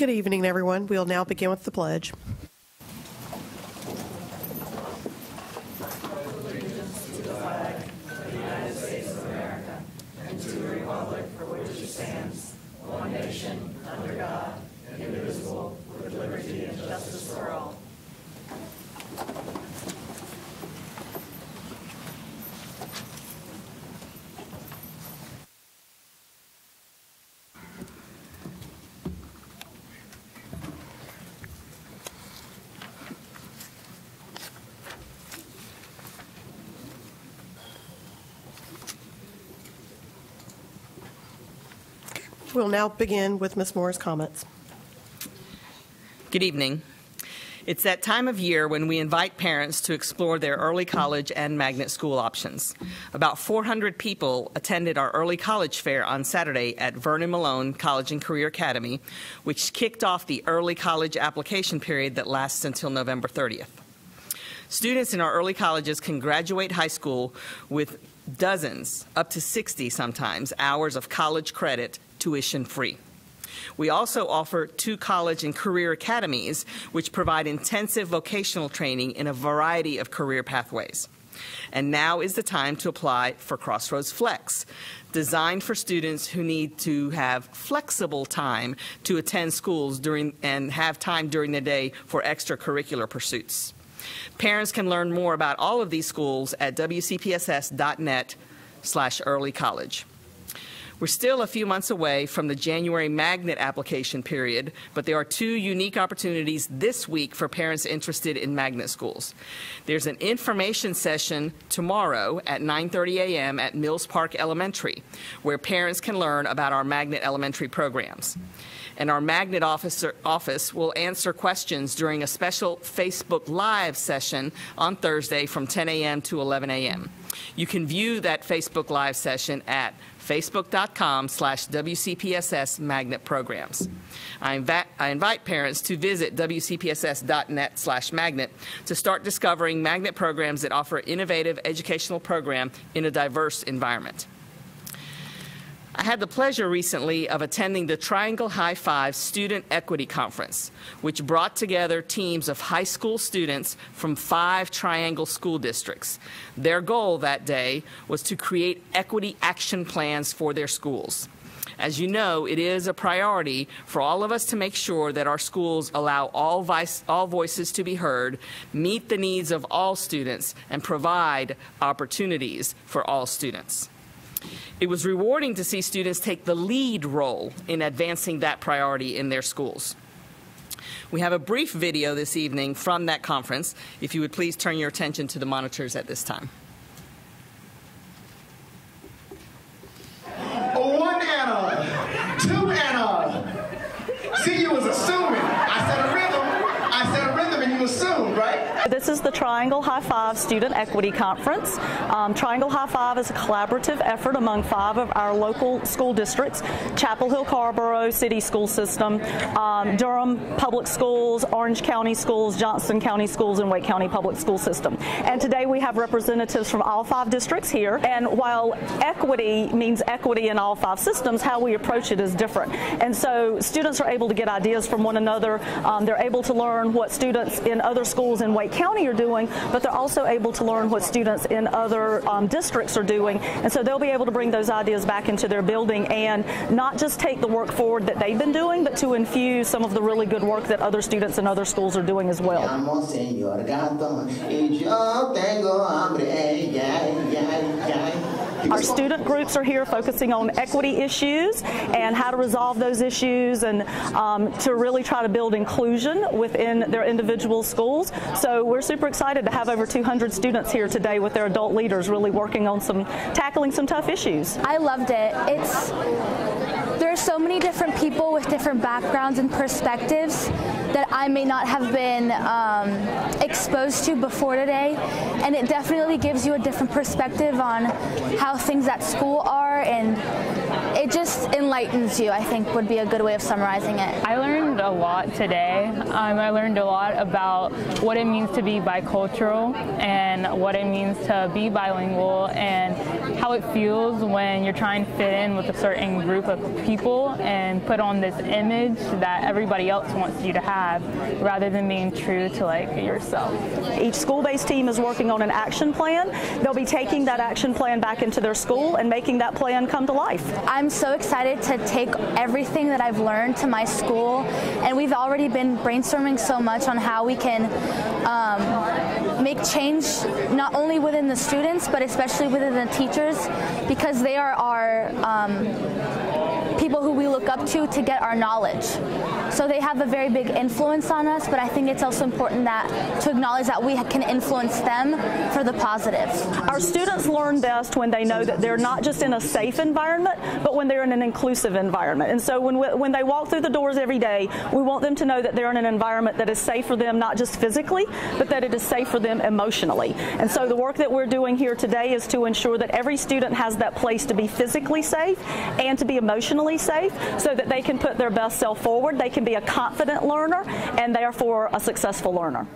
Good evening, everyone. We'll now begin with the pledge. We'll now begin with Ms. Moore's comments. Good evening. It's that time of year when we invite parents to explore their early college and magnet school options. About 400 people attended our early college fair on Saturday at Vernon Malone College and Career Academy, which kicked off the early college application period that lasts until November 30th. Students in our early colleges can graduate high school with dozens, up to 60 sometimes, hours of college credit tuition-free. We also offer 2 college and career academies, which provide intensive vocational training in a variety of career pathways. And now is the time to apply for Crossroads Flex, designed for students who need to have flexible time to attend schools and have time during the day for extracurricular pursuits. Parents can learn more about all of these schools at wcpss.net/earlycollege. We're still a few months away from the January magnet application period, but there are 2 unique opportunities this week for parents interested in magnet schools. There's an information session tomorrow at 9:30 a.m. at Mills Park Elementary, where parents can learn about our magnet elementary programs. And our magnet office will answer questions during a special Facebook Live session on Thursday from 10 a.m. to 11 a.m. You can view that Facebook Live session at facebook.com/WCPSS Magnet Programs. I invite parents to visit WCPSS.net/magnet to start discovering magnet programs that offer innovative educational program in a diverse environment. I had the pleasure recently of attending the Triangle High Five Student Equity Conference, which brought together teams of high school students from 5 Triangle school districts. Their goal that day was to create equity action plans for their schools. As you know, it is a priority for all of us to make sure that our schools allow all voices to be heard, meet the needs of all students, and provide opportunities for all students. It was rewarding to see students take the lead role in advancing that priority in their schools. We have a brief video this evening from that conference. If you would please turn your attention to the monitors at this time. 1 Anna, 2 Anna. See, you was assuming. I said a rhythm, and you assumed, right? This is the Triangle High Five Student Equity Conference. Triangle High Five is a collaborative effort among 5 of our local school districts: Chapel Hill Carrboro City School System, Durham Public Schools, Orange County Schools, Johnston County Schools, and Wake County Public School System. And today we have representatives from all 5 districts here. And while equity means equity in all 5 systems, how we approach it is different. And so students are able to get ideas from one another. They're able to learn what students in other schools in Wake County are doing, but they're also able to learn what students in other districts are doing. And so they'll be able to bring those ideas back into their building and not just take the work forward that they've been doing, but to infuse some of the really good work that other students in other schools are doing as well. Our student groups are here focusing on equity issues and how to resolve those issues, and to really try to build inclusion within their individual schools. So we're super excited to have over 200 students here today with their adult leaders really working on tackling some tough issues. I loved it. There are so many different people with different backgrounds and perspectives that I may not have been exposed to before today, and it definitely gives you a different perspective on how things at school are and it just enlightens you, I think would be a good way of summarizing it. I learned a lot today. I learned a lot about what it means to be bicultural and what it means to be bilingual and how it feels when you're trying to fit in with a certain group of people and put on this image that everybody else wants you to have rather than being true to like yourself. Each school-based team is working on an action plan. They'll be taking that action plan back into their school and making that plan come to life. I'm so excited to take everything that I've learned to my school, and we've already been brainstorming so much on how we can make change not only within the students but especially within the teachers, because they are our people who we look up to get our knowledge. So they have a very big influence on us, but I think it's also important to acknowledge that we can influence them for the positive. Our students learn best when they know that they're not just in a safe environment, but when they're in an inclusive environment. And so when they walk through the doors every day, we want them to know that they're in an environment that is safe for them, not just physically, but that it is safe for them emotionally. And so the work that we're doing here today is to ensure that every student has that place to be physically safe and to be emotionally safe so that they can put their best self forward, they can be a confident learner, and therefore a successful learner.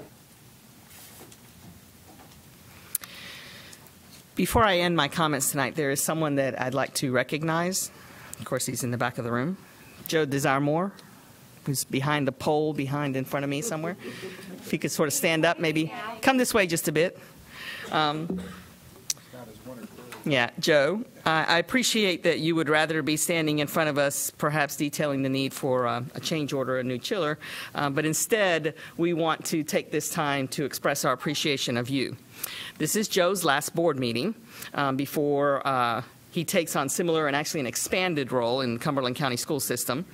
Before I end my comments tonight, there is someone that I'd like to recognize. Of course, he's in the back of the room. Joe Desarmore, who's behind the pole in front of me somewhere. If he could sort of stand up, maybe come this way just a bit. Yeah, Joe, I appreciate that you would rather be standing in front of us, perhaps detailing the need for a change order, a new chiller, but instead we want to take this time to express our appreciation of you. This is Joe's last board meeting before he takes on similar and actually an expanded role in the Cumberland County school system.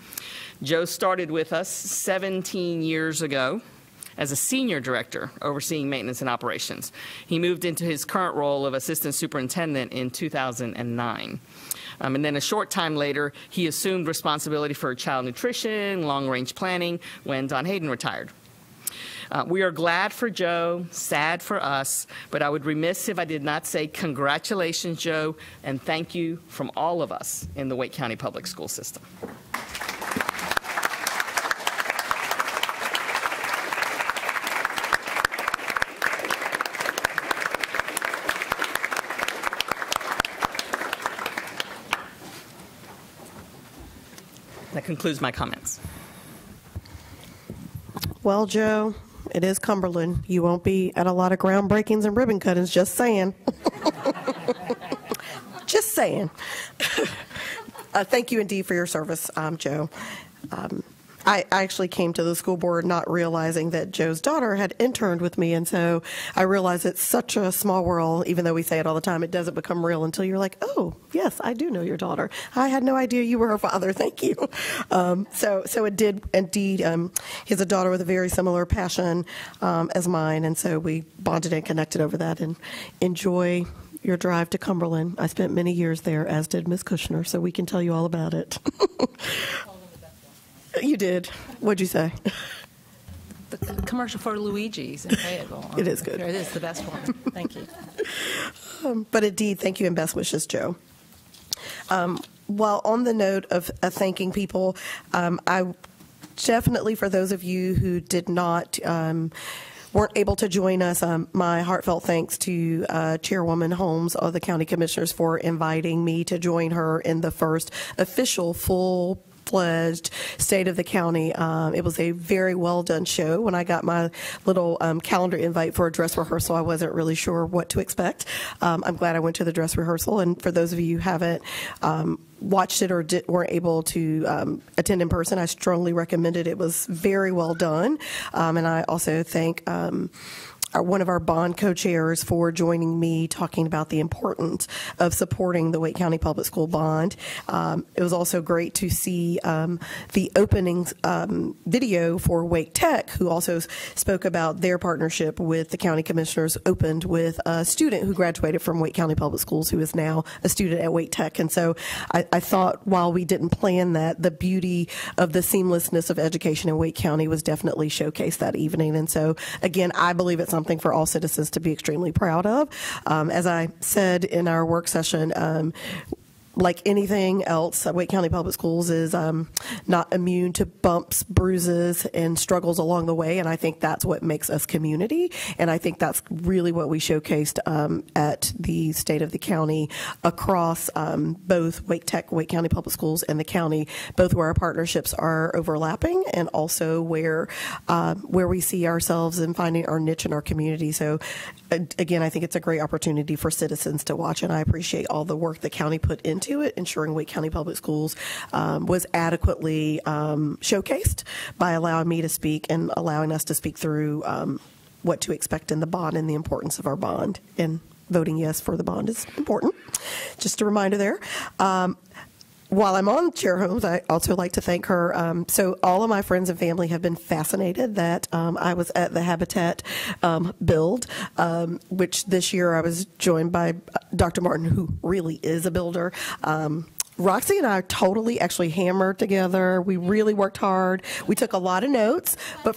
Joe started with us 17 years ago as a senior director overseeing maintenance and operations. He moved into his current role of assistant superintendent in 2009. And then a short time later, he assumed responsibility for child nutrition, long-range planning when Don Hayden retired. We are glad for Joe, sad for us, but I would remiss if I did not say congratulations, Joe, and thank you from all of us in the Wake County Public School System. That concludes my comments. Well, Joe, it is Cumberland. You won't be at a lot of groundbreakings and ribbon cuttings, just saying. Just saying. Thank you indeed for your service, Joe. I actually came to the school board not realizing that Joe's daughter had interned with me, and so I realized it's such a small world, even though we say it all the time, it doesn't become real until you're like, oh, yes, I do know your daughter. I had no idea you were her father. Thank you. So it did indeed. He has a daughter with a very similar passion as mine, and so we bonded and connected over that, and enjoy your drive to Cumberland. I spent many years there, as did Ms. Kushner, so we can tell you all about it. You did. What'd you say? The commercial for Luigi's in Fayetteville. It is good. It is the best one. Thank you. But indeed, thank you and best wishes, Joe. While on the note of thanking people, I definitely, for those of you who did not weren't able to join us, my heartfelt thanks to Chairwoman Holmes of the County Commissioners for inviting me to join her in the first official full-fledged State of the County. It was a very well done show. When I got my little calendar invite for a dress rehearsal, I wasn't really sure what to expect. I'm glad I went to the dress rehearsal, and for those of you who haven't watched it or weren't able to attend in person, I strongly recommend it. It was very well done. And I also thank one of our bond co-chairs for joining me talking about the importance of supporting the Wake County Public School bond. It was also great to see the opening video for Wake Tech, who also spoke about their partnership with the county commissioners, opened with a student who graduated from Wake County Public Schools who is now a student at Wake Tech. And so I thought, while we didn't plan that, the beauty of the seamlessness of education in Wake County was definitely showcased that evening. And so, again, I believe it's something for all citizens to be extremely proud of. As I said in our work session, like anything else, Wake County Public Schools is not immune to bumps, bruises, and struggles along the way. And I think that's what makes us community. And I think that's really what we showcased at the State of the County across both Wake County Public Schools and the county, both where our partnerships are overlapping and also where we see ourselves in finding our niche in our community. So again, I think it's a great opportunity for citizens to watch, and I appreciate all the work the county put into it, ensuring Wake County Public Schools was adequately showcased by allowing me to speak and allowing us to speak through what to expect in the bond and the importance of our bond. And voting yes for the bond is important. Just a reminder there. While I'm on Chair Holmes, I also like to thank her. So all of my friends and family have been fascinated that I was at the Habitat build, which this year I was joined by Dr. Martin, who really is a builder. Roxy and I totally actually hammered together. We really worked hard. We took a lot of notes, but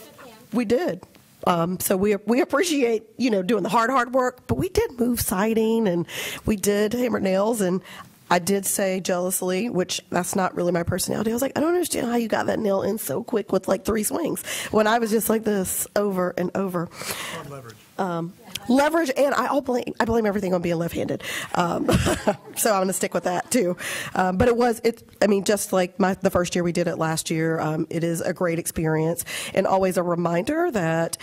we did. So we appreciate, doing the hard work, but we did move siding and we did hammer nails, and I did say jealously, which that's not really my personality. I was like, I don't understand how you got that nail in so quick with like 3 swings when I was just like this over and over. Leverage, and I blame everything on being left-handed. So I'm going to stick with that too. But just like the first year we did it last year, it is a great experience and always a reminder that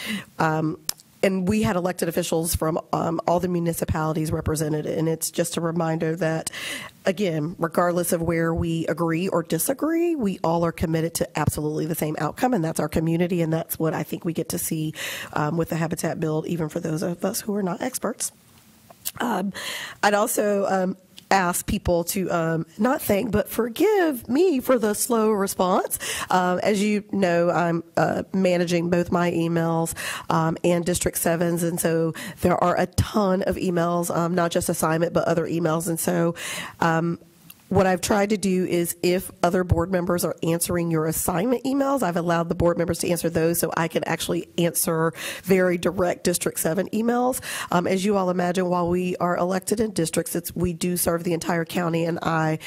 and we had elected officials from all the municipalities represented, and it's just a reminder that, again, regardless of where we agree or disagree, we all are committed to absolutely the same outcome, and that's our community, and that's what I think we get to see with the Habitat build, even for those of us who are not experts. I'd also ask people to not thank but forgive me for the slow response. As you know, I'm managing both my emails and District 7's, and so there are a ton of emails, not just assignment but other emails, and so what I've tried to do is, if other board members are answering your assignment emails, I've allowed the board members to answer those so I can actually answer very direct District 7 emails. As you all imagine, while we are elected in districts, we do serve the entire county, and I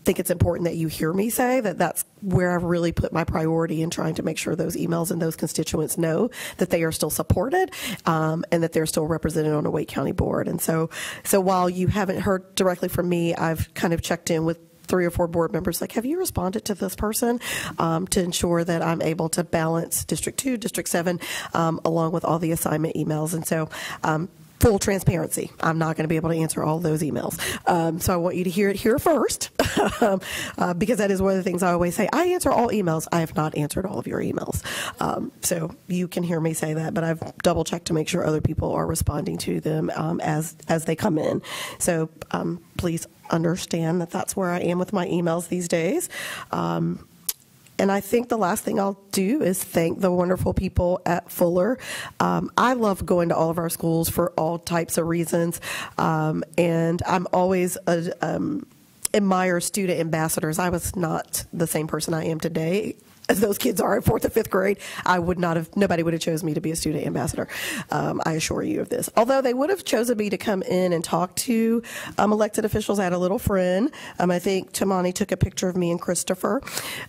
think it's important that you hear me say that that's where I've really put my priority in trying to make sure those emails and those constituents know that they are still supported and that they're still represented on a Wake County board. And so while you haven't heard directly from me, I've kind of checked in with 3 or 4 board members, like, have you responded to this person, to ensure that I'm able to balance District 2, District 7, along with all the assignment emails. And so full transparency, I'm not going to be able to answer all those emails. So I want you to hear it here first, because that is one of the things I always say. I answer all emails. I have not answered all of your emails. So you can hear me say that, but I've double checked to make sure other people are responding to them as they come in. So please understand that that's where I am with my emails these days. And I think the last thing I'll do is thank the wonderful people at Fuller. I love going to all of our schools for all types of reasons, and I'm always admire student ambassadors. I was not the same person I am today as those kids are in 4th and 5th grade. Nobody would have chosen me to be a student ambassador. I assure you of this. Although they would have chosen me to come in and talk to elected officials. I had a little friend. I think Tamani took a picture of me and Christopher.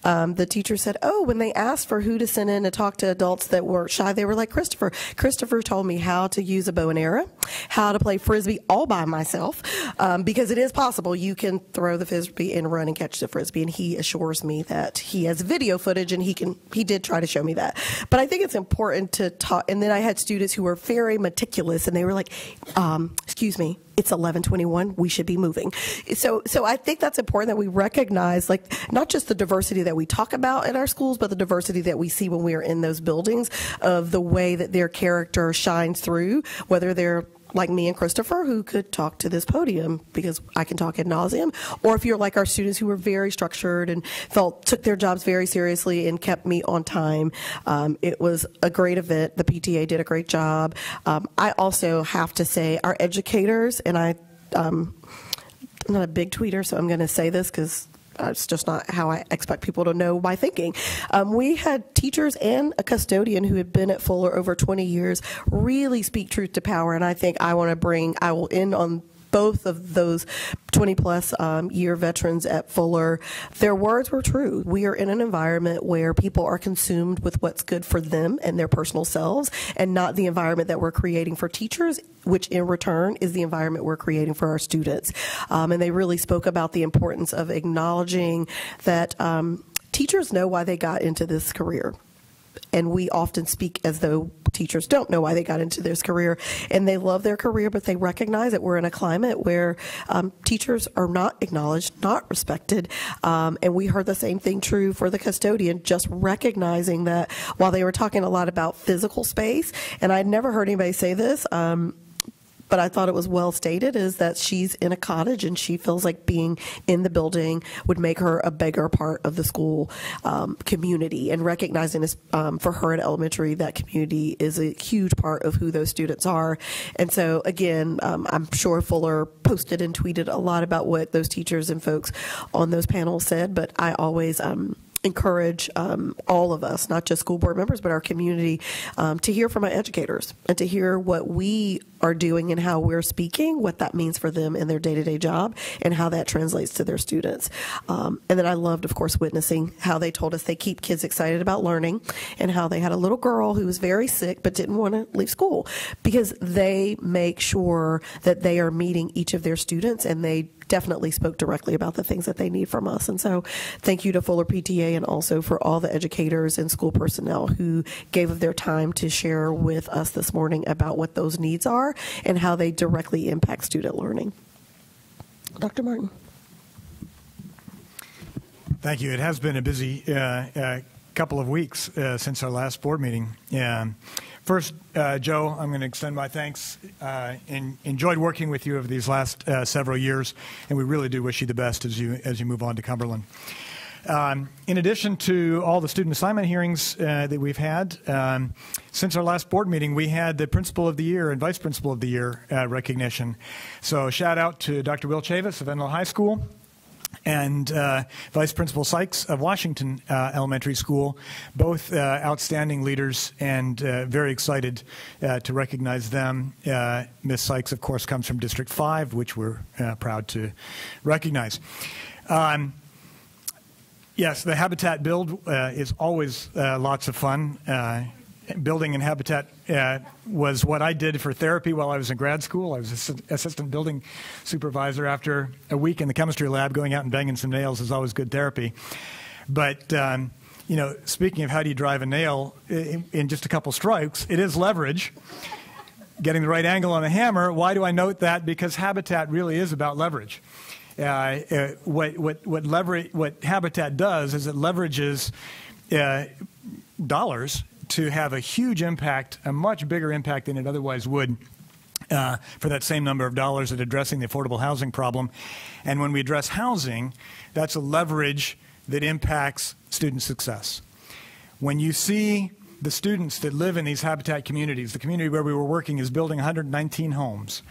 The teacher said, when they asked for who to send in to talk to adults that were shy, they were like Christopher. Christopher told me how to use a bow and arrow, how to play Frisbee all by myself, because it is possible. You can throw the Frisbee and run and catch the Frisbee, and he assures me that he has video footage and he did try to show me that. But I think it's important to talk. And then I had students who were very meticulous, and they were like, excuse me, it's 11:21. We should be moving. So I think that's important that we recognize, like, not just the diversity that we talk about in our schools, but the diversity that we see when we are in those buildings, of the way that their character shines through, whether they're like me and Christopher, who could talk to this podium because I can talk ad nauseum, or if you're like our students who were very structured and took their jobs very seriously and kept me on time. It was a great event. The PTA did a great job. I also have to say our educators, and I'm not a big tweeter, so I'm going to say this because it's just not how I expect people to know my thinking. We had teachers and a custodian who had been at Fuller over 20 years really speak truth to power, and I think I will end on both of those 20-plus year veterans at Fuller, their words were true. We are in an environment where people are consumed with what's good for them and their personal selves, and not the environment that we're creating for teachers, which in return is the environment we're creating for our students. And they really spoke about the importance of acknowledging that teachers know why they got into this career. And we often speak as though teachers don't know why they got into this career, and they love their career, but they recognize that we're in a climate where teachers are not acknowledged, not respected, and we heard the same thing true for the custodian, just recognizing that while they were talking a lot about physical space, and I'd never heard anybody say this, but I thought it was well stated, is that she's in a cottage and she feels like being in the building would make her a bigger part of the school community, and recognizing this for her at elementary, that community is a huge part of who those students are. And so again, I'm sure Fuller posted and tweeted a lot about what those teachers and folks on those panels said, but I always encourage all of us, not just school board members, but our community, to hear from our educators and to hear what we are doing and how we're speaking, what that means for them in their day-to-day job, and how that translates to their students. And then I loved, of course, witnessing how they told us they keep kids excited about learning, and how they had a little girl who was very sick but didn't want to leave school, because they make sure that they are meeting each of their students, and they definitely spoke directly about the things that they need from us. And so thank you to Fuller PTA, and also for all the educators and school personnel who gave of their time to share with us this morning about what those needs are and how they directly impact student learning. Dr. Martin. Thank you. It has been a busy couple of weeks since our last board meeting. First, Joe, I'm going to extend my thanks. Enjoyed working with you over these last several years, and we really do wish you the best as you move on to Cumberland. In addition to all the student assignment hearings that we've had, since our last board meeting, we had the Principal of the Year and Vice Principal of the Year recognition. So shout out to Dr. Will Chavis of Enlow High School, and Vice Principal Sykes of Washington Elementary School, both outstanding leaders, and very excited to recognize them. Ms. Sykes, of course, comes from District 5, which we're proud to recognize. Yes, the habitat build is always lots of fun. Building and habitat was what I did for therapy while I was in grad school. I was assistant building supervisor. After a week in the chemistry lab, going out and banging some nails is always good therapy. But you know, speaking of how do you drive a nail in just a couple strokes, it is leverage. Getting the right angle on a hammer. Why do I note that? Because habitat really is about leverage. What habitat does is it leverages dollars to have a huge impact, a much bigger impact than it otherwise would for that same number of dollars at addressing the affordable housing problem. And when we address housing, that's a leverage that impacts student success. When you see the students that live in these habitat communities, the community where we were working is building 119 homes.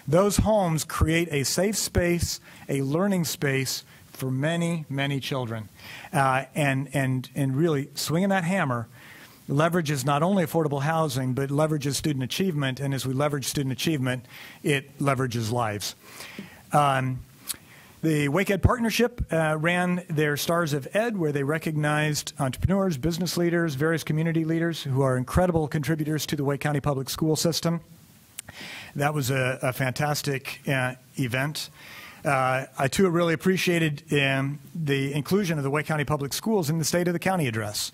Those homes create a safe space, a learning space for many, many children. And really swinging that hammer leverages not only affordable housing, but leverages student achievement. And as we leverage student achievement, it leverages lives. The Wake Ed Partnership ran their Stars of Ed, where they recognized entrepreneurs, business leaders, various community leaders who are incredible contributors to the Wake County Public School system. That was a fantastic event. I, too, really appreciated the inclusion of the Wake County Public Schools in the State of the County address.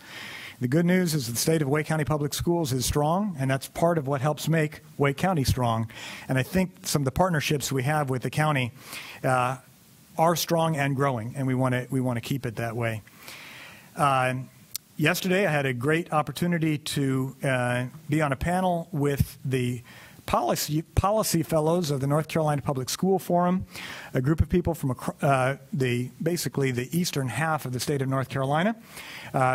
The good news is the state of Wake County Public Schools is strong, and that's part of what helps make Wake County strong. And I think some of the partnerships we have with the county are strong and growing, and we want to keep it that way. Yesterday, I had a great opportunity to be on a panel with the policy fellows of the North Carolina Public School Forum, a group of people from basically the eastern half of the state of North Carolina,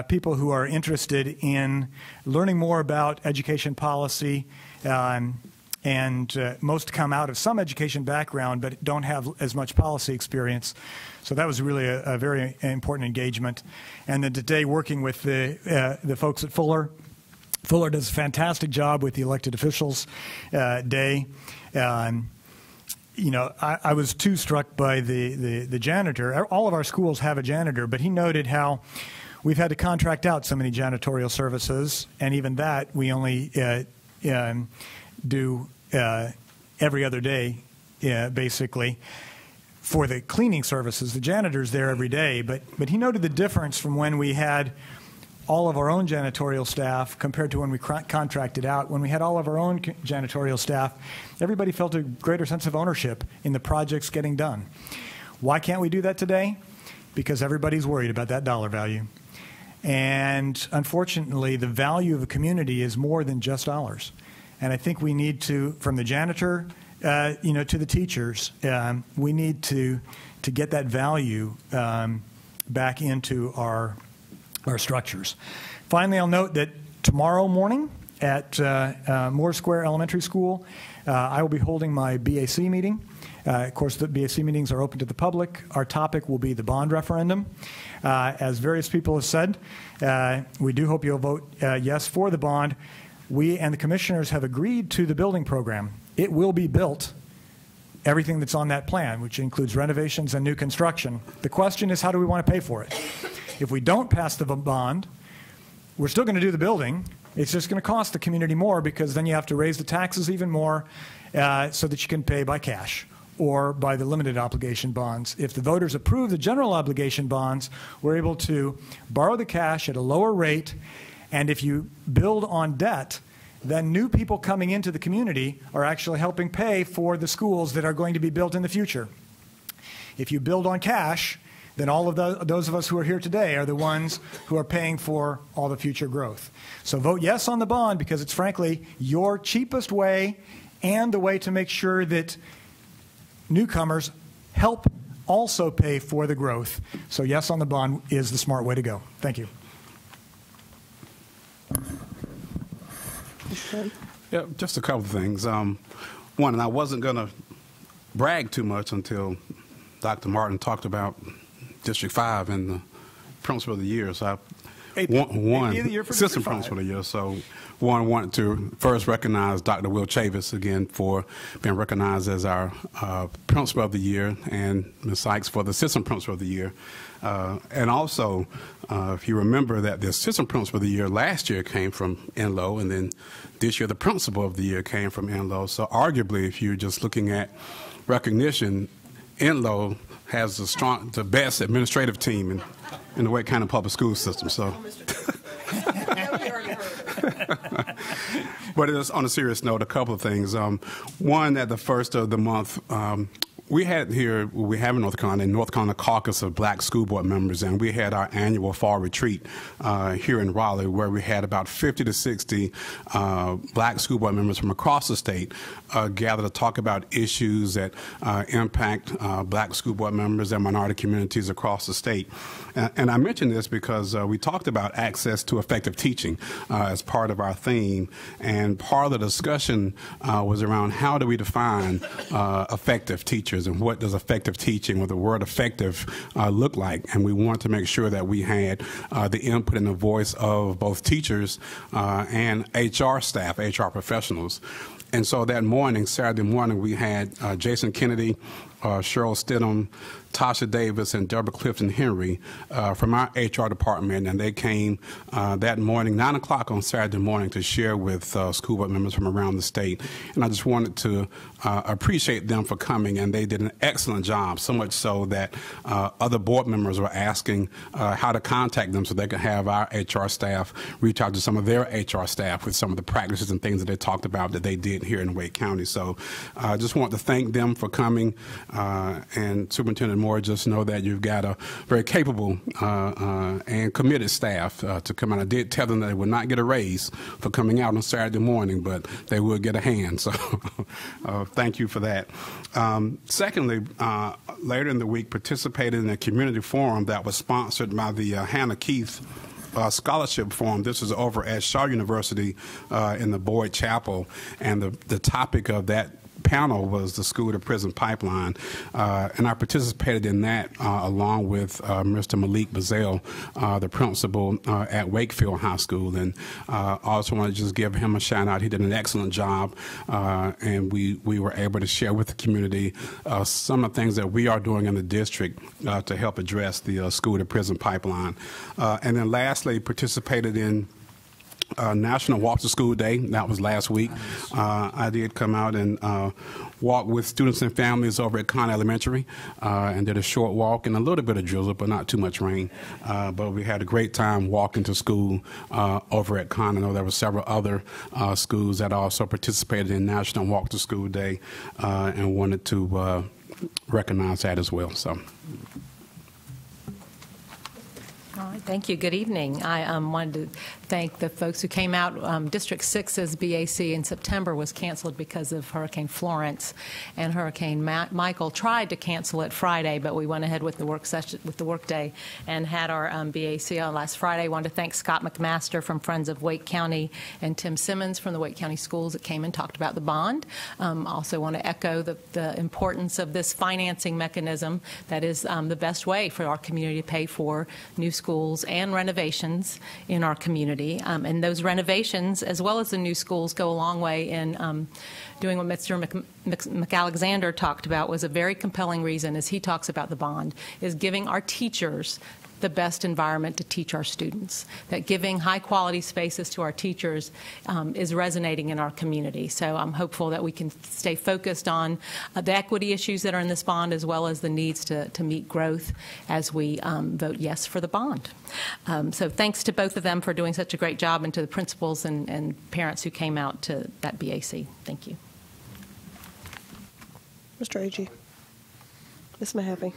people who are interested in learning more about education policy, and most come out of some education background but don't have as much policy experience. So that was really a very important engagement. And then today, working with the folks at Fuller. Fuller does a fantastic job with the elected officials day. you know, I was too struck by the janitor. All of our schools have a janitor, but he noted how we've had to contract out so many janitorial services, and even that we only do every other day, basically, for the cleaning services. The janitor's there every day, but he noted the difference from when we had all of our own janitorial staff compared to when we contracted out. When we had all of our own janitorial staff, everybody felt a greater sense of ownership in the projects getting done. Why can't we do that today? Because everybody's worried about that dollar value. And unfortunately, the value of a community is more than just dollars. And I think we need to, from the janitor, you know, to the teachers, we need to get that value back into our structures. Finally, I'll note that tomorrow morning at Moore Square Elementary School, I will be holding my BAC meeting. Of course, the BAC meetings are open to the public. Our topic will be the bond referendum. As various people have said, we do hope you'll vote yes for the bond. We and the commissioners have agreed to the building program. It will be built, everything that's on that plan, which includes renovations and new construction. The question is, how do we want to pay for it? If we don't pass the bond, we're still going to do the building. It's just going to cost the community more, because then you have to raise the taxes even more so that you can pay by cash or by the limited obligation bonds. If the voters approve the general obligation bonds, we're able to borrow the cash at a lower rate. And if you build on debt, then new people coming into the community are actually helping pay for the schools that are going to be built in the future. If you build on cash, then all of those of us who are here today are the ones who are paying for all the future growth. So vote yes on the bond, because it's frankly your cheapest way and the way to make sure that newcomers help also pay for the growth. So yes on the bond is the smart way to go. Thank you. Yeah, just a couple of things. One, and I wasn't going to brag too much until Dr. Martin talked about District 5 and the Principal of the Year. So I won Assistant Principal of the Year. So one, wanted to first recognize Dr. Will Chavis again for being recognized as our Principal of the Year, and Ms. Sykes for the Assistant Principal of the Year. And also, if you remember that the Assistant Principal of the Year last year came from Enloe, and then this year the Principal of the Year came from Enloe. So arguably, if you're just looking at recognition, Enloe has the best administrative team in the Wake County Public School System. So, but it's, on a serious note, a couple of things. One, at the first of the month, we had here, we have in North Carolina Caucus of Black School Board Members, and we had our annual fall retreat here in Raleigh, where we had about 50 to 60 Black School Board members from across the state gather to talk about issues that impact Black School Board members and minority communities across the state. And I mention this because we talked about access to effective teaching as part of our theme, and part of the discussion was around how do we define effective teachers, and what does effective teaching, or the word effective, look like. And we want to make sure that we had the input and the voice of both teachers and HR staff, HR professionals. And so that morning, Saturday morning, we had Jason Kennedy, Cheryl Stidham, Tasha Davis, and Deborah Clifton Henry from our HR department, and they came that morning, 9 o'clock on Saturday morning, to share with school board members from around the state. And I just wanted to appreciate them for coming, and they did an excellent job, so much so that other board members were asking how to contact them so they could have our HR staff reach out to some of their HR staff with some of the practices and things that they talked about that they did here in Wake County. So I just want to thank them for coming, and Superintendent Moore, just know that you've got a very capable and committed staff to come out. I did tell them that they would not get a raise for coming out on Saturday morning, but they will get a hand. So thank you for that. Secondly, later in the week, participated in a community forum that was sponsored by the Hannah Keith Scholarship Forum. This is over at Shaw University in the Boyd Chapel, and the topic of that panel was the School to Prison Pipeline, and I participated in that along with Mr. Malik Bazell, the principal at Wakefield High School, and I also want to just give him a shout out. He did an excellent job, and we were able to share with the community some of the things that we are doing in the district to help address the School to Prison Pipeline. And then lastly, participated in National Walk to School Day. That was last week. I did come out and walk with students and families over at Conn Elementary and did a short walk and a little bit of drizzle, but not too much rain. But we had a great time walking to school over at Conn. I know there were several other schools that also participated in National Walk to School Day and wanted to recognize that as well. So. All right, thank you. Good evening. I wanted to thank the folks who came out. District 6's BAC in September was canceled because of Hurricane Florence, and Hurricane Michael tried to cancel it Friday, but we went ahead with the work session, with the work day, and had our BAC on last Friday. I wanted to thank Scott McMaster from Friends of Wake County and Tim Simmons from the Wake County Schools that came and talked about the bond. Also want to echo the importance of this financing mechanism that is the best way for our community to pay for new schools and renovations in our community. And those renovations, as well as the new schools, go a long way in doing what Mr. McAlexander talked about. Was a very compelling reason, as he talks about the bond, is giving our teachers the best environment to teach our students, that giving high-quality spaces to our teachers is resonating in our community. So I'm hopeful that we can stay focused on the equity issues that are in this bond, as well as the needs to meet growth as we vote yes for the bond. So thanks to both of them for doing such a great job, and to the principals and parents who came out to that BAC. Thank you. Mr. Agee. Ms. Mahaffey.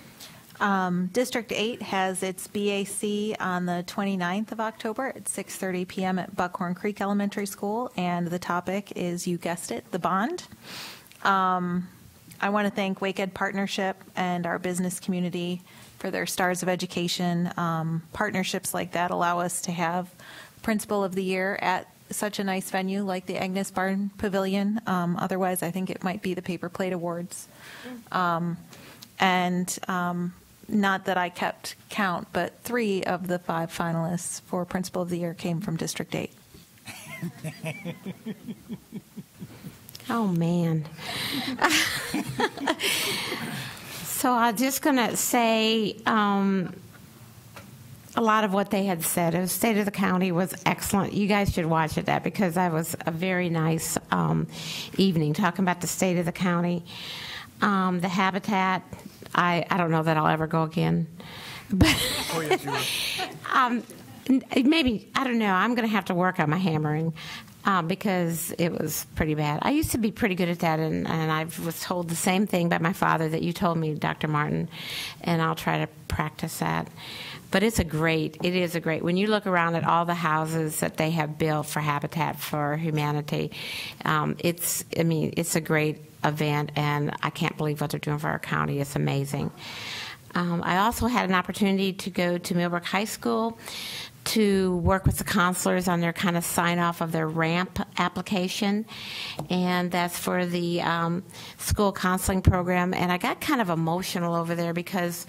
District 8 has its BAC on the 29th of October at 6:30 p.m. at Buckhorn Creek Elementary School, and the topic is, you guessed it, the bond. I want to thank WakeEd Partnership and our business community for their Stars of Education. Partnerships like that allow us to have Principal of the Year at such a nice venue like the Agnes Barn Pavilion. Otherwise, I think it might be the Paper Plate Awards. Not that I kept count, but 3 of the 5 finalists for Principal of the Year came from District 8. Oh, man. So I'm just going to say a lot of what they had said. The State of the County was excellent. You guys should watch it, because that was a very nice evening, talking about the state of the county. The habitat, I don't know that I'll ever go again. But Oh, yes, you will. maybe, I don't know, I'm going to have to work on my hammering because it was pretty bad. I used to be pretty good at that, and I was told the same thing by my father that you told me, Dr. Martin, and I'll try to practice that. But it is a great, when you look around at all the houses that they have built for Habitat for Humanity, it's a great event, and I can't believe what they're doing for our county. It's amazing. I also had an opportunity to go to Millbrook High School to work with the counselors on their kind of sign-off of their RAMP application, and that's for the school counseling program. And I got kind of emotional over there because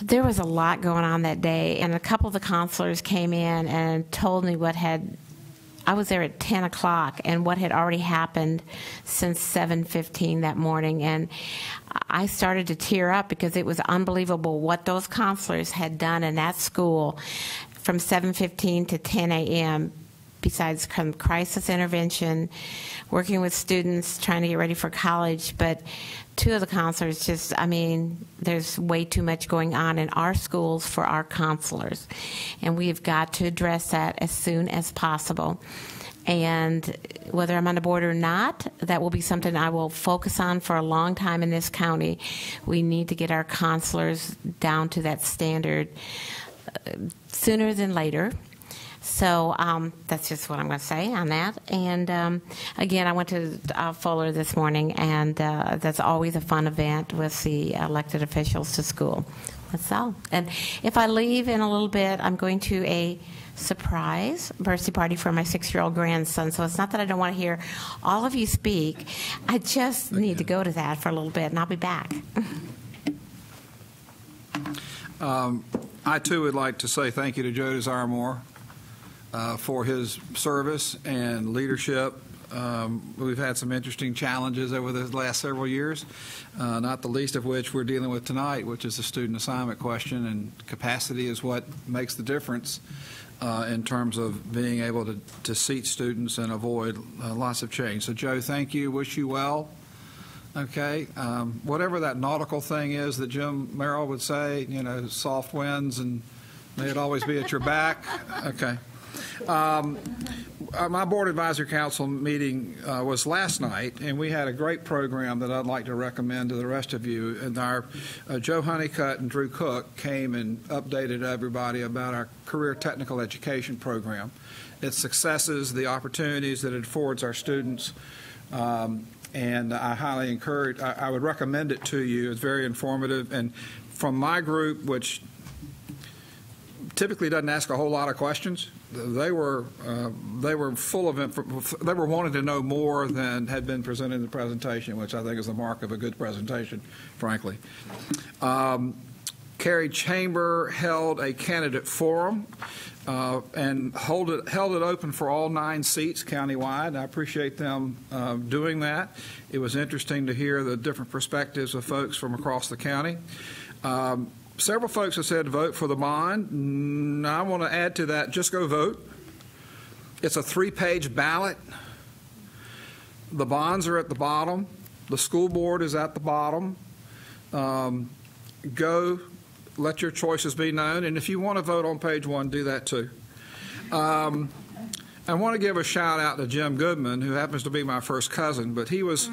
there was a lot going on that day, and a couple of the counselors came in and told me I was there at 10 o'clock, and what had already happened since 7:15 that morning. And I started to tear up because it was unbelievable what those counselors had done in that school from 7:15 to 10 a.m., besides crisis intervention, working with students, trying to get ready for college. But 2 of the counselors there's way too much going on in our schools for our counselors. And we've got to address that as soon as possible. And whether I'm on the board or not, that will be something I will focus on for a long time in this county. We need to get our counselors down to that standard sooner than later. So that's just what I'm going to say on that. And again, I went to Fuller this morning, and that's always a fun event with the elected officials to school. That's all. And if I leave in a little bit, I'm going to a surprise birthday party for my 6-year-old grandson. So it's not that I don't want to hear all of you speak. I just need to go to that for a little bit, and I'll be back. I, too, would like to say thank you to Joe Desiremore for his service and leadership. We've had some interesting challenges over the last several years, not the least of which we're dealing with tonight, which is the student assignment question, and capacity is what makes the difference in terms of being able to seat students and avoid lots of change. So, Joe, thank you. Wish you well. Okay. Whatever that nautical thing is that Jim Merrill would say, you know, soft winds and may it always be at your back. Okay. My Board Advisory Council meeting was last night, and we had a great program that I'd like to recommend to the rest of you. And our Joe Honeycutt and Drew Cook came and updated everybody about our career technical education program, its successes, the opportunities that it affords our students. And I highly encourage, I would recommend it to you. It's very informative. And from my group, which typically doesn't ask a whole lot of questions, they were full of, they were wanting to know more than had been presented in the presentation, which I think is the mark of a good presentation, frankly. Carrie Chamber held a candidate forum and held it open for all 9 seats countywide. I appreciate them doing that. It was interesting to hear the different perspectives of folks from across the county. Several folks have said vote for the bond. I want to add to that, just go vote. It's a 3-page ballot. The bonds are at the bottom. The school board is at the bottom. Go, let your choices be known. And if you want to vote on page 1, do that too. I want to give a shout out to Jim Goodman, who happens to be my first cousin, but he was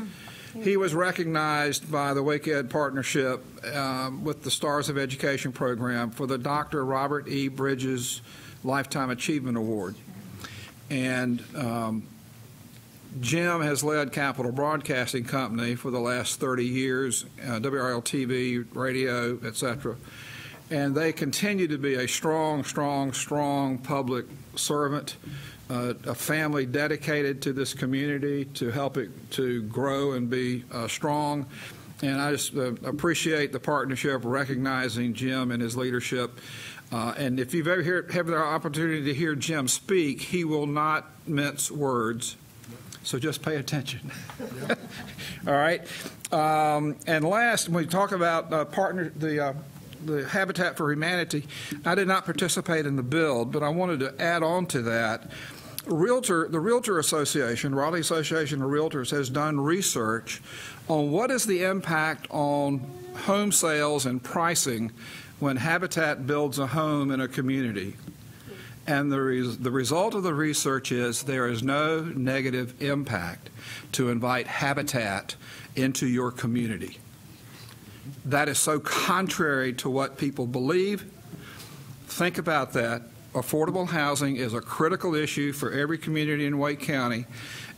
recognized by the Wake Ed Partnership with the Stars of Education program for the Dr. Robert E. Bridges Lifetime Achievement Award. And Jim has led Capital Broadcasting Company for the last 30 years, WRL-TV, radio, etc. And they continue to be a strong, strong, strong public servant, a family dedicated to this community to help it to grow and be strong. And I just appreciate the partnership, recognizing Jim and his leadership. And if you've ever had the opportunity to hear Jim speak, he will not mince words. So just pay attention. All right. And last, when we talk about the Habitat for Humanity, I did not participate in the build, but I wanted to add on to that. The Realtor Association, Raleigh Association of Realtors, has done research on what is the impact on home sales and pricing when Habitat builds a home in a community. And the result of the research is there is no negative impact to invite Habitat into your community. That is so contrary to what people believe. Think about that. Affordable housing is a critical issue for every community in Wake County,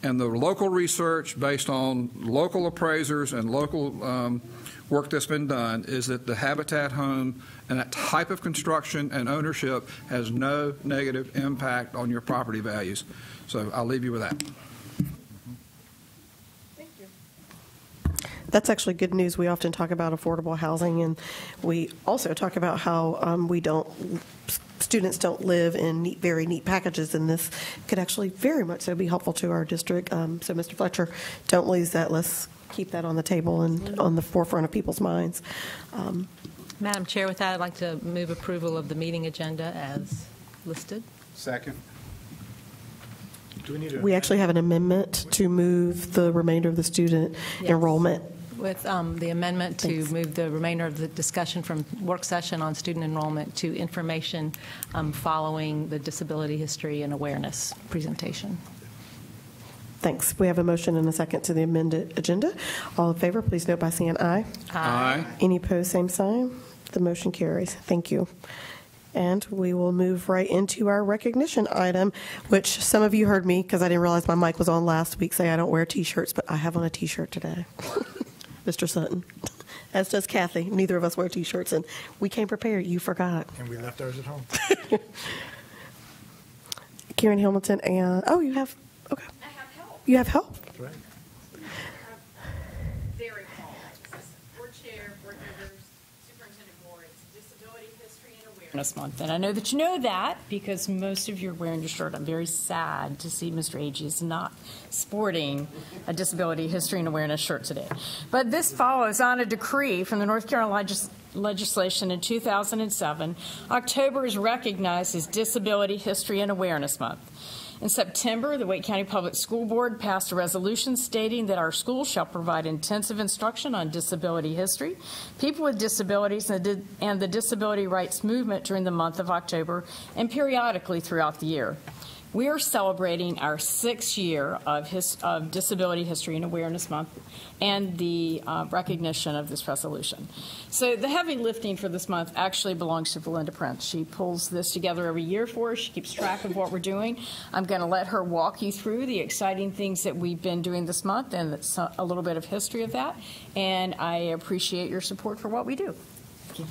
and the local research based on local appraisers and local work that's been done is that the Habitat home and that type of construction and ownership has no negative impact on your property values. So I'll leave you with that. That's actually good news. We often talk about affordable housing, and we also talk about how students don't live in very neat packages, and this could actually very much so be helpful to our district. So, Mr. Fletcher, don't lose that. Let's keep that on the table and on the forefront of people's minds. Madam Chair, with that, I'd like to move approval of the meeting agenda as listed. Second. Do we need We actually have an amendment to move the remainder of the student enrollment. With the amendment to move the remainder of the discussion from work session on student enrollment to information following the disability history and awareness presentation. Thanks. We have a motion and a second to the amended agenda. All in favor, please note by saying aye. Aye. Any opposed, same sign. The motion carries. Thank you. And we will move right into our recognition item, which some of you heard me, because I didn't realize my mic was on last week, say I don't wear T-shirts, but I have on a T-shirt today. Mr. Sutton. as does Kathy. Neither of us wear T-shirts, and we came prepared. You forgot. And we left ours at home. Karen Hamilton and, oh, you have, okay. I have help. You have help. That's right. Very involved. Board Chair, Board Members, Superintendent Moore, it's Disability History and Awareness Month. And I know that you know that because most of you are wearing your shirt. I'm very sad to see Mr. Agee is not sporting a Disability History and Awareness shirt today. But this follows on a decree from the North Carolina legislation in 2007. October is recognized as Disability History and Awareness Month. In September, the Wake County Public School Board passed a resolution stating that our schools shall provide intensive instruction on disability history, people with disabilities, and the disability rights movement during the month of October and periodically throughout the year. We are celebrating our 6th year of Disability History and Awareness Month and the recognition of this resolution. So the heavy lifting for this month actually belongs to Belinda Prince. She pulls this together every year for us. She keeps track of what we're doing. I'm going to let her walk you through the exciting things that we've been doing this month and a little bit of history of that. And I appreciate your support for what we do. Thank you.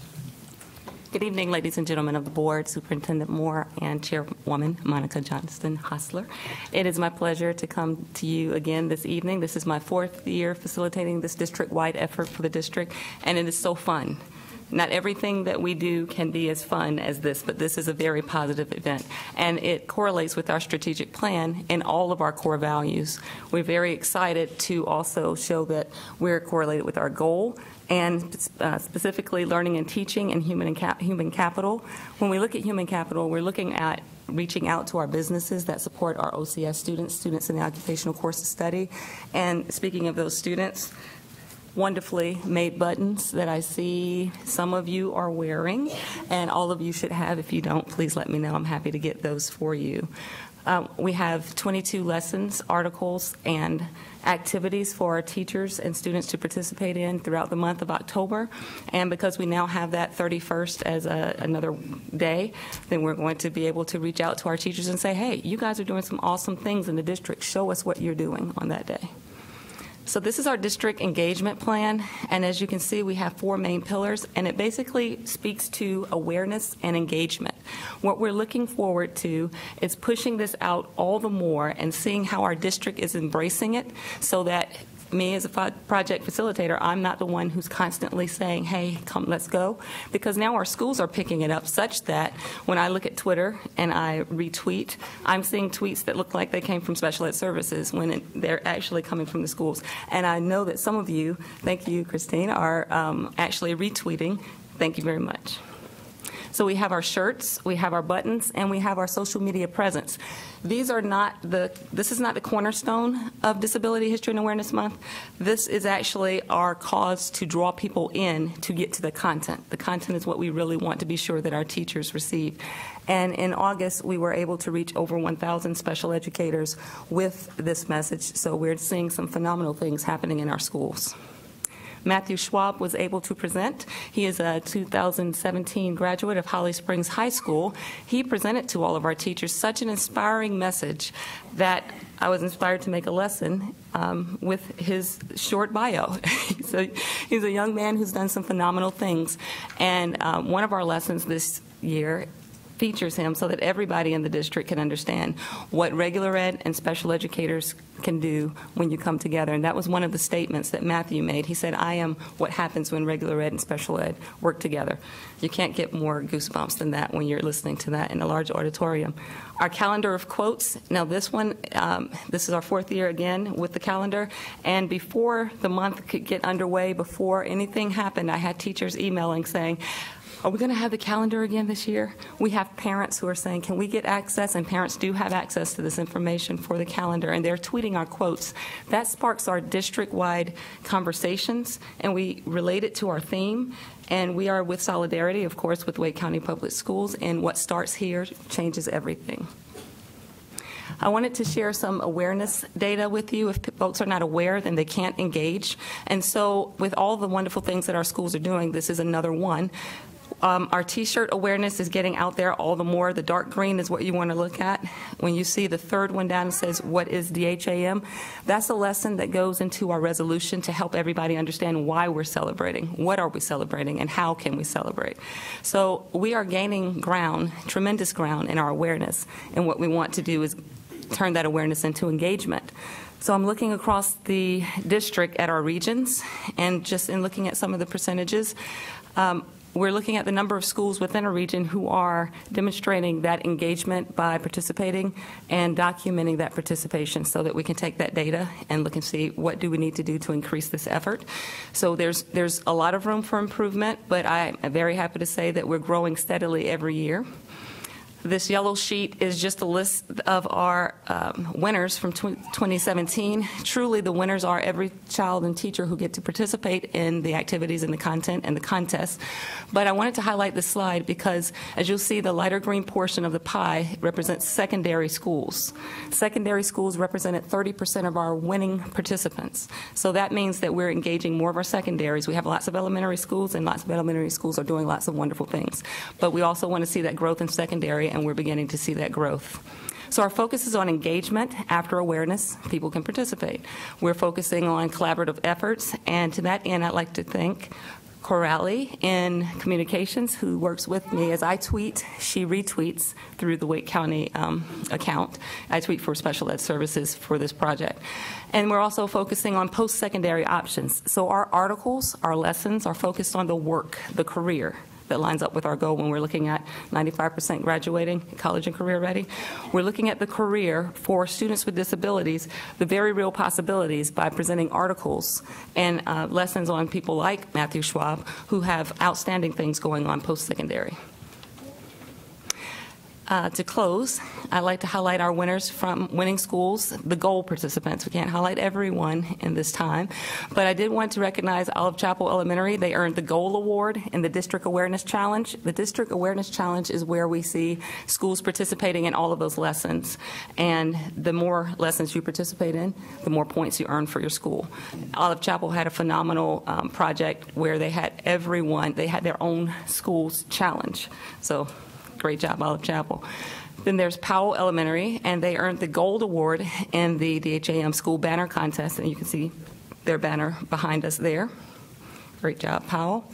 Good evening, ladies and gentlemen of the board, Superintendent Moore and Chairwoman Monica Johnston-Hostler. It is my pleasure to come to you again this evening. This is my 4th year facilitating this district-wide effort for the district, and it is so fun. Not everything that we do can be as fun as this, but this is a very positive event, and it correlates with our strategic plan and all of our core values. We're very excited to also show that we're correlated with our goal, and specifically learning and teaching and human capital. When we look at human capital, we're looking at reaching out to our businesses that support our OCS students in the occupational course of study. And speaking of those students, wonderfully made buttons that I see some of you are wearing, and all of you should have. If you don't, please let me know. I'm happy to get those for you. We have 22 lessons, articles, and activities for our teachers and students to participate in throughout the month of October. And because we now have that 31st as another day, then we're going to be able to reach out to our teachers and say, hey, you guys are doing some awesome things in the district. Show us what you're doing on that day. So this is our district engagement plan, and as you can see, we have 4 main pillars, and it basically speaks to awareness and engagement. What we're looking forward to is pushing this out all the more and seeing how our district is embracing it so that me as a project facilitator, I'm not the one who's constantly saying, hey, come, let's go, because now our schools are picking it up such that when I look at Twitter and I retweet, I'm seeing tweets that look like they came from special ed services when they're actually coming from the schools. And I know that some of you, thank you, Christine, are actually retweeting. Thank you very much. So we have our shirts, we have our buttons, and we have our social media presence. This is not the cornerstone of Disability History and Awareness Month. This is actually our cause to draw people in to get to the content. The content is what we really want to be sure that our teachers receive. And in August, we were able to reach over 1,000 special educators with this message. So we're seeing some phenomenal things happening in our schools. Matthew Schwab was able to present. He is a 2017 graduate of Holly Springs High School. He presented to all of our teachers such an inspiring message that I was inspired to make a lesson with his short bio. He's a young man who's done some phenomenal things. And one of our lessons this year features him so that everybody in the district can understand what regular ed and special educators can do when you come together. And that was one of the statements that Matthew made. He said, I am what happens when regular ed and special ed work together. You can't get more goosebumps than that when you're listening to that in a large auditorium. Our calendar of quotes. Now this one, this is our 4th year again with the calendar. And before the month could get underway, before anything happened, I had teachers emailing saying, are we going to have the calendar again this year? We have parents who are saying, can we get access? And parents do have access to this information for the calendar, and they're tweeting our quotes. That sparks our district-wide conversations, and we relate it to our theme. And we are with solidarity, of course, with Wake County Public Schools, and what starts here changes everything. I wanted to share some awareness data with you. If folks are not aware, then they can't engage. And so with all the wonderful things that our schools are doing, this is another one. Our T-shirt awareness is getting out there all the more. The dark green is what you want to look at. When you see the third one down, it says, what is DHAM? That's a lesson that goes into our resolution to help everybody understand why we're celebrating, what are we celebrating, and how can we celebrate. So we are gaining ground, tremendous ground in our awareness, and what we want to do is turn that awareness into engagement. So I'm looking across the district at our regions, and just in looking at some of the percentages, we're looking at the number of schools within a region who are demonstrating that engagement by participating and documenting that participation so that we can take that data and look and see what do we need to do to increase this effort. So there's a lot of room for improvement, but I'm very happy to say that we're growing steadily every year. This yellow sheet is just a list of our winners from 2017. Truly, the winners are every child and teacher who get to participate in the activities and the content and the contests. But I wanted to highlight this slide because, as you'll see, the lighter green portion of the pie represents secondary schools. Secondary schools represented 30% of our winning participants. So that means that we're engaging more of our secondaries. We have lots of elementary schools, and lots of elementary schools are doing lots of wonderful things. But we also want to see that growth in secondary, and we're beginning to see that growth. So our focus is on engagement. After awareness, people can participate. We're focusing on collaborative efforts, and to that end, I'd like to thank Coralie in communications, who works with me as I tweet. She retweets through the Wake County account. I tweet for special ed services for this project. And we're also focusing on post-secondary options. So our articles, our lessons are focused on the work, the career, that lines up with our goal when we're looking at 95% graduating, college and career ready. We're looking at the career for students with disabilities, the very real possibilities, by presenting articles and lessons on people like Matthew Schwab, who have outstanding things going on post-secondary. To close, I'd like to highlight our winners from winning schools, the goal participants. We can't highlight everyone in this time, but I did want to recognize Olive Chapel Elementary. They earned the Goal Award in the District Awareness Challenge. The District Awareness Challenge is where we see schools participating in all of those lessons, and the more lessons you participate in, the more points you earn for your school. Olive Chapel had a phenomenal project where they had they had their own school's challenge. So great job, Olive Chapel. Then there's Powell Elementary, and they earned the Gold Award in the DHAM School Banner Contest, and you can see their banner behind us there. Great job, Powell.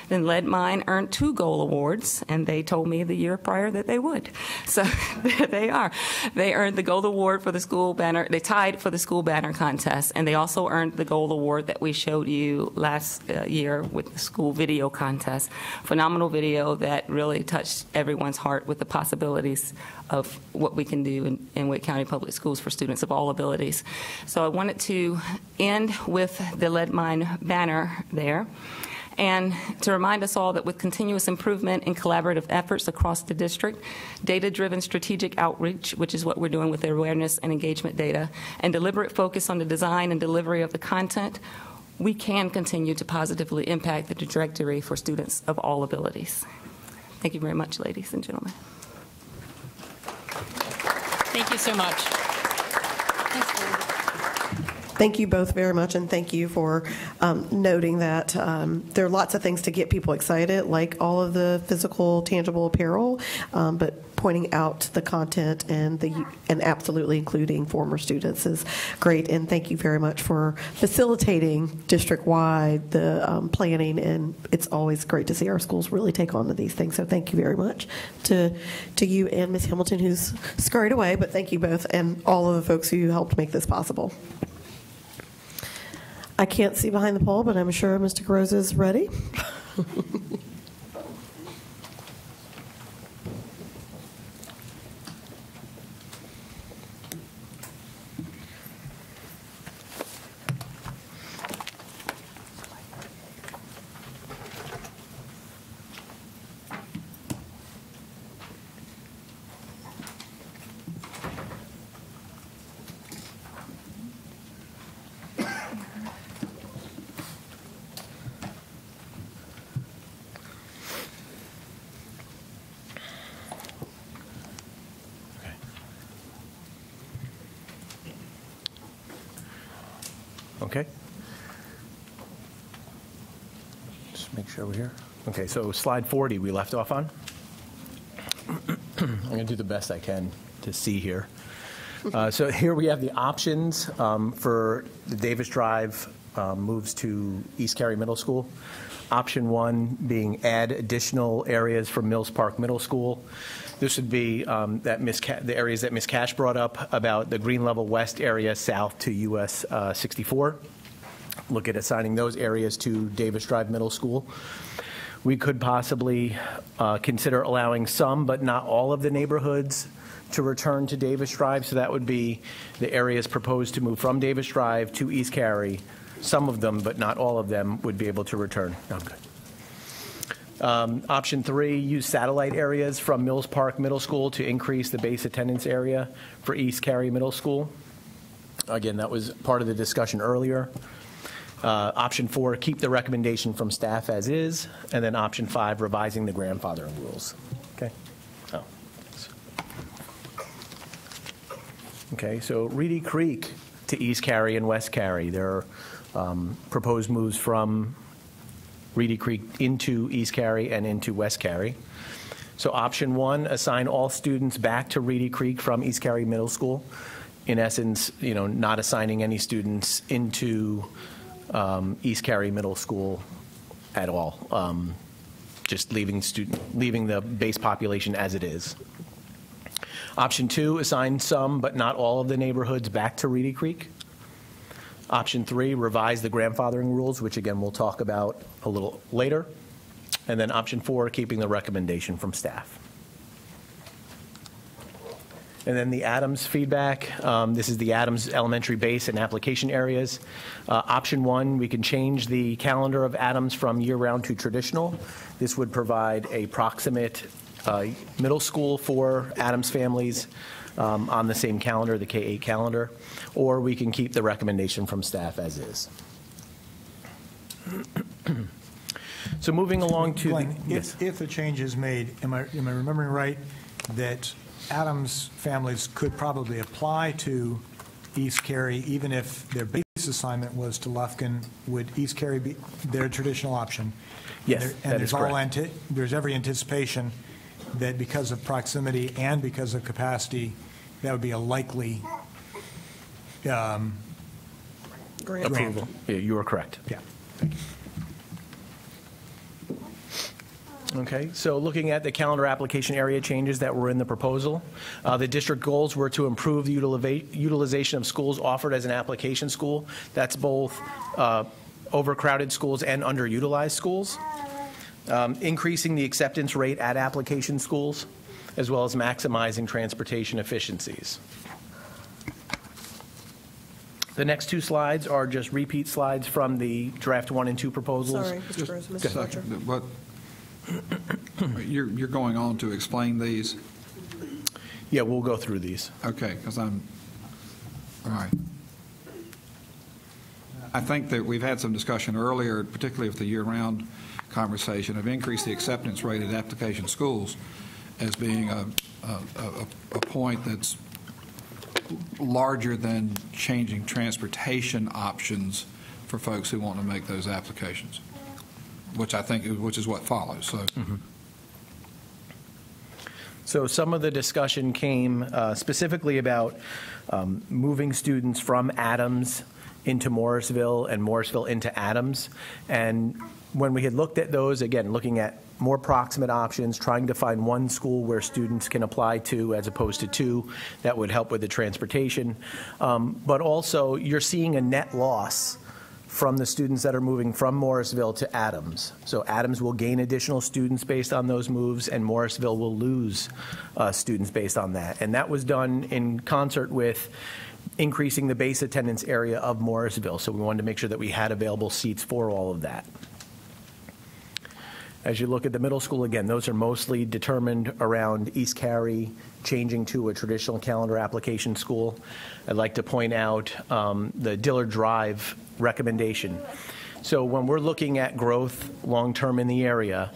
Then Lead Mine earned 2 gold awards, and they told me the year prior that they would. So there they are. They earned the gold award for the school banner. They tied for the school banner contest, and they also earned the gold award that we showed you last year with the school video contest. Phenomenal video that really touched everyone's heart with the possibilities of what we can do in Wake County Public Schools for students of all abilities. So I wanted to end with the Lead Mine banner there, and to remind us all that with continuous improvement in collaborative efforts across the district, data-driven strategic outreach, which is what we're doing with the awareness and engagement data, and deliberate focus on the design and delivery of the content, we can continue to positively impact the trajectory for students of all abilities. Thank you very much, ladies and gentlemen. Thank you so much. Thank you both very much, and thank you for noting that there are lots of things to get people excited, like all of the physical, tangible apparel, but pointing out the content and absolutely including former students is great. And thank you very much for facilitating district-wide the planning, and it's always great to see our schools really take on to these things. So thank you very much to you and Ms. Hamilton, who's scurried away, but thank you both and all of the folks who helped make this possible. I can't see behind the pole, but I'm sure Mr. Gross is ready. Okay. Just make sure we're here. Okay, so slide 40 we left off on. I'm going to do the best I can to see here. So here we have the options for the Davis Drive moves to East Cary Middle School. Option 1 being add additional areas for Mills Park Middle School. This would be the areas that Ms. Cash brought up about the Green Level West area south to US 64. Look at assigning those areas to Davis Drive Middle School. We could possibly consider allowing some, but not all of the neighborhoods to return to Davis Drive. So that would be the areas proposed to move from Davis Drive to East Cary. Some of them, but not all of them, would be able to return. Okay. Option 3, use satellite areas from Mills Park Middle School to increase the base attendance area for East Cary Middle School. Again, that was part of the discussion earlier. Option 4, keep the recommendation from staff as is. And then option 5, revising the grandfathering rules. Okay. Oh. Okay, so Reedy Creek to East Cary and West Cary. There are proposed moves from Reedy Creek into East Cary and into West Cary. So option 1, assign all students back to Reedy Creek from East Cary Middle School. In essence, not assigning any students into East Cary Middle School at all. Just leaving the base population as it is. Option 2, assign some but not all of the neighborhoods back to Reedy Creek. Option 3, revise the grandfathering rules, which again we'll talk about a little later. And then option 4, keeping the recommendation from staff. And then the Adams feedback. This is the Adams Elementary base and application areas. Option 1, we can change the calendar of Adams from year-round to traditional. This would provide a proximate middle school for Adams families on the same calendar, the K-8 calendar, or we can keep the recommendation from staff as is. So moving along to Glenn, if a change is made, am I remembering right that Adams families could probably apply to East Cary even if their base assignment was to Lufkin? Would East Cary be their traditional option? Yes, and that is correct. There's every anticipation that because of proximity and because of capacity, that would be a likely approval. Yeah, you are correct. Yeah. Thank you. Okay, so looking at the calendar application area changes that were in the proposal, the district goals were to improve the utilization of schools offered as an application school. That's both overcrowded schools and underutilized schools. Increasing the acceptance rate at application schools, as well as maximizing transportation efficiencies. The next 2 slides are just repeat slides from the draft 1 and 2 proposals. Sorry, Mr. Rose, Mr. Fletcher. But you're going on to explain these? Yeah, we'll go through these. Okay, because all right. I think that we've had some discussion earlier, particularly with the year-round conversation, of increased the acceptance rate at application schools as being a point that's larger than changing transportation options for folks who want to make those applications, which is what follows. So. Mm-hmm. So some of the discussion came specifically about moving students from Adams into Morrisville and Morrisville into Adams. And when we had looked at those, again, looking at more proximate options, trying to find one school where students can apply to as opposed to 2, that would help with the transportation. But also, you're seeing a net loss from the students that are moving from Morrisville to Adams. So Adams will gain additional students based on those moves, and Morrisville will lose students based on that. And that was done in concert with increasing the base attendance area of Morrisville. So we wanted to make sure that we had available seats for all of that. As you look at the middle school, again, those are mostly determined around East Cary changing to a traditional calendar application school. I'd like to point out the Dillard Drive recommendation. So when we're looking at growth long-term in the area,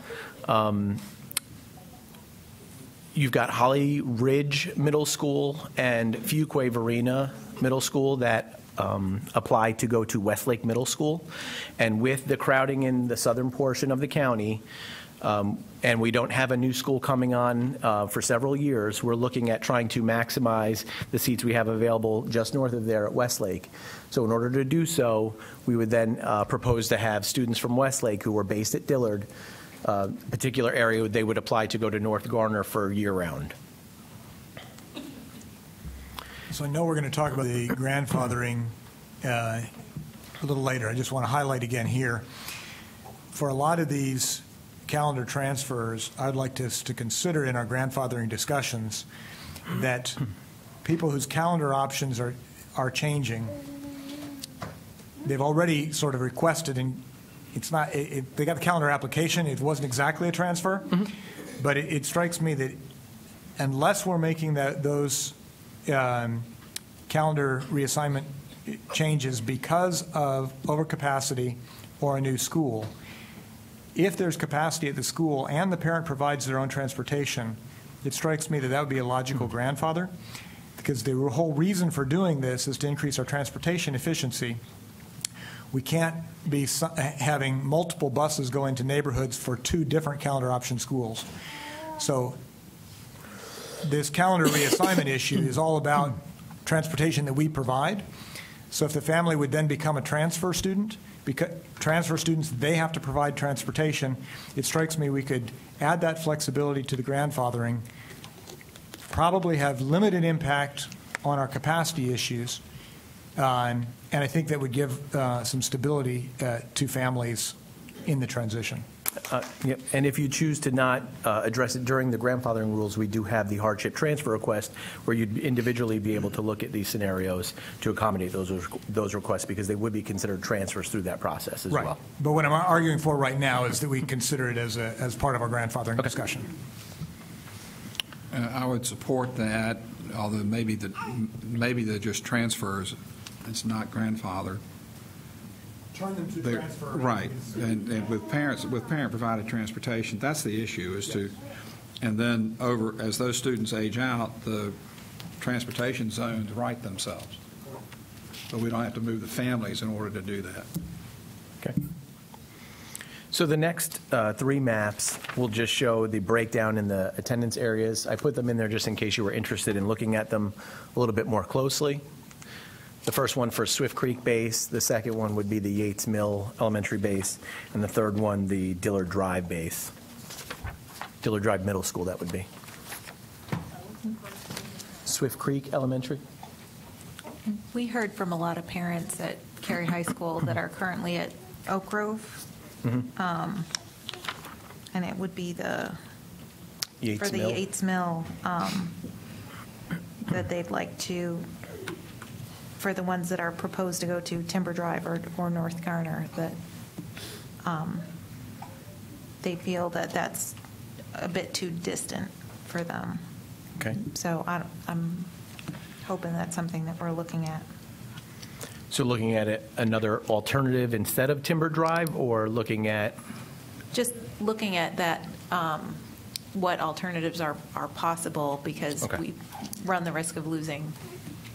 you've got Holly Ridge Middle School and Fuquay-Varina Middle School that apply to go to Westlake Middle School. And with the crowding in the southern portion of the county, and we don't have a new school coming on for several years, we're looking at trying to maximize the seats we have available just north of there at Westlake. So in order to do so, we would then propose to have students from Westlake who were based at Dillard, particular area they would apply to go to North Garner for year-round. So I know we're going to talk about the grandfathering a little later. I just want to highlight again here, for a lot of these calendar transfers, I'd like us to consider in our grandfathering discussions that people whose calendar options are changing, they've already sort of requested, and it's not, they got the calendar application, it wasn't exactly a transfer, but it strikes me that unless we're making those calendar reassignment changes because of overcapacity or a new school, if there's capacity at the school and the parent provides their own transportation, it strikes me that that would be a logical grandfather, because the whole reason for doing this is to increase our transportation efficiency. We can't be having multiple buses go into neighborhoods for 2 different calendar option schools. So this calendar reassignment issue is all about transportation that we provide. So if the family would then become a transfer student, because transfer students, they have to provide transportation, it strikes me we could add that flexibility to the grandfathering, probably have limited impact on our capacity issues, and I think that would give some stability to families in the transition. Yep. And if you choose to not address it during the grandfathering rules, we do have the hardship transfer request where you'd individually be able to look at these scenarios to accommodate those requests, because they would be considered transfers through that process as well. But what I'm arguing for right now is that we consider it as part of our grandfathering discussion. I would support that, although maybe they're just transfers. It's not grandfather. Turn them to transfer. Right, and with parent-provided transportation, that's the issue, is to, and then as those students age out, the transportation zones right themselves. But we don't have to move the families in order to do that. Okay. So the next 3 maps will just show the breakdown in the attendance areas. I put them in there just in case you were interested in looking at them a little bit more closely. The first one for Swift Creek base, the second one would be the Yates Mill Elementary base, and the third one, the Dillard Drive base. Dillard Drive Middle School, that would be. Swift Creek Elementary. We heard from a lot of parents at Cary High School that are currently at Oak Grove. And it would be the Yates Mill that they'd like to, for the ones that are proposed to go to Timber Drive or North Garner, that they feel that that's a bit too distant for them. Okay. So I'm hoping that's something that we're looking at. So looking at another alternative instead of Timber Drive, or looking at? Just looking at that, what alternatives are possible, because we run the risk of losing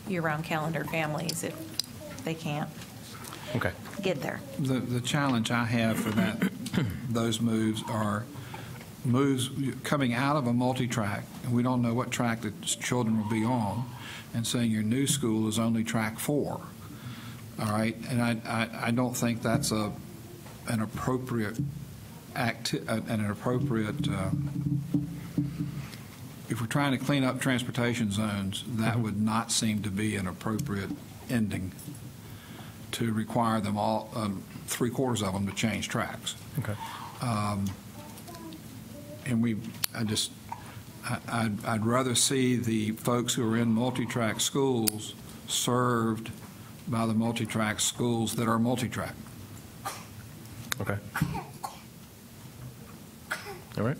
year-round calendar families if they can't get there. The challenge I have for those moves are moves coming out of a multi-track, and we don't know what track the children will be on, and saying your new school is only track 4. All right, and I don't think that's an appropriate if we're trying to clean up transportation zones, that would not seem to be an appropriate ending to require them all, 3/4 of them, to change tracks. Okay. And I'd rather see the folks who are in multi-track schools served by the multi-track schools that are multi-track. Okay. All right.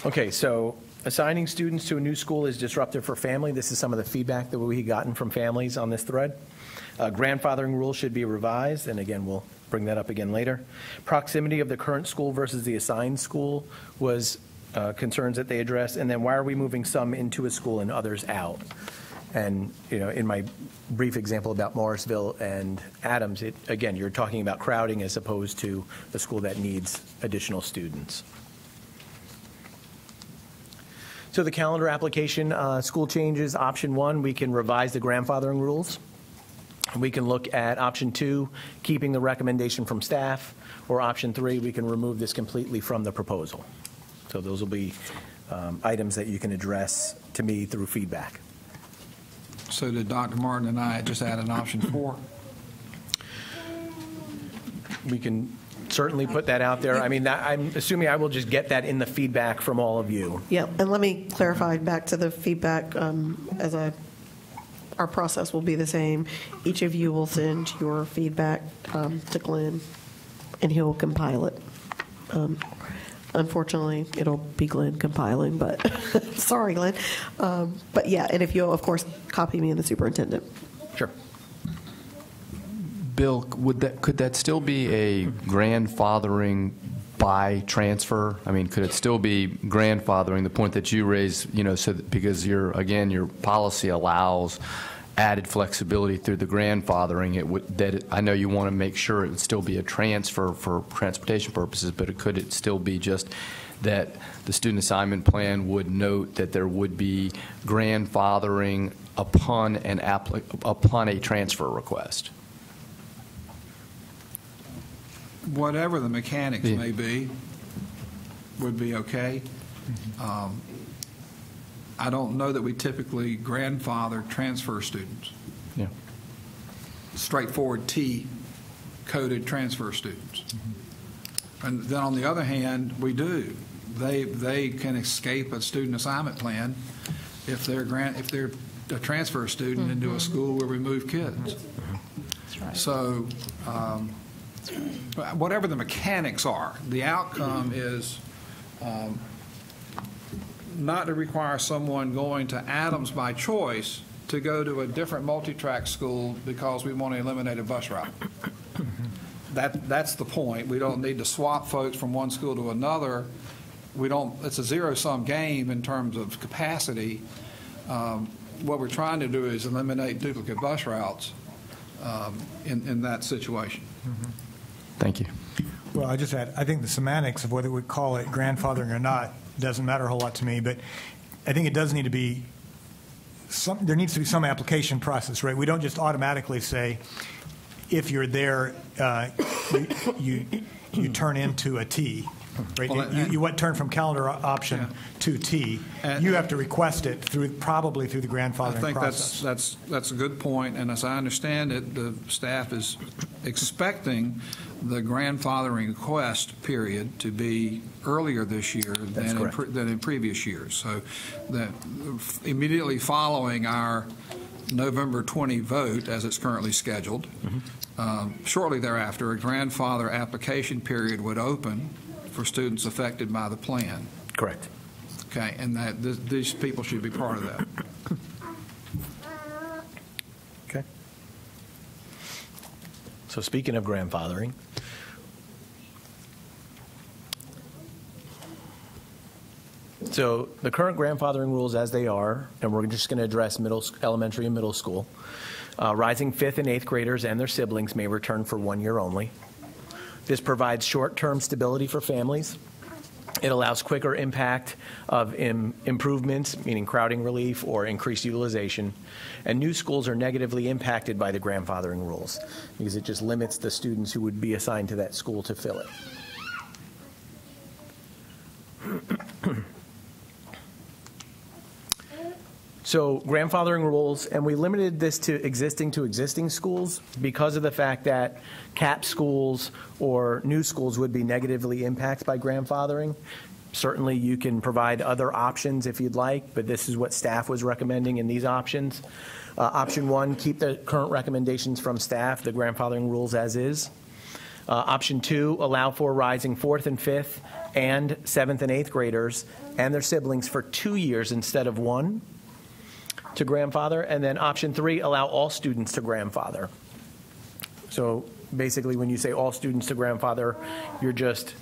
Okay, so Assigning students to a new school is disruptive for family. This is some of the feedback that we've gotten from families on this thread. Grandfathering rules should be revised, and again, we'll bring that up again later. Proximity of the current school versus the assigned school was concerns that they addressed. And then why are we moving some into a school and others out? And, you know, in my brief example about Morrisville and Adams, again, you're talking about crowding as opposed to a school that needs additional students. So the calendar application, school changes, option 1, we can revise the grandfathering rules. We can look at option 2, keeping the recommendation from staff, or option 3, we can remove this completely from the proposal. So those will be items that you can address to me through feedback. So did Dr. Martin and I just add an option 4? We can certainly put that out there. I mean, I'm assuming I will just get that in the feedback from all of you. Yeah, and let me clarify back to the feedback. Our process will be the same. Each of you will send your feedback to Glenn, and he'll compile it. Unfortunately, it'll be Glenn compiling, but sorry, Glenn. But yeah, and if you'll, of course, copy me and the superintendent. Sure. Bill, could that still be a grandfathering by transfer? I mean, could it still be grandfathering? The point that you raised, you know, so that, because your policy allows added flexibility through the grandfathering. I know you want to make sure it would still be a transfer for transportation purposes, but could it still be just that the student assignment plan would note that there would be grandfathering upon a transfer request? Whatever the mechanics may be, would be okay. I don't know that we typically grandfather transfer students. Yeah. Straightforward T-coded transfer students. And then on the other hand, we do. They can escape a student assignment plan if they're a transfer student into a school where we move kids. That's right. So whatever the mechanics are, the outcome is not to require someone going to Adams by choice to go to a different multi-track school because we want to eliminate a bus route. That's the point. We don't need to swap folks from one school to another. It's a zero-sum game in terms of capacity. What we're trying to do is eliminate duplicate bus routes in that situation. Thank you. Well, I just add, I think the semantics of whether we call it grandfathering or not doesn't matter a whole lot to me, but I think it does need to be there needs to be some application process, right? We don't just automatically say, if you're there, you turn into a T, right? Well, you turn from calendar option to T. You have to request it probably through the grandfathering process. I think that's a good point, and as I understand it, the staff is expecting the grandfathering request period to be earlier this year than in previous years. So that immediately following our November 20 vote, as it's currently scheduled, shortly thereafter, a grandfather application period would open for students affected by the plan. Correct. Okay, and these people should be part of that. Okay. So speaking of grandfathering, so the current grandfathering rules as they are, and we're just going to address elementary and middle school, rising 5th and 8th graders and their siblings may return for 1 year only. This provides short-term stability for families. It allows quicker impact of improvements, meaning crowding relief or increased utilization. And new schools are negatively impacted by the grandfathering rules because it just limits the students who would be assigned to that school to fill it. So grandfathering rules, and we limited this to existing schools because of the fact that CAP schools or new schools would be negatively impacted by grandfathering. Certainly you can provide other options if you'd like, but this is what staff was recommending in these options. Option 1, keep the current recommendations from staff, the grandfathering rules as is. Option 2, allow for rising 4th and 5th and 7th and 8th graders and their siblings for 2 years instead of 1 to grandfather. And then option 3, allow all students to grandfather. So basically, when you say all students to grandfather, you're just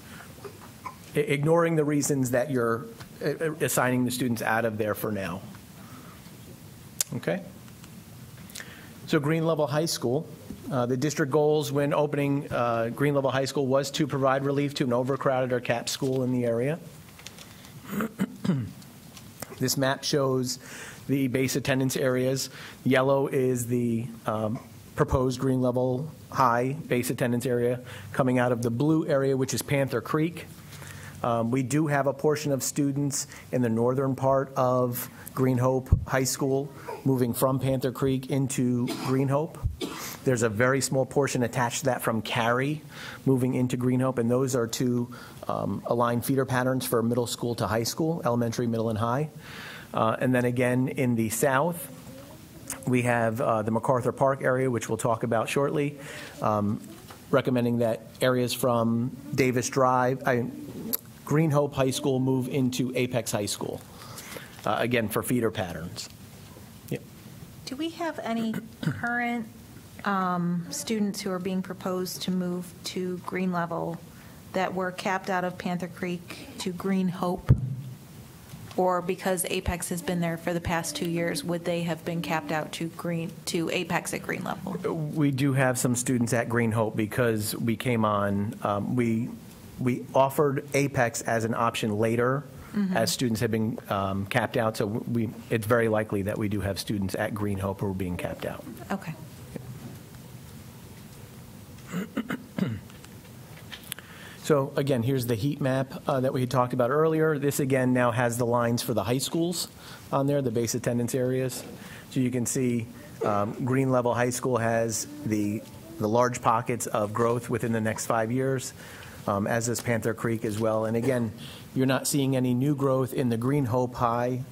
ignoring the reasons that you're assigning the students out of there for now. Okay? So Green Level High School, the district goals when opening Green Level High School was to provide relief to an overcrowded or capped school in the area. This map shows the base attendance areas. Yellow is the proposed Green Level High base attendance area coming out of the blue area, which is Panther Creek. We do have a portion of students in the northern part of Green Hope High School moving from Panther Creek into Green Hope. There's a very small portion attached to that from Cary moving into Green Hope, and those are two aligned feeder patterns for middle school to high school, elementary, middle, and high. And then again in the south, we have the MacArthur Park area, which we'll talk about shortly, recommending that areas from Davis Drive, Green Hope High School move into Apex High School, again, for feeder patterns. Yep. Do we have any current students who are being proposed to move to Green Level that were capped out of Panther Creek to Green Hope? Or because Apex has been there for the past 2 years, would they have been capped out to Apex at Green Level? We do have some students at Green Hope because we came on, we offered Apex as an option later as students have been capped out. So it's very likely that we do have students at Green Hope who are being capped out. Okay. So again, here's the heat map that we had talked about earlier. This again now has the lines for the high schools on there, the base attendance areas. So you can see Green Level High School has the large pockets of growth within the next 5 years, as does Panther Creek as well. And again, you're not seeing any new growth in the Green Hope High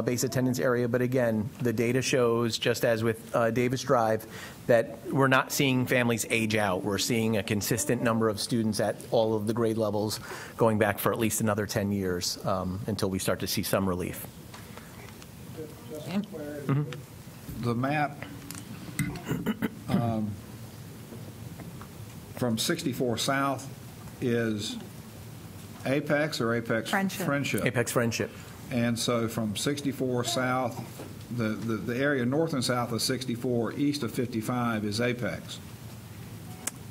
base attendance area, but again, the data shows, just as with Davis Drive, that we're not seeing families age out. We're seeing a consistent number of students at all of the grade levels going back for at least another 10 years until we start to see some relief. The map from 64 South is Apex or Apex Friendship? Apex Friendship. And so from 64 South, the area north and south of 64, east of 55 is Apex.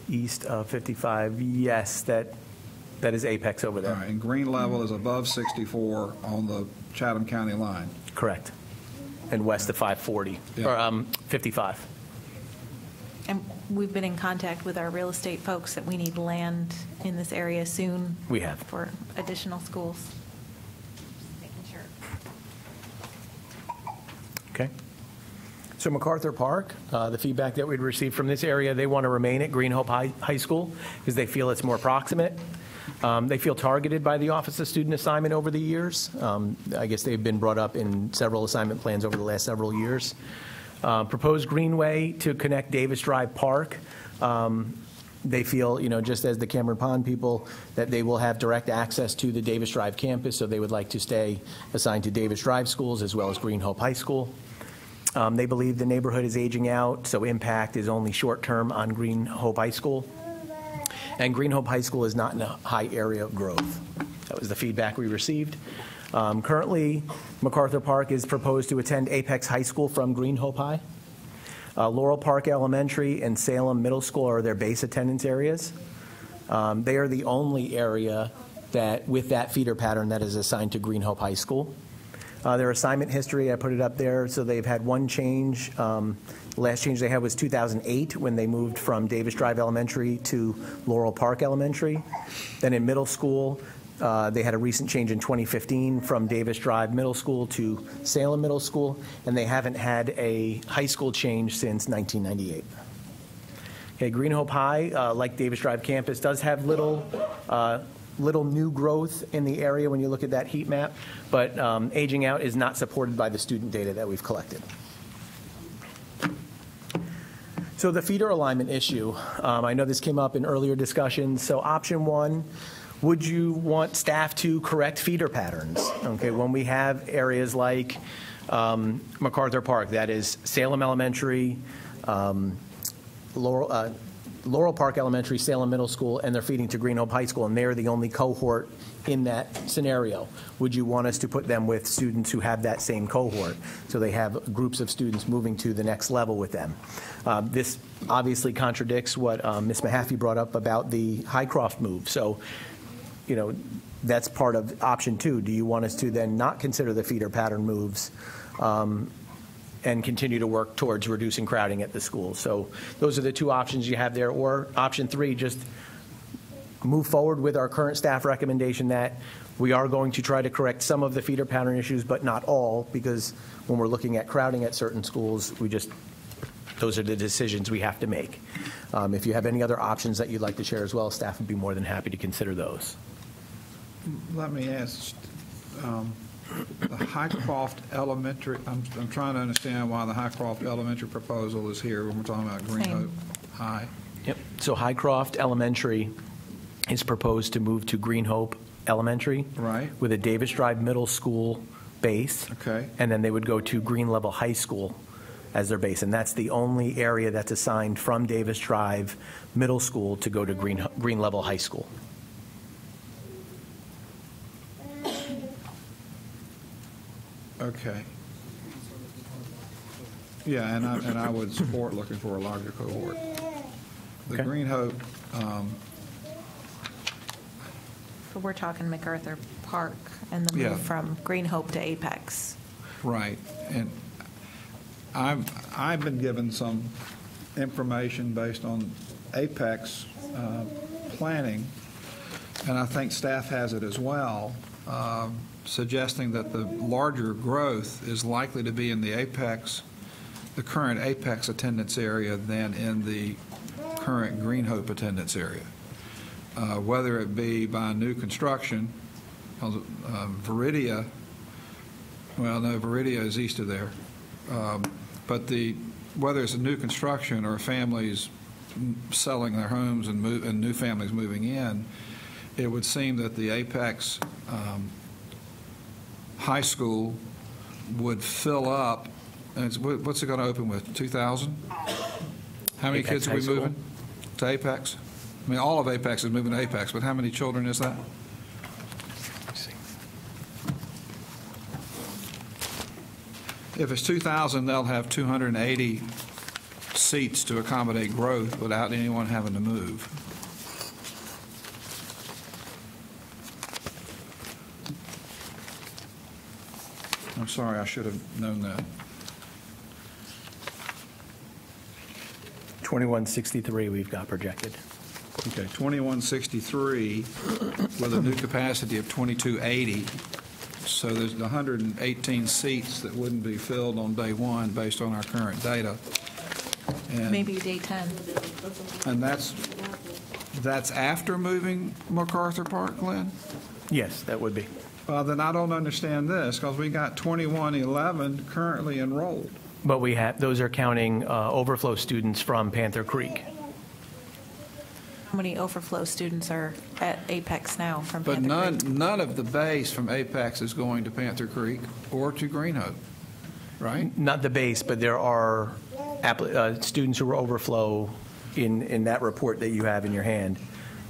East of 55, yes, that is Apex over there. All right, and Green Level is above 64 on the Chatham County line. Correct. And west of 540, or 55. And we've been in contact with our real estate folks that we need land in this area soon. We have. For additional schools. Okay. So MacArthur Park, the feedback that we'd received from this area, they want to remain at Green Hope High School because they feel it's more proximate. They feel targeted by the Office of Student Assignment over the years. I guess they've been brought up in several assignment plans over the last several years. Proposed greenway to connect Davis Drive Park. They feel, just as the Cameron Pond people, that they will have direct access to the Davis Drive campus, so they would like to stay assigned to Davis Drive schools as well as Green Hope High School. They believe the neighborhood is aging out, so impact is only short-term on Green Hope High School. And Green Hope High School is not in a high area of growth. That was the feedback we received. Currently, MacArthur Park is proposed to attend Apex High School from Green Hope High. Laurel Park Elementary and Salem Middle School are their base attendance areas. They are the only area that, with that feeder pattern, that is assigned to Green Hope High School. Their assignment history, I put it up there, so they've had one change. Last change they had was 2008 when they moved from Davis Drive Elementary to Laurel Park Elementary. Then in middle school, they had a recent change in 2015 from Davis Drive Middle School to Salem Middle School, and they haven't had a high school change since 1998. Okay, Green Hope High, like Davis Drive campus, does have little new growth in the area when you look at that heat map, but aging out is not supported by the student data that we've collected. So the feeder alignment issue, I know this came up in earlier discussions. So option one, would you want staff to correct feeder patterns? Okay, when we have areas like MacArthur Park, that is Salem Elementary, Laurel Park Elementary, Salem Middle School, and they're feeding to Green Hope High School, and they're the only cohort in that scenario. Would you want us to put them with students who have that same cohort, so they have groups of students moving to the next level with them? This obviously contradicts what Ms. Mahaffey brought up about the Highcroft move. So, you know, that's part of option two. Do you want us to then not consider the feeder pattern moves and continue to work towards reducing crowding at the school? So those are the two options you have there. Or option three, just move forward with our current staff recommendation that we are going to try to correct some of the feeder pattern issues, but not all, because when we're looking at crowding at certain schools, those are the decisions we have to make. If you have any other options that you'd like to share as well, staff would be more than happy to consider those. Let me ask, the Highcroft Elementary, I'm trying to understand why the Highcroft Elementary proposal is here when we're talking about Green Hope High. Yep. So Highcroft Elementary is proposed to move to Green Hope Elementary, right, with a Davis Drive Middle School base. Okay. And then they would go to Green Level High School as their base, and that's the only area that's assigned from Davis Drive Middle School to go to Green Level High School. Okay. Yeah, and I would support looking for a larger cohort. The Okay. Green Hope. But we're talking MacArthur Park and the move from Green Hope to Apex. Right, and I've been given some information based on Apex planning, and I think staff has it as well, suggesting that the larger growth is likely to be in the current Apex attendance area than in the current Green Hope attendance area. Whether it be by new construction, Viridia, well, no, Viridia is east of there, but whether it's a new construction or families selling their homes and new families moving in, it would seem that the Apex High School would fill up. And what's it going to open with? 2,000? How many kids are we moving to Apex? I mean, all of Apex is moving to Apex, but how many children is that? If it's 2,000, they'll have 280 seats to accommodate growth without anyone having to move. I'm sorry, I should have known that. 2163 we've got projected. Okay, 2163 with a new capacity of 2280. So there's 118 seats that wouldn't be filled on day one based on our current data. And, maybe day 10. And that's after moving MacArthur Park, Glenn? Yes, that would be. Well, then I don't understand this, because we got 2111 currently enrolled. But those are counting overflow students from Panther Creek. How many overflow students are at Apex now from Panther Creek? None of the base from Apex is going to Panther Creek or to Green Hope, right? Not the base, but there are students who are overflow in that report that you have in your hand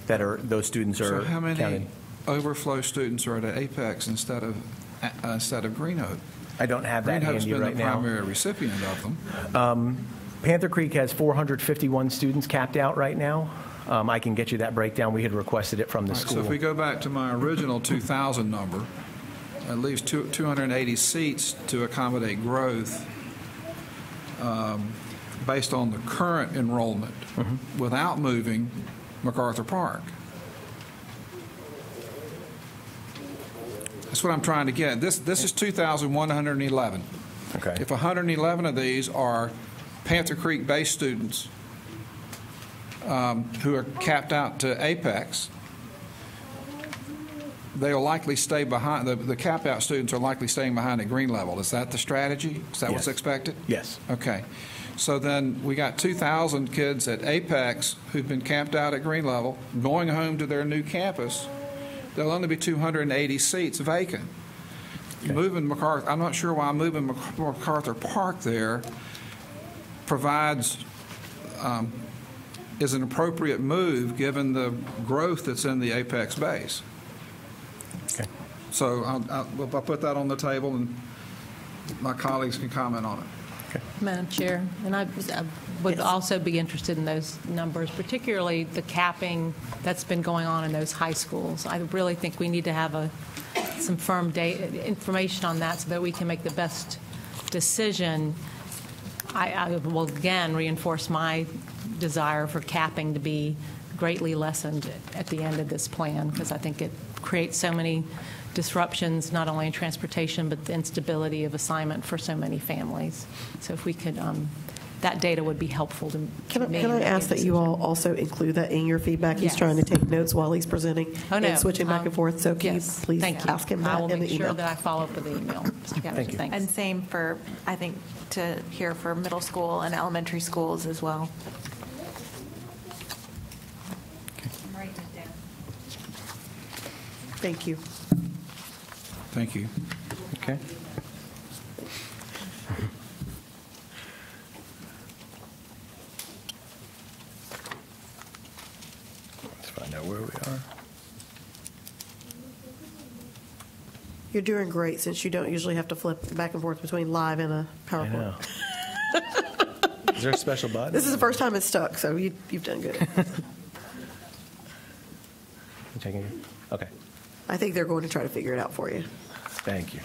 those students are So how many counted. Overflow students are at Apex instead of Green Hope? I don't have that Green Hope's handy been right the now. primary recipient of them. Panther Creek has 451 students capped out right now. I can get you that breakdown. We had requested it from the school. So if we go back to my original 2,000 number, at least 280 seats to accommodate growth based on the current enrollment without moving MacArthur Park. That's what I'm trying to get. This is 2,111. Okay. If 111 of these are Panther Creek-based students who are capped out to Apex, they'll likely stay behind. The cap-out students are likely staying behind at green level. Is that the strategy? Is that what's expected? Yes. Okay. So then we got 2,000 kids at Apex who've been camped out at green level, going home to their new campus. There'll only be 280 seats vacant. Okay. Moving MacArthur, I'm not sure why moving MacArthur Park there provides is an appropriate move given the growth that's in the Apex base. Okay. So I'll put that on the table, and my colleagues can comment on it. Okay. Madam Chair, and I would also be interested in those numbers, particularly the capping that's been going on in those high schools. I really think we need to have some firm information on that so that we can make the best decision. I will again reinforce my desire for capping to be greatly lessened at the end of this plan, because I think it creates so many disruptions, not only in transportation, but the instability of assignment for so many families. So if we could, that data would be helpful to me. Can I ask that you all also include that in your feedback? Yes. He's trying to take notes while he's presenting and switching back and forth. So can you please ask him that I will in the make sure email? that I follow up with the email. Thank you. Thanks. And same for, I think, to hear for middle school and elementary schools as well. I'm writing it down. Thank you. Thank you. Okay. Let's find out where we are. You're doing great since you don't usually have to flip back and forth between live and a PowerPoint. I know. Is there a special button? This is the first time it's stuck, so you've done good. I'm taking it? Okay. I think they're going to try to figure it out for you. Thank you.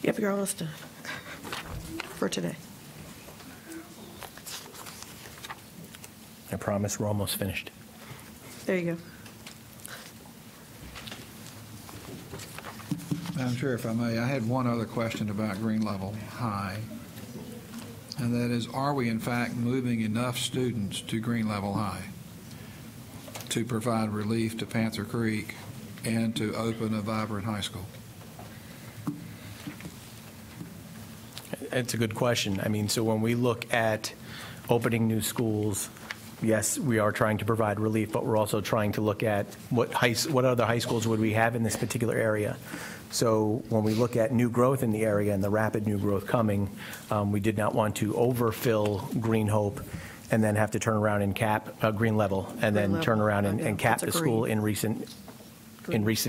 Yep, you're almost done for today. I promise we're almost finished. There you go. Madam Chair, if I may, I had one other question about green level high, and that is, are we in fact moving enough students to green level high to provide relief to Panther Creek and to open a vibrant high school? It's a good question. I mean, so when we look at opening new schools, yes, we are trying to provide relief, but we're also trying to look at what other high schools would we have in this particular area. So when we look at new growth in the area and the rapid new growth coming, we did not want to overfill Green Hope and then have to turn around and cap Green Level and then turn around and cap the school in recent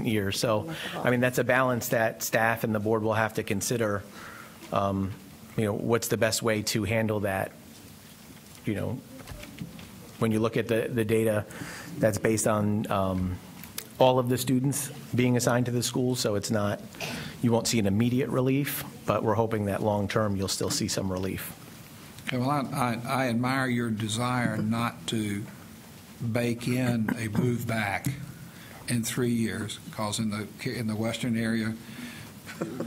years. So, I mean, that's a balance that staff and the board will have to consider. What's the best way to handle that? When you look at the data, that's based on all of the students being assigned to the school, so it's not, you won't see an immediate relief, but we're hoping that long term you'll still see some relief. Okay, well, I admire your desire not to bake in a move back in 3 years, because in the western area,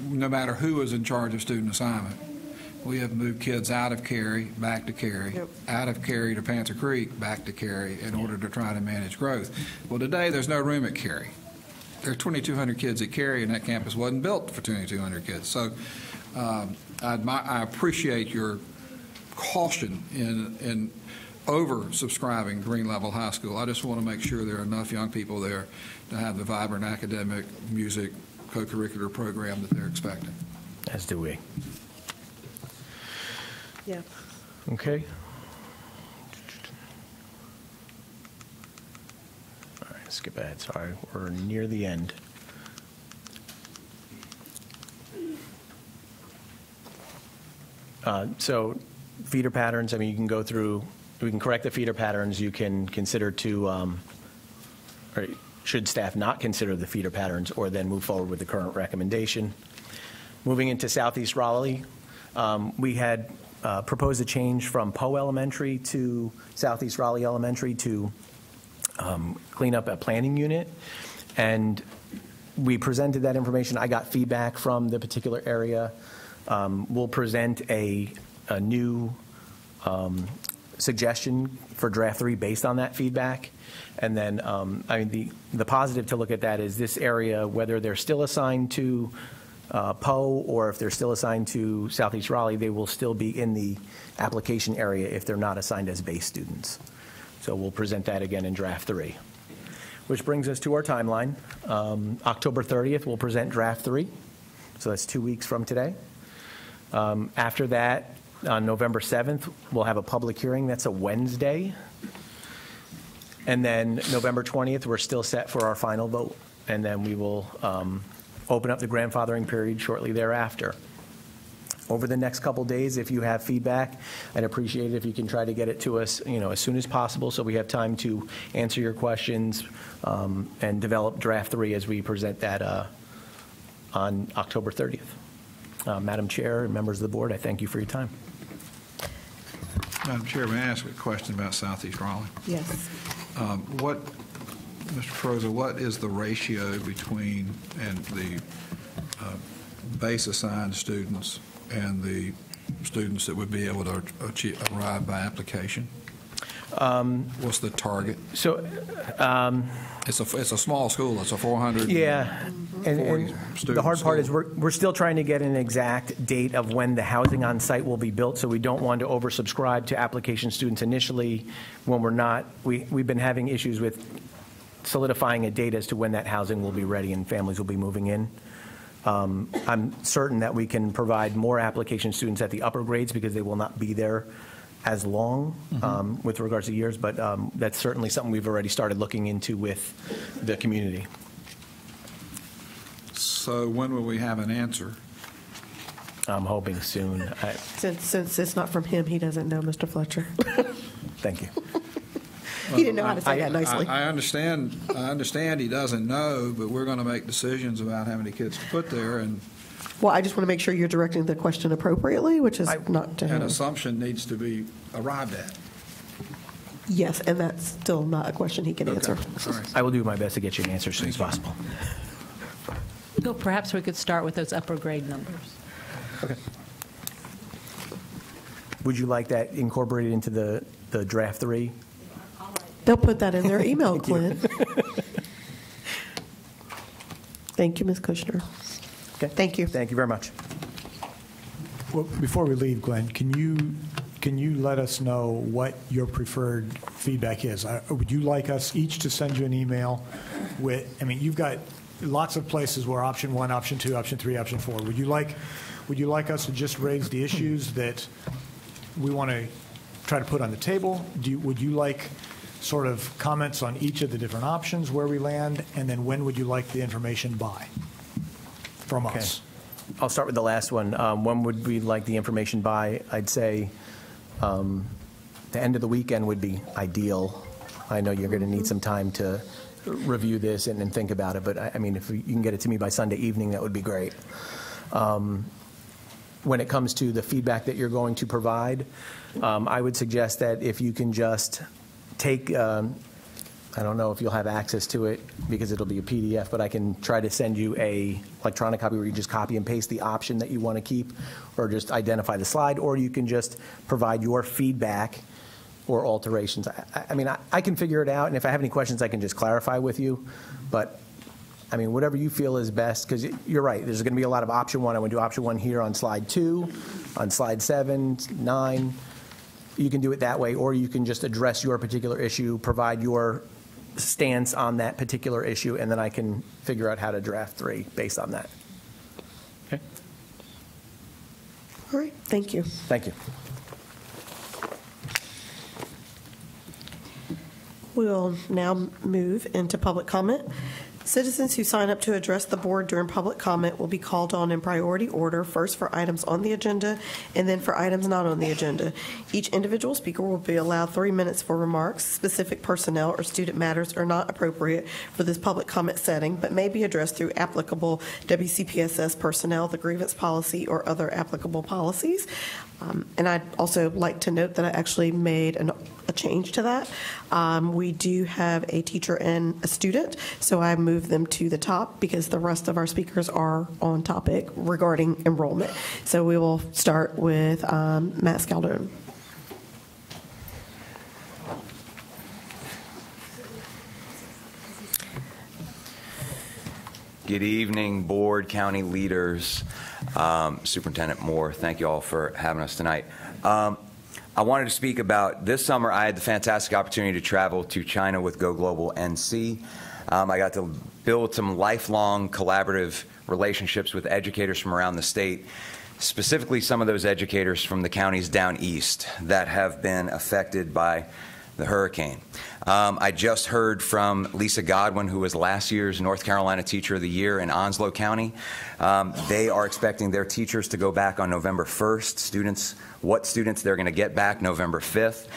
no matter who is in charge of student assignment, we have moved kids out of Cary, back to Cary, out of Cary to Panther Creek, back to Cary, in order to try to manage growth. Well, today there's no room at Cary. There are 2,200 kids at Cary, and that campus wasn't built for 2,200 kids. So I appreciate your caution in over-subscribing Green Level High School. I just want to make sure there are enough young people there to have the vibrant academic, music, co-curricular program that they're expecting. As do we. Yeah. Okay. All right, skip ahead. Sorry, we're near the end. So feeder patterns, I mean, you can go through, we can correct the feeder patterns. You can consider or should staff not consider the feeder patterns, or then move forward with the current recommendation. Moving into Southeast Raleigh, we had proposed a change from Poe Elementary to Southeast Raleigh Elementary to clean up a planning unit. And we presented that information. I got feedback from the particular area. We'll present a new suggestion for draft 3 based on that feedback. And then, the positive to look at that is this area, whether they're still assigned to Poe or if they're still assigned to Southeast Raleigh, they will still be in the application area if they're not assigned as base students. So we'll present that again in draft 3. Which brings us to our timeline. October 30th, we'll present draft 3. So that's 2 weeks from today. After that, on November 7th, we'll have a public hearing. That's a Wednesday. And then November 20th, we're still set for our final vote. And then we will open up the grandfathering period shortly thereafter. Over the next couple days, if you have feedback, I'd appreciate it if you can try to get it to us, as soon as possible, so we have time to answer your questions and develop draft 3 as we present that on October 30th. Madam Chair and members of the board, I thank you for your time. Madam Chair, may I ask a question about Southeast Raleigh? Yes. Mr. Frozer, what is the ratio between the base assigned students and the students that would be able to arrive by application? What's the target? So it's a small school. It's a 400. Yeah, and the hard part is we're still trying to get an exact date of when the housing on site will be built. So we don't want to oversubscribe to application students initially when we're not. We've been having issues with solidifying a date as to when that housing will be ready and families will be moving in. I'm certain that we can provide more application students at the upper grades because they will not be there as long with regards to years, but that's certainly something we've already started looking into with the community. So when will we have an answer? I'm hoping soon. Since it's not from him, he doesn't know, Mr. Fletcher. Thank you. He didn't know how to say that nicely. I understand he doesn't know, but we're going to make decisions about how many kids to put there, and Well, I just want to make sure you're directing the question appropriately, which is not to him. An assumption needs to be arrived at. Yes, and that's still not a question he can answer. I will do my best to get you an answer as soon as possible. So perhaps we could start with those upper grade numbers. Okay. Would you like that incorporated into the draft 3? They'll put that in their email, Clint. Thank you, Ms. Kushner. Okay. Thank you. Thank you very much. Well, before we leave, Glenn, can you let us know what your preferred feedback is? Would you like us each to send you an email with, you've got lots of places where option 1, option 2, option 3, option 4. Would you like us to just raise the issues that we want to try to put on the table? Would you like sort of comments on each of the different options, where we land, and then when would you like the information by from us? I'll start with the last one. When would we like the information by? I'd say the end of the weekend would be ideal. I know you're going to need some time to review this and think about it, but if you can get it to me by Sunday evening, that would be great. When it comes to the feedback that you're going to provide, I would suggest that if you can just take, I don't know if you'll have access to it because it'll be a PDF, but I can try to send you a electronic copy where you just copy and paste the option that you want to keep, or just identify the slide, or you can just provide your feedback or alterations. I can figure it out, and if I have any questions, I can just clarify with you. But whatever you feel is best, because you're right. There's going to be a lot of option 1. I want to do option 1 here on slide 2, on slide 7, 9. You can do it that way, or you can just address your particular issue, provide your stance on that particular issue, and then I can figure out how to draft 3 based on that. Okay. All right. Thank you. Thank you. We'll now move into public comment. Citizens who sign up to address the board during public comment will be called on in priority order, first for items on the agenda and then for items not on the agenda. Each individual speaker will be allowed 3 minutes for remarks. Specific personnel or student matters are not appropriate for this public comment setting, but may be addressed through applicable WCPSS personnel, the grievance policy, or other applicable policies. And I'd also like to note that I actually made a change to that. We do have a teacher and a student, so I moved them to the top because the rest of our speakers are on topic regarding enrollment. So we will start with Matt Scaldone. Good evening, board, county leaders, Superintendent Moore. Thank you all for having us tonight. I wanted to speak about this summer. I had the fantastic opportunity to travel to China with Go Global NC. I got to build some lifelong collaborative relationships with educators from around the state, specifically some of those educators from the counties down east that have been affected by the hurricane. I just heard from Lisa Godwin, who was last year's North Carolina Teacher of the Year in Onslow County. They are expecting their teachers to go back on November 1st. What students they're going to get back November 5th.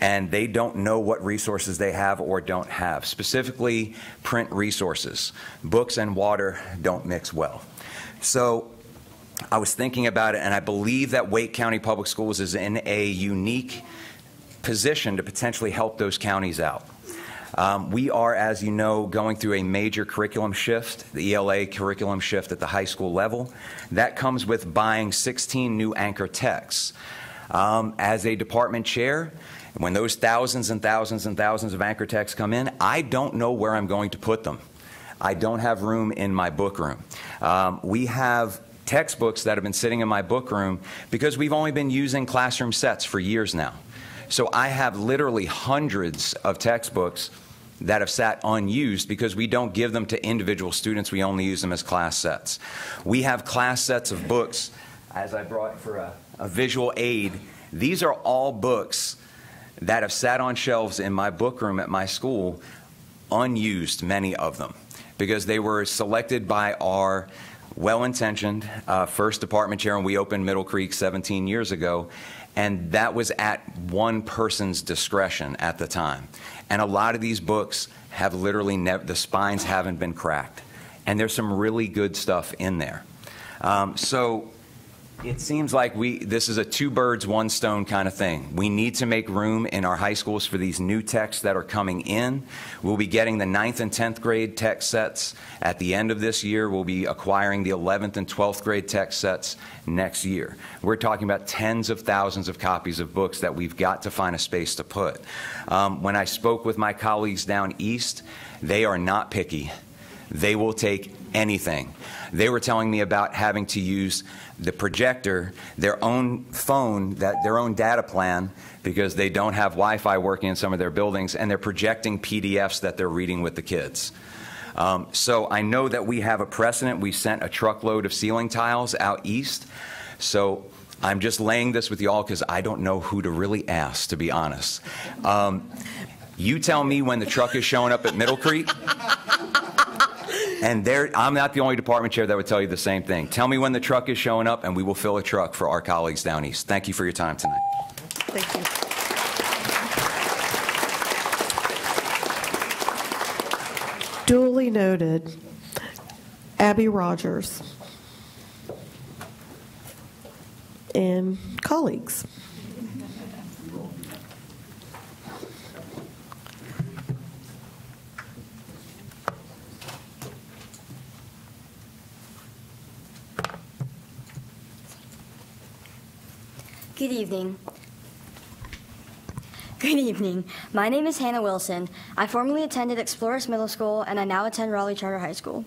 And they don't know what resources they have or don't have. Specifically, print resources. Books and water don't mix well. So I was thinking about it, and I believe that Wake County Public Schools is in a unique position to potentially help those counties out. We are, as you know, going through a major curriculum shift, the ELA curriculum shift at the high school level. That comes with buying 16 new anchor texts. As a department chair, when those thousands and thousands and thousands of anchor texts come in, I don't know where I'm going to put them. I don't have room in my book room. We have textbooks that have been sitting in my book room because we've only been using classroom sets for years now. So I have literally hundreds of textbooks that have sat unused because we don't give them to individual students. We only use them as class sets. We have class sets of books, as I brought for a visual aid. These are all books that have sat on shelves in my book room at my school, unused, many of them, because they were selected by our well-intentioned first department chair when we opened Middle Creek 17 years ago. And that was at one person's discretion at the time. And a lot of these books have literally the spines haven't been cracked. And there's some really good stuff in there. So it seems like this is a two birds, one stone kind of thing. We need to make room in our high schools for these new texts that are coming in. We'll be getting the 9th and 10th grade text sets at the end of this year. We'll be acquiring the 11th and 12th grade text sets next year. We're talking about tens of thousands of copies of books that we've got to find a space to put. When I spoke with my colleagues down east, they are not picky. They will take anything. They were telling me about having to use the projector, their own phone, their own data plan, because they don't have Wi-Fi working in some of their buildings, and they're projecting PDFs that they're reading with the kids. So I know that we have a precedent. We sent a truckload of ceiling tiles out east. So I'm just laying this with you all because I don't know who to really ask, to be honest. You tell me when the truck is showing up at Middle Creek. And I'm not the only department chair that would tell you the same thing. Tell me when the truck is showing up, and we will fill a truck for our colleagues down east. Thank you for your time tonight. Thank you. Duly noted. Abby Rogers. And colleagues. Good evening. Good evening. My name is Hannah Wilson. I formerly attended Explorers Middle School, and I now attend Raleigh Charter High School.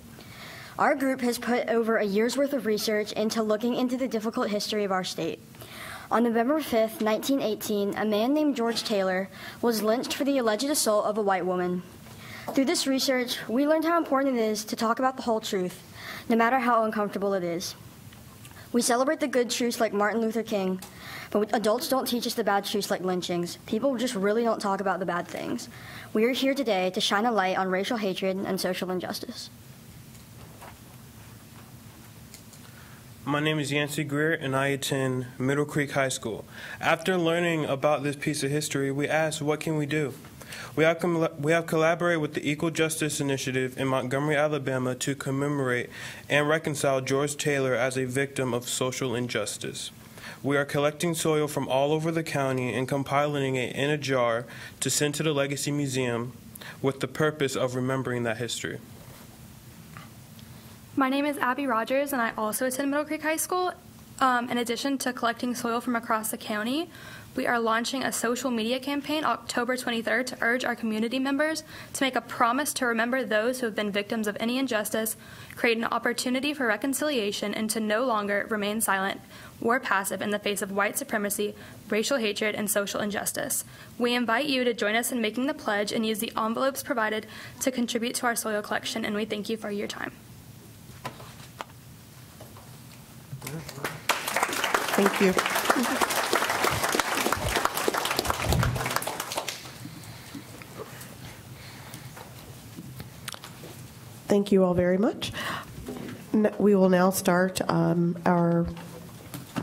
Our group has put over a year's worth of research into looking into the difficult history of our state. On November 5th, 1918, a man named George Taylor was lynched for the alleged assault of a white woman. Through this research, we learned how important it is to talk about the whole truth, no matter how uncomfortable it is. We celebrate the good truths like Martin Luther King, but adults don't teach us the bad truths like lynchings. People just really don't talk about the bad things. We are here today to shine a light on racial hatred and social injustice. My name is Yancey Greer, and I attend Middle Creek High School. After learning about this piece of history, we asked, what can we do? We have collaborated with the Equal Justice Initiative in Montgomery, Alabama to commemorate and reconcile George Taylor as a victim of social injustice. We are collecting soil from all over the county and compiling it in a jar to send to the Legacy Museum with the purpose of remembering that history. My name is Abby Rogers, and I also attend Middle Creek High School. In addition to collecting soil from across the county, we are launching a social media campaign October 23rd to urge our community members to make a promise to remember those who have been victims of any injustice, create an opportunity for reconciliation, and to no longer remain silent or passive in the face of white supremacy, racial hatred, and social injustice. We invite you to join us in making the pledge and use the envelopes provided to contribute to our soil collection, and we thank you for your time. Thank you. Thank you all very much. We will now start our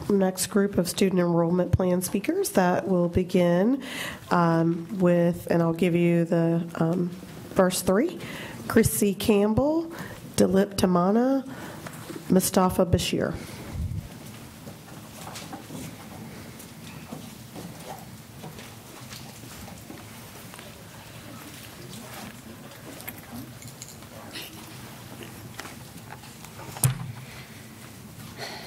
next group of student enrollment plan speakers. That will begin with, and I'll give you the first three: Chrissy Campbell, Dilip Tamana, Mustafa Bashir.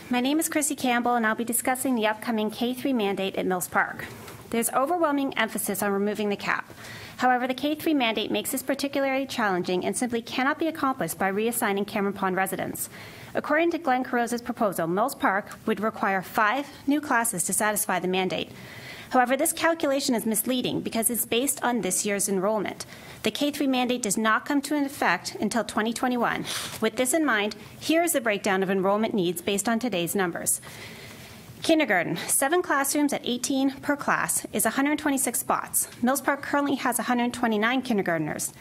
My name is Chrissy Campbell, and I'll be discussing the upcoming K-3 mandate at Mills Park. There's overwhelming emphasis on removing the cap. However, the K-3 mandate makes this particularly challenging and simply cannot be accomplished by reassigning Cameron Pond residents. According to Glenn Carrozza's proposal, Mills Park would require 5 new classes to satisfy the mandate. However, this calculation is misleading because it's based on this year's enrollment. The K-3 mandate does not come to effect until 2021. With this in mind, here is the breakdown of enrollment needs based on today's numbers. Kindergarten, 7 classrooms at 18 per class is 126 spots. Mills Park currently has 129 kindergartners.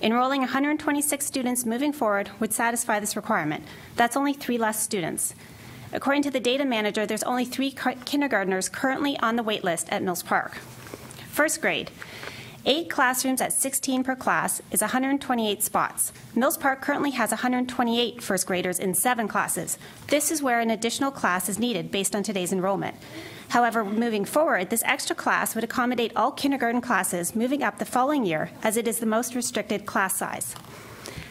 Enrolling 126 students moving forward would satisfy this requirement. That's only 3 less students. According to the data manager, there's only 3 kindergartners currently on the wait list at Mills Park. First grade, 8 classrooms at 16 per class is 128 spots. Mills Park currently has 128 first graders in 7 classes. This is where an additional class is needed based on today's enrollment. However, moving forward, this extra class would accommodate all kindergarten classes moving up the following year, as it is the most restricted class size.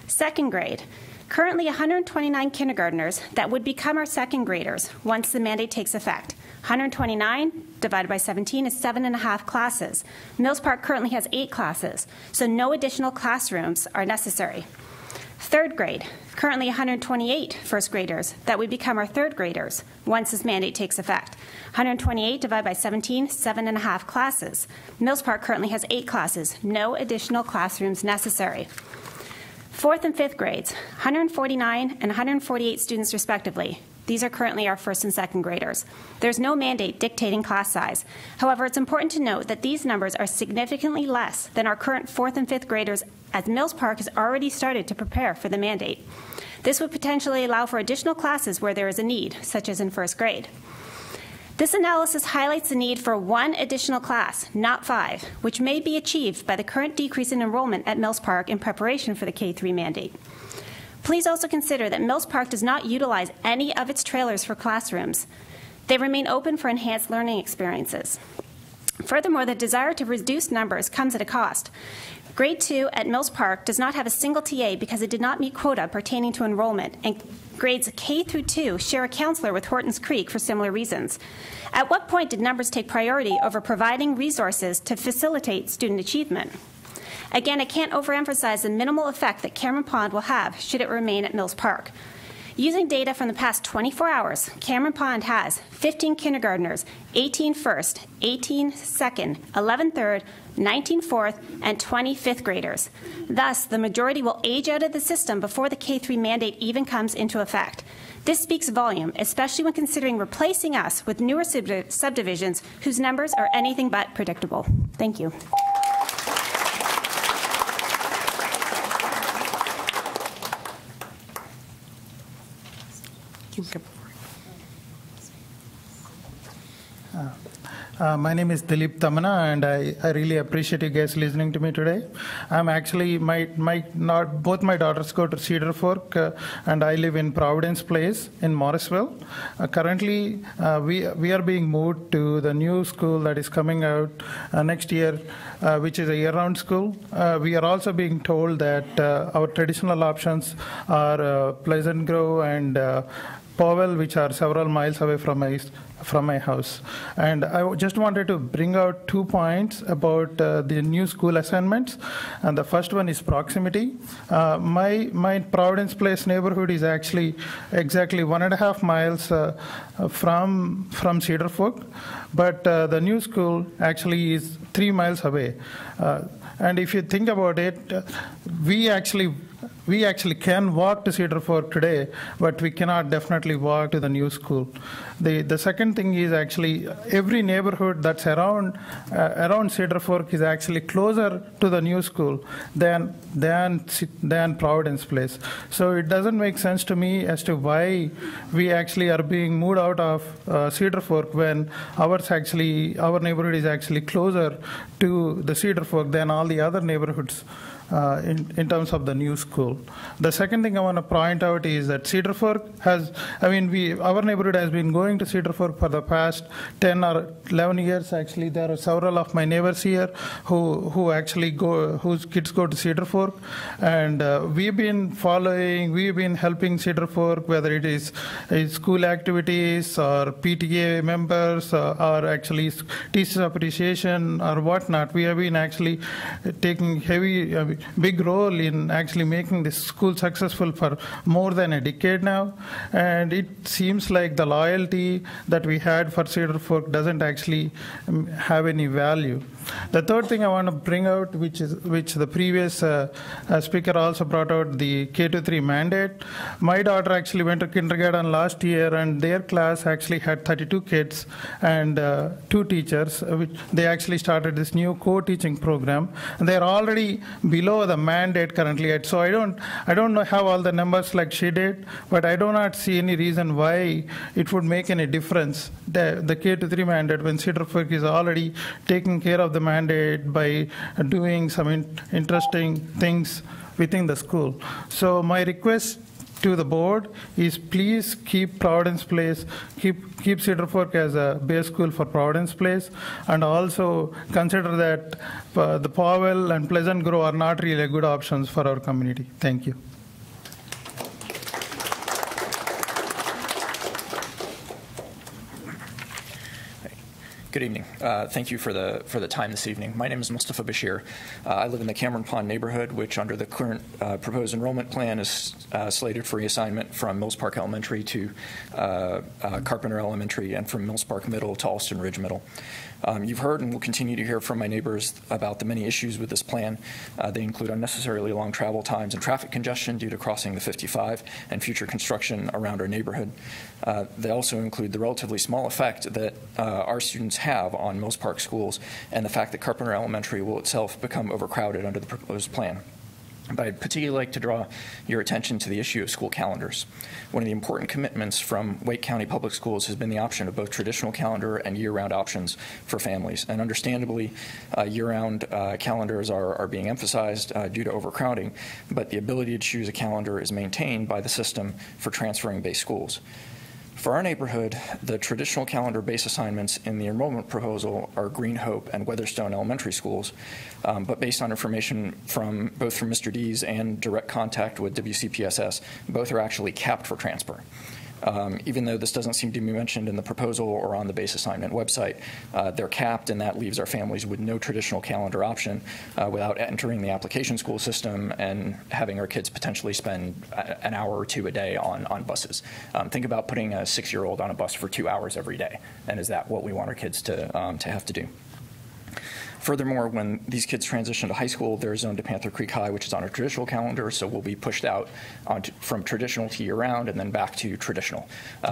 Second grade, currently 129 kindergartners that would become our second graders once the mandate takes effect. 129 divided by 17 is 7.5 classes. Mills Park currently has 8 classes, so no additional classrooms are necessary. Third grade, currently 128 first graders that would become our third graders once this mandate takes effect. 128 divided by 17, 7.5 classes. Mills Park currently has 8 classes, no additional classrooms necessary. Fourth and fifth grades, 149 and 148 students respectively. These are currently our first and second graders. There's no mandate dictating class size. However, it's important to note that these numbers are significantly less than our current fourth and fifth graders, as Mills Park has already started to prepare for the mandate. This would potentially allow for additional classes where there is a need, such as in first grade. This analysis highlights the need for 1 additional class, not 5, which may be achieved by the current decrease in enrollment at Mills Park in preparation for the K-3 mandate. Please also consider that Mills Park does not utilize any of its trailers for classrooms. They remain open for enhanced learning experiences. Furthermore, the desire to reduce numbers comes at a cost. Grade 2 at Mills Park does not have a single TA because it did not meet quota pertaining to enrollment, and grades K through 2 share a counselor with Hortons Creek for similar reasons. At what point did numbers take priority over providing resources to facilitate student achievement? Again, I can't overemphasize the minimal effect that Cameron Pond will have should it remain at Mills Park. Using data from the past 24 hours, Cameron Pond has 15 kindergartners, 18 first, 18 second, 11 third, 19 fourth, and 20 fifth graders. Thus, the majority will age out of the system before the K-3 mandate even comes into effect. This speaks volume, especially when considering replacing us with newer subdivisions whose numbers are anything but predictable. Thank you. My name is Dilip Tamana, and I really appreciate you guys listening to me today. I'm actually, both my daughters go to Cedar Fork, and I live in Providence Place in Morrisville. Currently, we are being moved to the new school that is coming out next year, which is a year-round school. We are also being told that our traditional options are Pleasant Grove and Powell, which are several miles away from my house. And I just wanted to bring out 2 points about the new school assignments. And the first one is proximity. My Providence Place neighborhood is actually exactly 1.5 miles from Cedar Fork, but the new school actually is 3 miles away. And if you think about it, we actually can walk to Cedar Fork today, but we cannot definitely walk to the new school. The second thing is actually every neighborhood that's around Cedar Fork is actually closer to the new school than Providence Place. So it doesn't make sense to me as to why we actually are being moved out of Cedar Fork when our neighborhood is actually closer to the Cedar Fork than all the other neighborhoods. In terms of the new school. The second thing I want to point out is that Cedar Fork our neighborhood has been going to Cedar Fork for the past 10 or 11 years. Actually, there are several of my neighbors here whose kids go to Cedar Fork, and we've been helping Cedar Fork, whether it is school activities or PTA members or actually teachers appreciation or whatnot. We have been actually taking big role in actually making this school successful for more than a decade now, and it seems like the loyalty that we had for Cedar Fork doesn't actually have any value. The third thing I want to bring out, which the previous speaker also brought out, the K-3 mandate. My daughter actually went to kindergarten last year, and their class actually had 32 kids and 2 teachers. They actually started this new co-teaching program, and they're already below the mandate currently. So I don't know how all the numbers like she did, but I do not see any reason why it would make any difference, the K-3 mandate, when Cedar Fork is already taking care of the mandate by doing some interesting things within the school. So my request to the board is please keep Providence Place, keep Cedar Fork as a base school for Providence Place, and also consider that the Powell and Pleasant Grove are not really good options for our community. Thank you. Good evening. Thank you for the time this evening. My name is Mustafa Bashir. I live in the Cameron Pond neighborhood, which under the current proposed enrollment plan is slated for reassignment from Mills Park Elementary to Carpenter Elementary, and from Mills Park Middle to Alston Ridge Middle. You've heard and will continue to hear from my neighbors about the many issues with this plan. They include unnecessarily long travel times and traffic congestion due to crossing the 55 and future construction around our neighborhood. They also include the relatively small effect that our students have on Mills Park schools, and the fact that Carpenter Elementary will itself become overcrowded under the proposed plan. But I'd particularly like to draw your attention to the issue of school calendars. One of the important commitments from Wake County Public Schools has been the option of both traditional calendar and year-round options for families. And understandably, year-round calendars are being emphasized due to overcrowding, but the ability to choose a calendar is maintained by the system for transferring base schools. For our neighborhood, the traditional calendar base assignments in the enrollment proposal are Green Hope and Weatherstone Elementary Schools, but based on information both from Mr. Dees and direct contact with WCPSS, both are actually capped for transfer. Even though this doesn't seem to be mentioned in the proposal or on the base assignment website, they're capped, and that leaves our families with no traditional calendar option without entering the application school system and having our kids potentially spend an hour or 2 a day on buses. Think about putting a 6-year-old on a bus for 2 hours every day, and is that what we want our kids to have to do? Furthermore, when these kids transition to high school, they're zoned to Panther Creek High, which is on a traditional calendar, so we'll be pushed out from traditional to year-round and then back to traditional.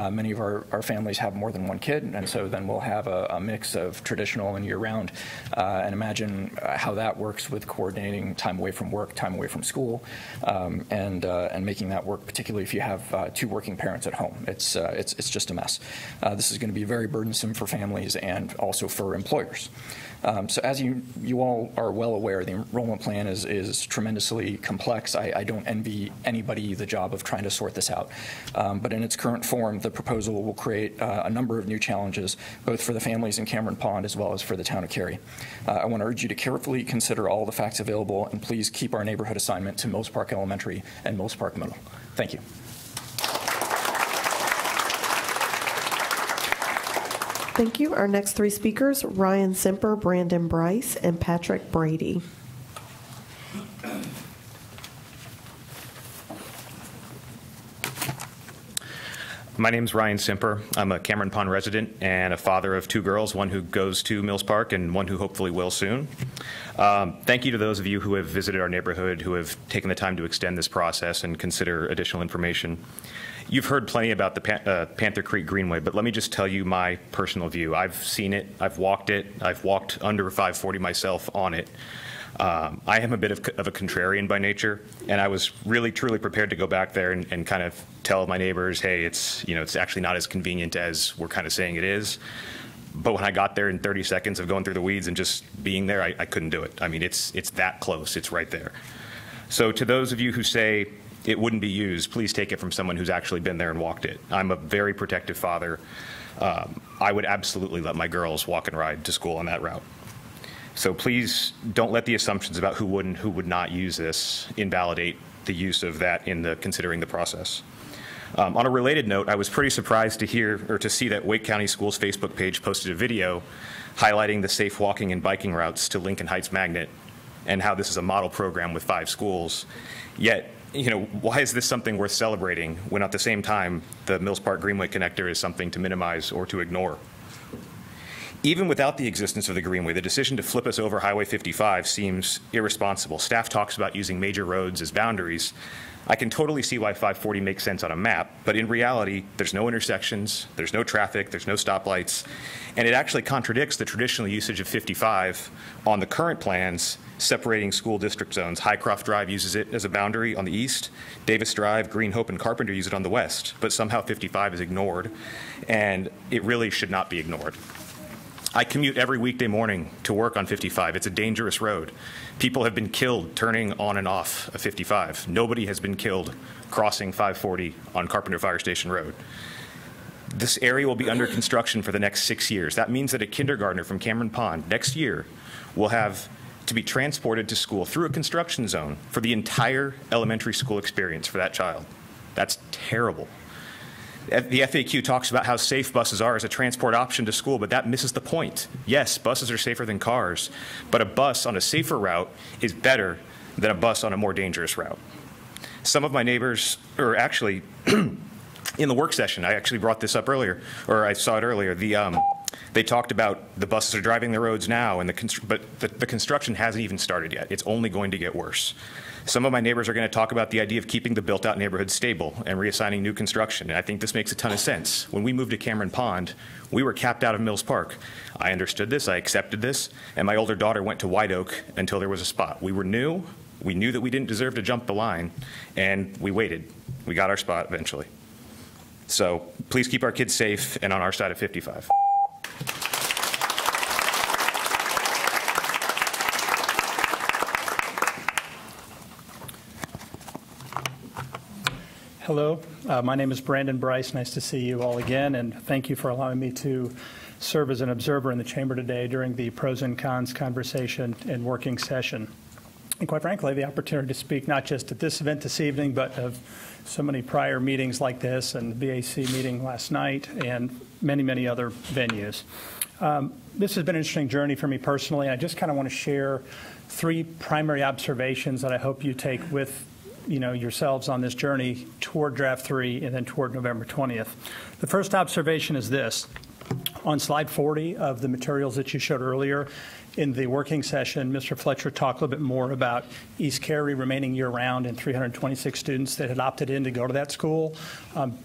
Many of our families have more than one kid, and so then we'll have a mix of traditional and year-round. And imagine how that works with coordinating time away from work, time away from school, and making that work, particularly if you have 2 working parents at home. It's just a mess. This is going to be very burdensome for families and also for employers. So as you all are well aware, the enrollment plan is tremendously complex. I don't envy anybody the job of trying to sort this out. But in its current form, the proposal will create a number of new challenges, both for the families in Cameron Pond as well as for the town of Cary. I want to urge you to carefully consider all the facts available, and please keep our neighborhood assignment to Mills Park Elementary and Mills Park Middle. Thank you. Thank you. Our next three speakers, Ryan Semper, Brandon Bryce, and Patrick Brady. My name's Ryan Semper. I'm a Cameron Pond resident and a father of two girls, one who goes to Mills Park and one who hopefully will soon. Thank you to those of you who have visited our neighborhood, who have taken the time to extend this process and consider additional information. You've heard plenty about the Panther Creek Greenway, but let me just tell you my personal view. I've seen it, I've walked under 540 myself on it. I am a bit of a contrarian by nature, and I was really, truly prepared to go back there and kind of tell my neighbors, hey, it's actually not as convenient as we're kind of saying it is. But when I got there in 30 seconds of going through the weeds and just being there, I couldn't do it. I mean, it's that close. It's right there. So to those of you who say it wouldn't be used, please take it from someone who's actually been there and walked it. I'm a very protective father. I would absolutely let my girls walk and ride to school on that route. So please don't let the assumptions about who would and who would not use this invalidate the use of that in considering the process. On a related note, I was pretty surprised to see that Wake County Schools Facebook page posted a video highlighting the safe walking and biking routes to Lincoln Heights Magnet and how this is a model program with 5 schools. Yet, why is this something worth celebrating when at the same time the Mills Park Greenway connector is something to minimize or to ignore? Even without the existence of the Greenway, the decision to flip us over Highway 55 seems irresponsible. Staff talks about using major roads as boundaries. I can totally see why 540 makes sense on a map, but in reality, there's no intersections, there's no traffic, there's no stoplights, and it actually contradicts the traditional usage of 55 on the current plans separating school district zones. Highcroft Drive uses it as a boundary on the east, Davis Drive, Green Hope, and Carpenter use it on the west, but somehow 55 is ignored, and it really should not be ignored. I commute every weekday morning to work on 55. It's a dangerous road. People have been killed turning on and off of 55. Nobody has been killed crossing 540 on Carpenter Fire Station Road. This area will be under construction for the next 6 years. That means that a kindergartner from Cameron Pond next year will have to be transported to school through a construction zone for the entire elementary school experience for that child. That's terrible. The FAQ talks about how safe buses are as a transport option to school, but that misses the point. Yes, buses are safer than cars, but a bus on a safer route is better than a bus on a more dangerous route. Some of my neighbors, or actually, in the work session, I actually brought this up earlier, or I saw it earlier, they talked about the buses are driving the roads now, but the construction hasn't even started yet. It's only going to get worse. Some of my neighbors are going to talk about the idea of keeping the built-out neighborhood stable and reassigning new construction, and I think this makes a ton of sense. When we moved to Cameron Pond, we were capped out of Mills Park. I understood this, I accepted this, and my older daughter went to White Oak until there was a spot. We knew that we didn't deserve to jump the line, and we waited. We got our spot eventually. So please keep our kids safe and on our side of 55. Hello, my name is Brandon Bryce. Nice to see you all again, and thank you for allowing me to serve as an observer in the chamber today during the pros and cons conversation and working session. And quite frankly, the opportunity to speak not just at this event this evening, but of so many prior meetings like this and the BAC meeting last night and many, many other venues. This has been an interesting journey for me personally. I just kind of want to share 3 primary observations that I hope you take with yourselves on this journey toward Draft 3 and then toward November 20th. The first observation is this. On slide 40 of the materials that you showed earlier, in the working session, Mr. Fletcher talked a little bit more about East Cary remaining year-round and 326 students that had opted in to go to that school.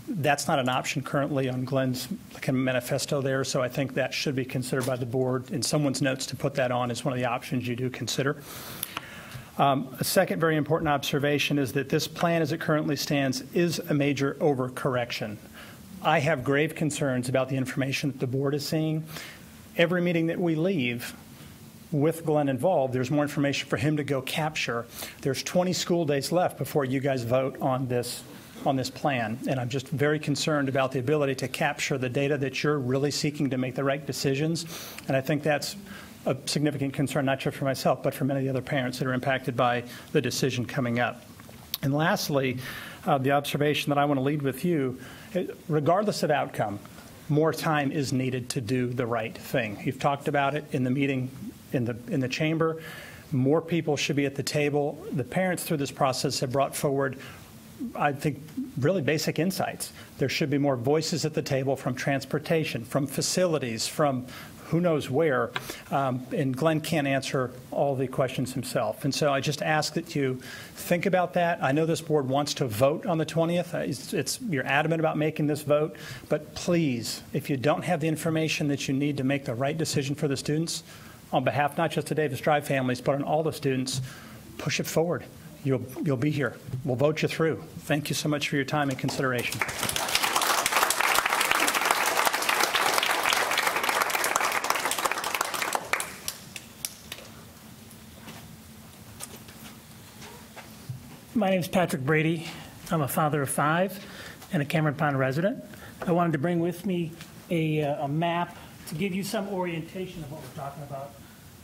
That's not an option currently on Glenn's manifesto there, so I think that should be considered by the board in someone's notes to put that on as one of the options you do consider. A second very important observation is that this plan as it currently stands is a major overcorrection. I have grave concerns about the information that the board is seeing. Every meeting that we leave with Glenn involved, there's more information for him to go capture. There's 20 school days left before you guys vote on this plan, and I'm just very concerned about the ability to capture the data that you're really seeking to make the right decisions, and I think that's a significant concern, not just for myself, but for many of the other parents that are impacted by the decision coming up. And lastly, the observation that I want to lead with you, regardless of outcome, more time is needed to do the right thing. You've talked about it in the meeting in the chamber. More people should be at the table. The parents through this process have brought forward, I think, really basic insights. There should be more voices at the table from transportation, from facilities, from who knows where, and Glenn can't answer all the questions himself. And so I just ask that you think about that. I know this board wants to vote on the 20th. You're adamant about making this vote, but please, if you don't have the information that you need to make the right decision for the students, on behalf not just of Davis Drive families, but on all the students, push it forward. You'll be here. We'll vote you through. Thank you so much for your time and consideration. My name is Patrick Brady. I'm a father of 5 and a Cameron Pond resident. I wanted to bring with me a map to give you some orientation of what we're talking about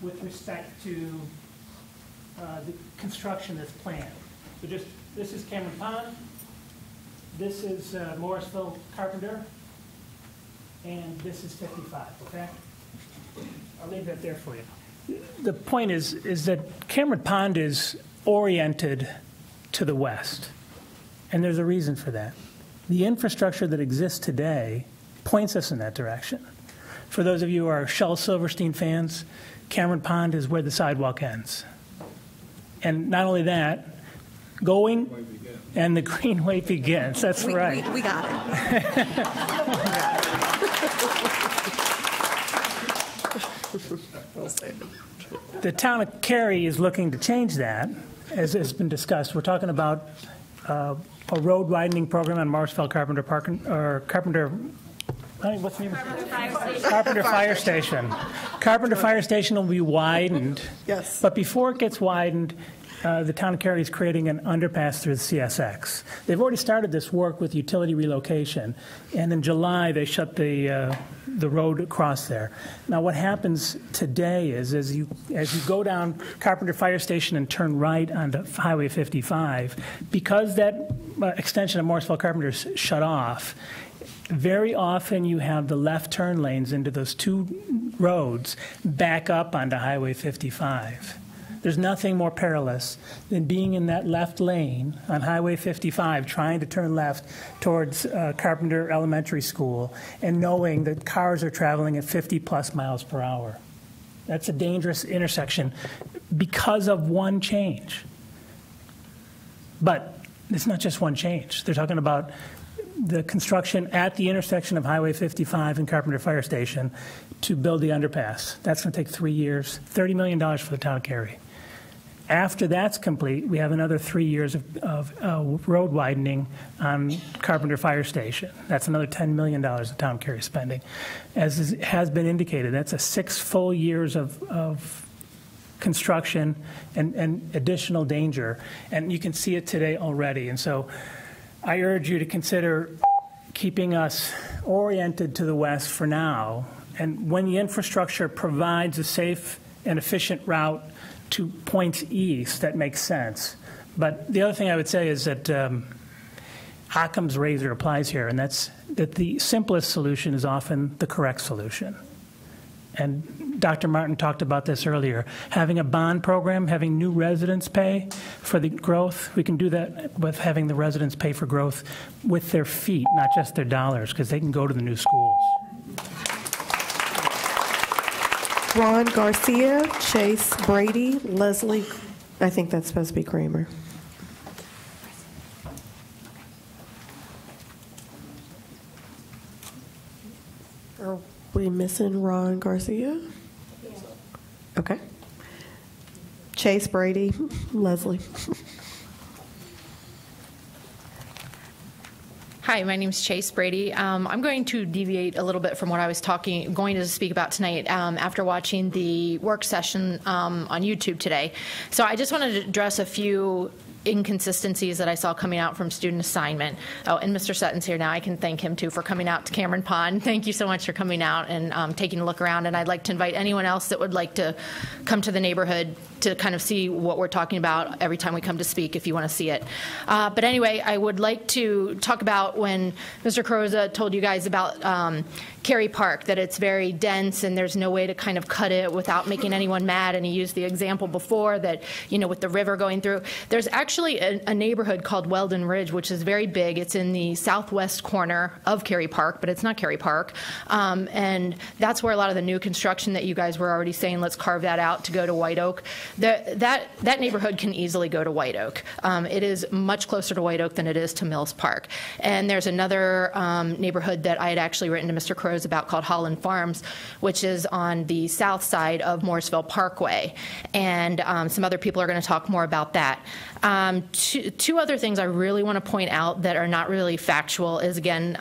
with respect to the construction that's planned. So this is Cameron Pond, this is Morrisville Carpenter, and this is 55, okay? I'll leave that there for you. The point is that Cameron Pond is oriented to the west, and there's a reason for that. The infrastructure that exists today points us in that direction. For those of you who are Shel Silverstein fans, Cameron Pond is where the sidewalk ends. And not only that, going and the greenway begins. That's right. We got it. The town of Cary is looking to change that, as has been discussed. We're talking about a road widening program on Morrisville Carpenter what's the name? Carpenter Fire Station. Carpenter Fire Station will be widened. Yes. But before it gets widened, the town of Cary is creating an underpass through the CSX. They've already started this work with utility relocation, and in July they shut the road across there. Now, what happens today is as you go down Carpenter Fire Station and turn right onto Highway 55, because that extension of Morrisville Carpenter is shut off, very often you have the left turn lanes into those 2 roads back up onto Highway 55. There's nothing more perilous than being in that left lane on Highway 55 trying to turn left towards Carpenter Elementary School and knowing that cars are traveling at 50+ miles per hour. That's a dangerous intersection because of one change. But it's not just one change. They're talking about the construction at the intersection of Highway 55 and Carpenter Fire Station to build the underpass. That's going to take 3 years, $30 million for the town of Cary. After that's complete, we have another 3 years of road widening on Carpenter Fire Station. That's another $10 million the town of Cary is spending. As has been indicated, that's a 6 full years of construction and additional danger. And you can see it today already. And so I urge you to consider keeping us oriented to the west for now. And when the infrastructure provides a safe and efficient route to points east, that makes sense. But the other thing I would say is that Occam's razor applies here, and that's that the simplest solution is often the correct solution. And Dr. Martin talked about this earlier. Having a bond program, having new residents pay for the growth, we can do that with having the residents pay for growth with their feet, not just their dollars, because they can go to the new schools. Ron Garcia, Chase Brady, Leslie, I think that's supposed to be Kramer. Are we missing Ron Garcia? Okay. Chase Brady, Leslie. Hi, my name is Chase Brady. I'm going to deviate a little bit from what I was going to speak about tonight after watching the work session on YouTube today. So I just wanted to address a few inconsistencies that I saw coming out from student assignment. Oh, and Mr. Sutton's here now. I can thank him, too, for coming out to Cameron Pond. Thank you so much for coming out and taking a look around. And I'd like to invite anyone else that would like to come to the neighborhood to kind of see what we're talking about every time we come to speak if you want to see it. But anyway, I would like to talk about when Mr. Carosa told you guys about Cary Park, that it's very dense and there's no way to kind of cut it without making anyone mad. And he used the example before that, with the river going through. There's actually a neighborhood called Weldon Ridge, which is very big. It's in the southwest corner of Cary Park, but it's not Cary Park. And that's where a lot of the new construction that you guys were already saying, let's carve that out to go to White Oak. That neighborhood can easily go to White Oak. It is much closer to White Oak than it is to Mills Park. And there's another neighborhood that I had actually written to Mr. Crows about called Holland Farms, which is on the south side of Morrisville Parkway. And some other people are going to talk more about that. Two other things I really want to point out that are not really factual is, again,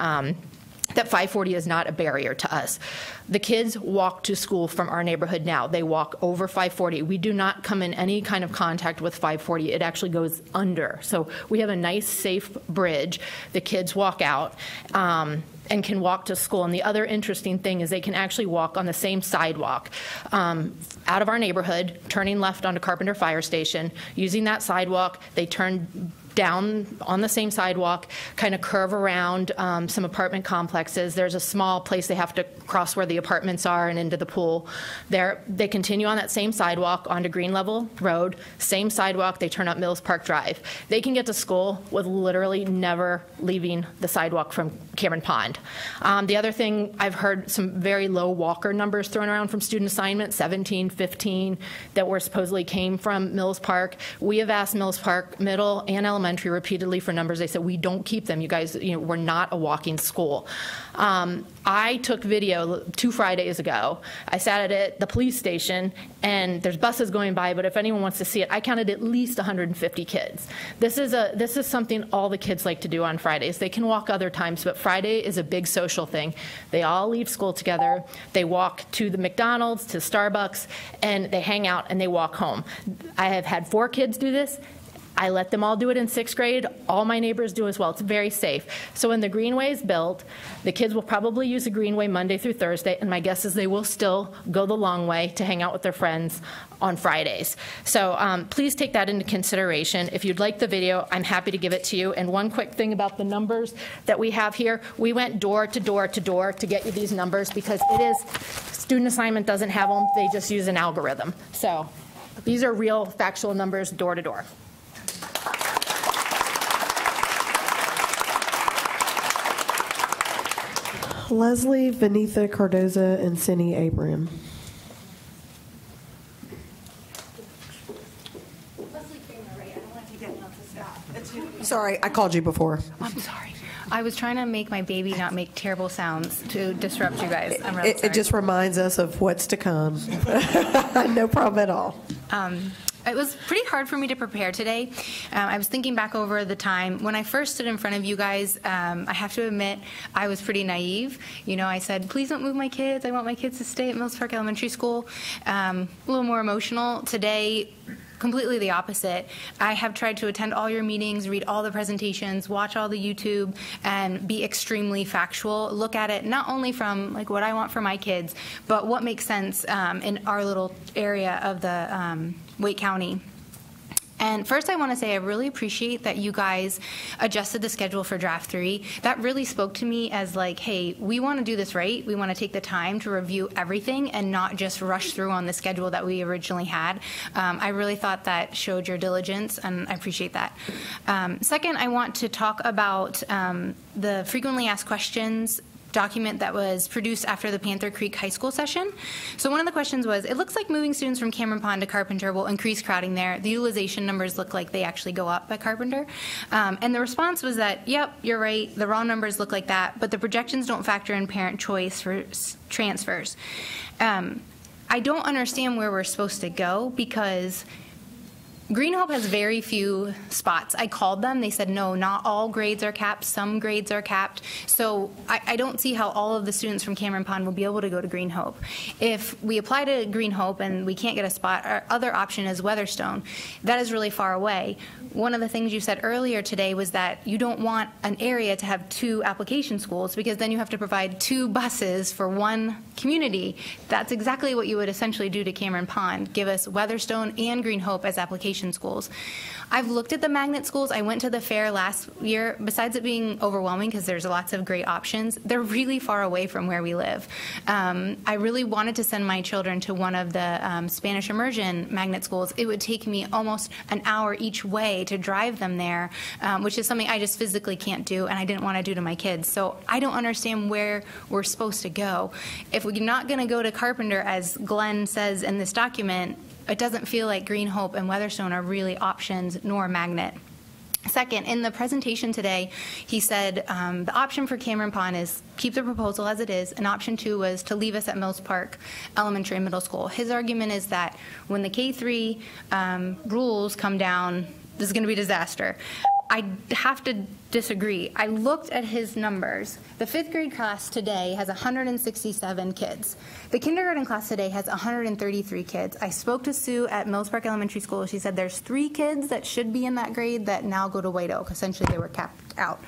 that 540 is not a barrier to us. The kids walk to school from our neighborhood now. They walk over 540. We do not come in any kind of contact with 540. It actually goes under. So we have a nice, safe bridge. The kids walk out and can walk to school. And the other interesting thing is they can actually walk on the same sidewalk out of our neighborhood, turning left onto Carpenter Fire Station. Using that sidewalk, they turn down on the same sidewalk, kind of curve around some apartment complexes. There's a small place they have to cross where the apartments are and into the pool. They continue on that same sidewalk onto Green Level Road, same sidewalk, they turn up Mills Park Drive. They can get to school with literally never leaving the sidewalk from Cameron Pond. The other thing, I've heard some very low walker numbers thrown around from student assignment, 17, 15, that were supposedly came from Mills Park. We have asked Mills Park Middle and Elementary repeatedly for numbers. They said, we don't keep them. You guys, we're not a walking school. I took video 2 Fridays ago. I sat at the police station, and there's buses going by, but if anyone wants to see it, I counted at least 150 kids. This is something all the kids like to do on Fridays. They can walk other times, but Friday is a big social thing. They all leave school together. They walk to the McDonald's, to Starbucks, and they hang out and they walk home. I have had 4 kids do this. I let them all do it in 6th grade. All my neighbors do as well. It's very safe. So when the Greenway is built, the kids will probably use the Greenway Monday through Thursday, and my guess is they will still go the long way to hang out with their friends on Fridays. So please take that into consideration. If you'd like the video, I'm happy to give it to you. And one quick thing about the numbers that we have here, we went door to door to door to get you these numbers because student assignment doesn't have them. They just use an algorithm. So these are real factual numbers door to door. Leslie, Venitha Cardoza, and Cindy Abram. Sorry, I called you before. I'm sorry. I was trying to make my baby not make terrible sounds to disrupt you guys. I'm really sorry. It just reminds us of what's to come. No problem at all. It was pretty hard for me to prepare today. I was thinking back over the time when I first stood in front of you guys. I have to admit, I was pretty naive. I said, please don't move my kids. I want my kids to stay at Mills Park Elementary School. A little more emotional. Today, completely the opposite. I have tried to attend all your meetings, read all the presentations, watch all the YouTube, and be extremely factual. Look at it not only from what I want for my kids, but what makes sense in our little area of the Wake County. And first I want to say I really appreciate that you guys adjusted the schedule for Draft 3. That really spoke to me as hey, we want to do this right. We want to take the time to review everything and not just rush through on the schedule that we originally had. I really thought that showed your diligence, and I appreciate that. Second, I want to talk about the frequently asked questions document that was produced after the Panther Creek High School session. So one of the questions was, it looks like moving students from Cameron Pond to Carpenter will increase crowding there. The utilization numbers look like they actually go up at Carpenter. And the response was that, yep, you're right, the raw numbers look like that, but the projections don't factor in parent choice for transfers. I don't understand where we're supposed to go because Green Hope has very few spots. I called them. They said, no, not all grades are capped. Some grades are capped. So I don't see how all of the students from Cameron Pond will be able to go to Green Hope. If we apply to Green Hope and we can't get a spot, our other option is Weatherstone. That is really far away. One of the things you said earlier today was that you don't want an area to have 2 application schools because then you have to provide 2 buses for one community. That's exactly what you would essentially do to Cameron Pond, give us Weatherstone and Green Hope as application schools. I've looked at the magnet schools. I went to the fair last year. Besides it being overwhelming because there's lots of great options, they're really far away from where we live. I really wanted to send my children to one of the Spanish immersion magnet schools. It would take me almost an hour each way to drive them there, which is something I just physically can't do and I didn't want to do to my kids. So I don't understand where we're supposed to go. If we're not going to go to Carpenter, as Glenn says in this document, it doesn't feel like Green Hope and Weatherstone are really options, nor Magnet. Second, in the presentation today, he said the option for Cameron Pond is keep the proposal as it is, and option 2 was to leave us at Mills Park Elementary and Middle School. His argument is that when the K-3 rules come down, this is going to be a disaster. I have to disagree. I looked at his numbers. The 5th grade class today has 167 kids. The kindergarten class today has 133 kids. I spoke to Sue at Mills Park Elementary School. She said there's 3 kids that should be in that grade that now go to White Oak. Essentially, they were capped out.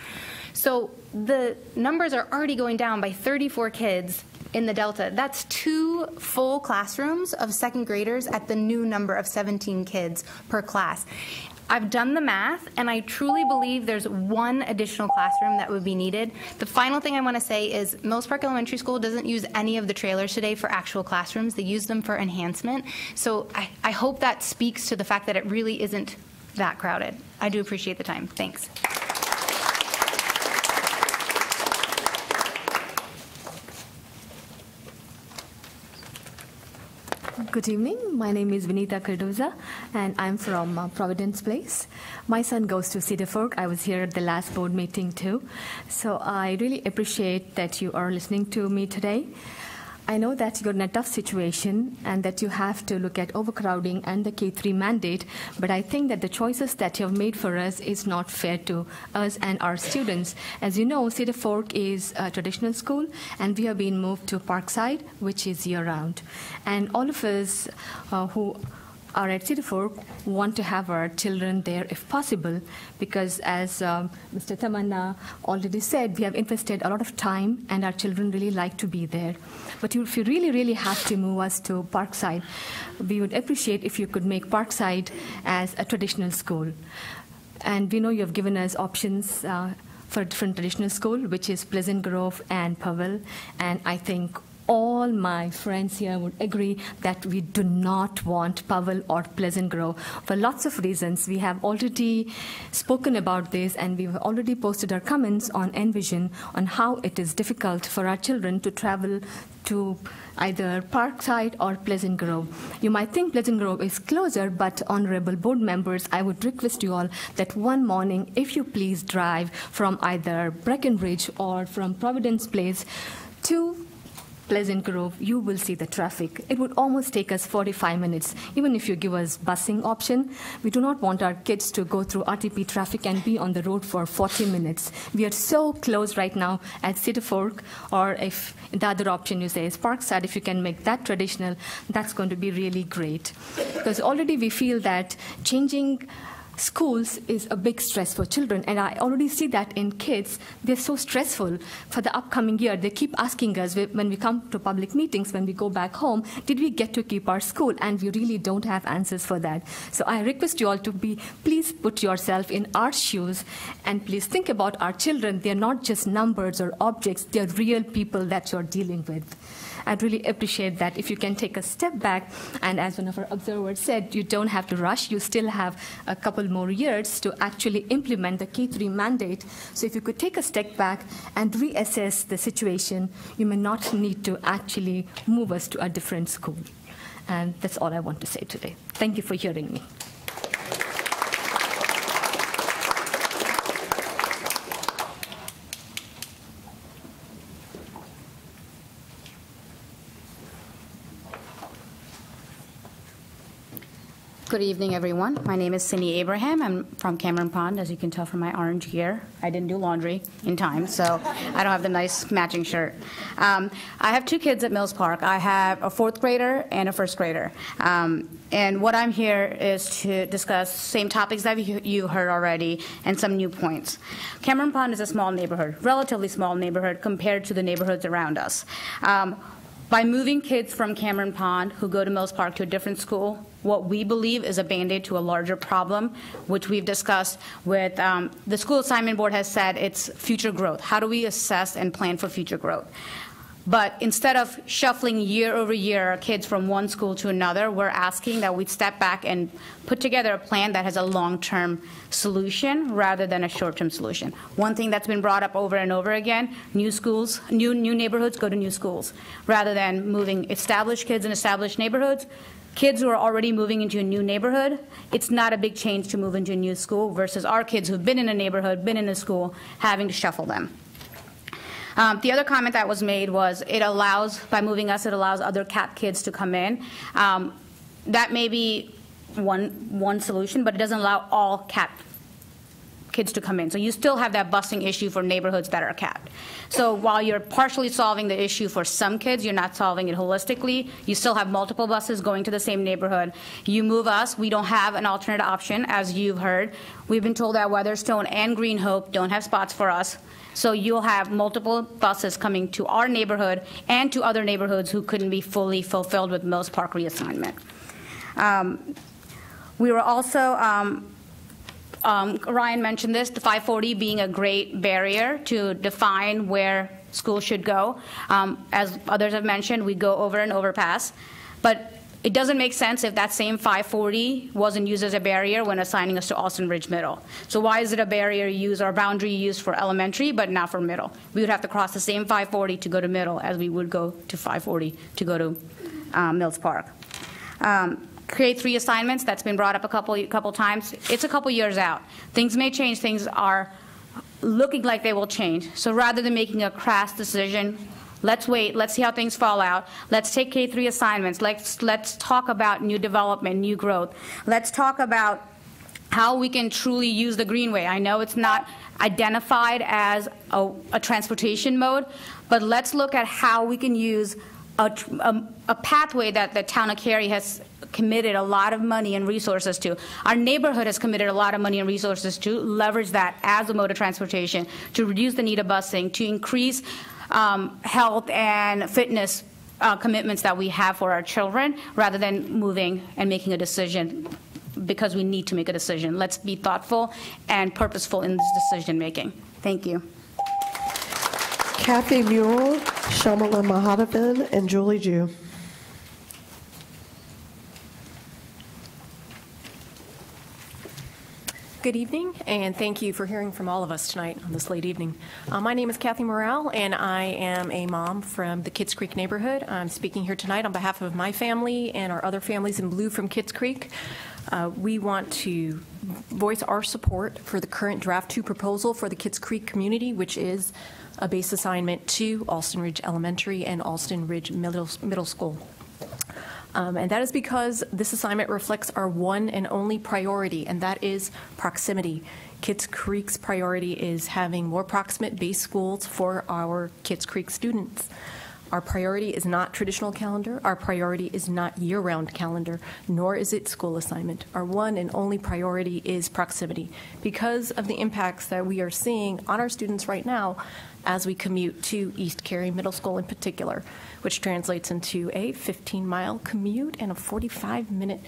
So the numbers are already going down by 34 kids in the Delta. That's 2 full classrooms of 2nd graders at the new number of 17 kids per class. I've done the math, and I truly believe there's 1 additional classroom that would be needed. The final thing I want to say is Mills Park Elementary School doesn't use any of the trailers today for actual classrooms. They use them for enhancement. So I hope that speaks to the fact that it really isn't that crowded. I do appreciate the time. Thanks. Good evening. My name is Vinita Cardoza, and I'm from Providence Place. My son goes to Cedar Fork. I was here at the last board meeting, too. So I really appreciate that you are listening to me today. I know that you're in a tough situation and that you have to look at overcrowding and the K-3 mandate, but I think that the choices that you have made for us is not fair to us and our students. As you know, Cedar Fork is a traditional school, and we have been moved to Parkside, which is year-round. And all of us who are at Cedar Fork want to have our children there if possible, because as Mr. Tamanna already said, we have invested a lot of time and our children really like to be there. But if you really, really have to move us to Parkside, we would appreciate if you could make Parkside as a traditional school. And we know you have given us options for a different traditional school, which is Pleasant Grove and Powell, and I think all my friends here would agree that we do not want Powell or Pleasant Grove for lots of reasons. We have already spoken about this, and we've already posted our comments on Envision on how it is difficult for our children to travel to either Parkside or Pleasant Grove. You might think Pleasant Grove is closer, but honorable board members, I would request you all that one morning, if you please drive from either Breckenridge or from Providence Place to Pleasant Grove, you will see the traffic. It would almost take us 45 minutes, even if you give us busing option. We do not want our kids to go through RTP traffic and be on the road for 40 minutes. We are so close right now at Cedar Fork, or if the other option you say is Parkside, if you can make that traditional, that's going to be really great. Because already we feel that changing schools is a big stress for children, and I already see that in kids. They're so stressful for the upcoming year. They keep asking us when we come to public meetings, when we go back home, did we get to keep our school? And we really don't have answers for that. So I request you all to please put yourself in our shoes, and please think about our children. They're not just numbers or objects. They're real people that you're dealing with. I'd really appreciate that if you can take a step back, and as one of our observers said, you don't have to rush. You still have a couple more years to actually implement the K-3 mandate. So if you could take a step back and reassess the situation, you may not need to actually move us to a different school. And that's all I want to say today. Thank you for hearing me. Good evening, everyone. My name is Cindy Abraham. I'm from Cameron Pond, as you can tell from my orange gear. I didn't do laundry in time, so I don't have the nice matching shirt. I have two kids at Mills Park. I have a fourth grader and a first grader. And what I'm here is to discuss same topics that you heard already and some new points. Cameron Pond is a small neighborhood, relatively small neighborhood compared to the neighborhoods around us. By moving kids from Cameron Pond who go to Mills Park to a different school, what we believe is a Band-Aid to a larger problem, which we've discussed with the school assignment board has said it's future growth. How do we assess and plan for future growth? But instead of shuffling year over year kids from one school to another, we're asking that we step back and put together a plan that has a long-term solution rather than a short-term solution. One thing that's been brought up over and over again, new schools, new neighborhoods go to new schools. Rather than moving established kids in established neighborhoods, kids who are already moving into a new neighborhood, it's not a big change to move into a new school versus our kids who've been in a neighborhood, been in a school, having to shuffle them. The other comment that was made was it allows, by moving us, it allows other CAP kids to come in. That may be one solution, but it doesn't allow all CAP kids to come in. So you still have that busing issue for neighborhoods that are capped. So while you're partially solving the issue for some kids, you're not solving it holistically. You still have multiple buses going to the same neighborhood. You move us, we don't have an alternate option, as you've heard. We've been told that Weatherstone and Green Hope don't have spots for us. So you'll have multiple buses coming to our neighborhood and to other neighborhoods who couldn't be fully fulfilled with Mills Park reassignment. We were also, Ryan mentioned this, the 540 being a great barrier to define where schools should go. As others have mentioned, we go over an overpass. But it doesn't make sense if that same 540 wasn't used as a barrier when assigning us to Austin Ridge Middle. So why is it a barrier used or boundary used for elementary but not for middle? We would have to cross the same 540 to go to middle as we would go to 540 to go to Mills Park. Create 3 assignments. That's been brought up a couple times. It's a couple years out. Things may change. Things are looking like they will change. So rather than making a crass decision, let's wait. Let's see how things fall out. Let's take K3 assignments. Let's talk about new development, new growth. Let's talk about how we can truly use the Greenway. I know it's not identified as a transportation mode, but let's look at how we can use a pathway that the town of Cary has committed a lot of money and resources to. Our neighborhood has committed a lot of money and resources to leverage that as a mode of transportation, to reduce the need of busing, to increase health and fitness commitments that we have for our children, rather than moving and making a decision because we need to make a decision. Let's be thoughtful and purposeful in this decision making. Thank you. Kathy Murrell, Shamala Mahadevan, and Julie Jew. Good evening, and thank you for hearing from all of us tonight on this late evening. My name is Kathy Morrell, and I am a mom from the Kitts Creek neighborhood. I'm speaking here tonight on behalf of my family and our other families in blue from Kitts Creek. We want to voice our support for the current Draft 2 proposal for the Kitts Creek community, which is a base assignment to Alston Ridge Elementary and Alston Ridge Middle School. And that is because this assignment reflects our one and only priority, and that is proximity. Kitts Creek's priority is having more proximate base schools for our Kitts Creek students. Our priority is not traditional calendar. Our priority is not year-round calendar, nor is it school assignment. Our one and only priority is proximity because of the impacts that we are seeing on our students right now as we commute to East Cary Middle School in particular, which translates into a 15-mile commute and a 45-minute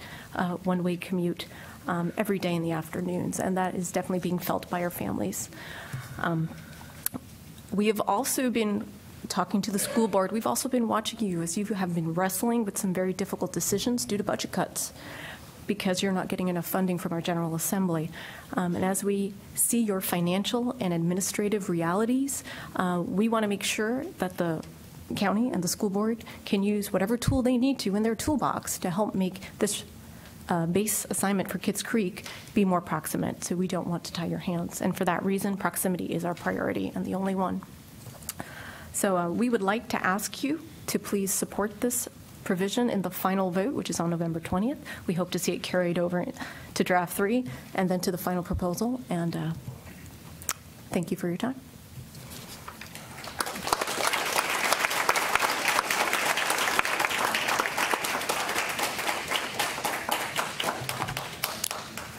one-way commute every day in the afternoons, and that is definitely being felt by our families. We have also been talking to the school board. We've also been watching you as you have been wrestling with some very difficult decisions due to budget cuts because you're not getting enough funding from our General Assembly. And as we see your financial and administrative realities, we want to make sure that the county and the school board can use whatever tool they need to in their toolbox to help make this base assignment for Kitts Creek be more proximate. So we don't want to tie your hands. And for that reason, proximity is our priority and the only one. So we would like to ask you to please support this provision in the final vote, which is on November 20th. We hope to see it carried over to draft 3 and then to the final proposal. And thank you for your time.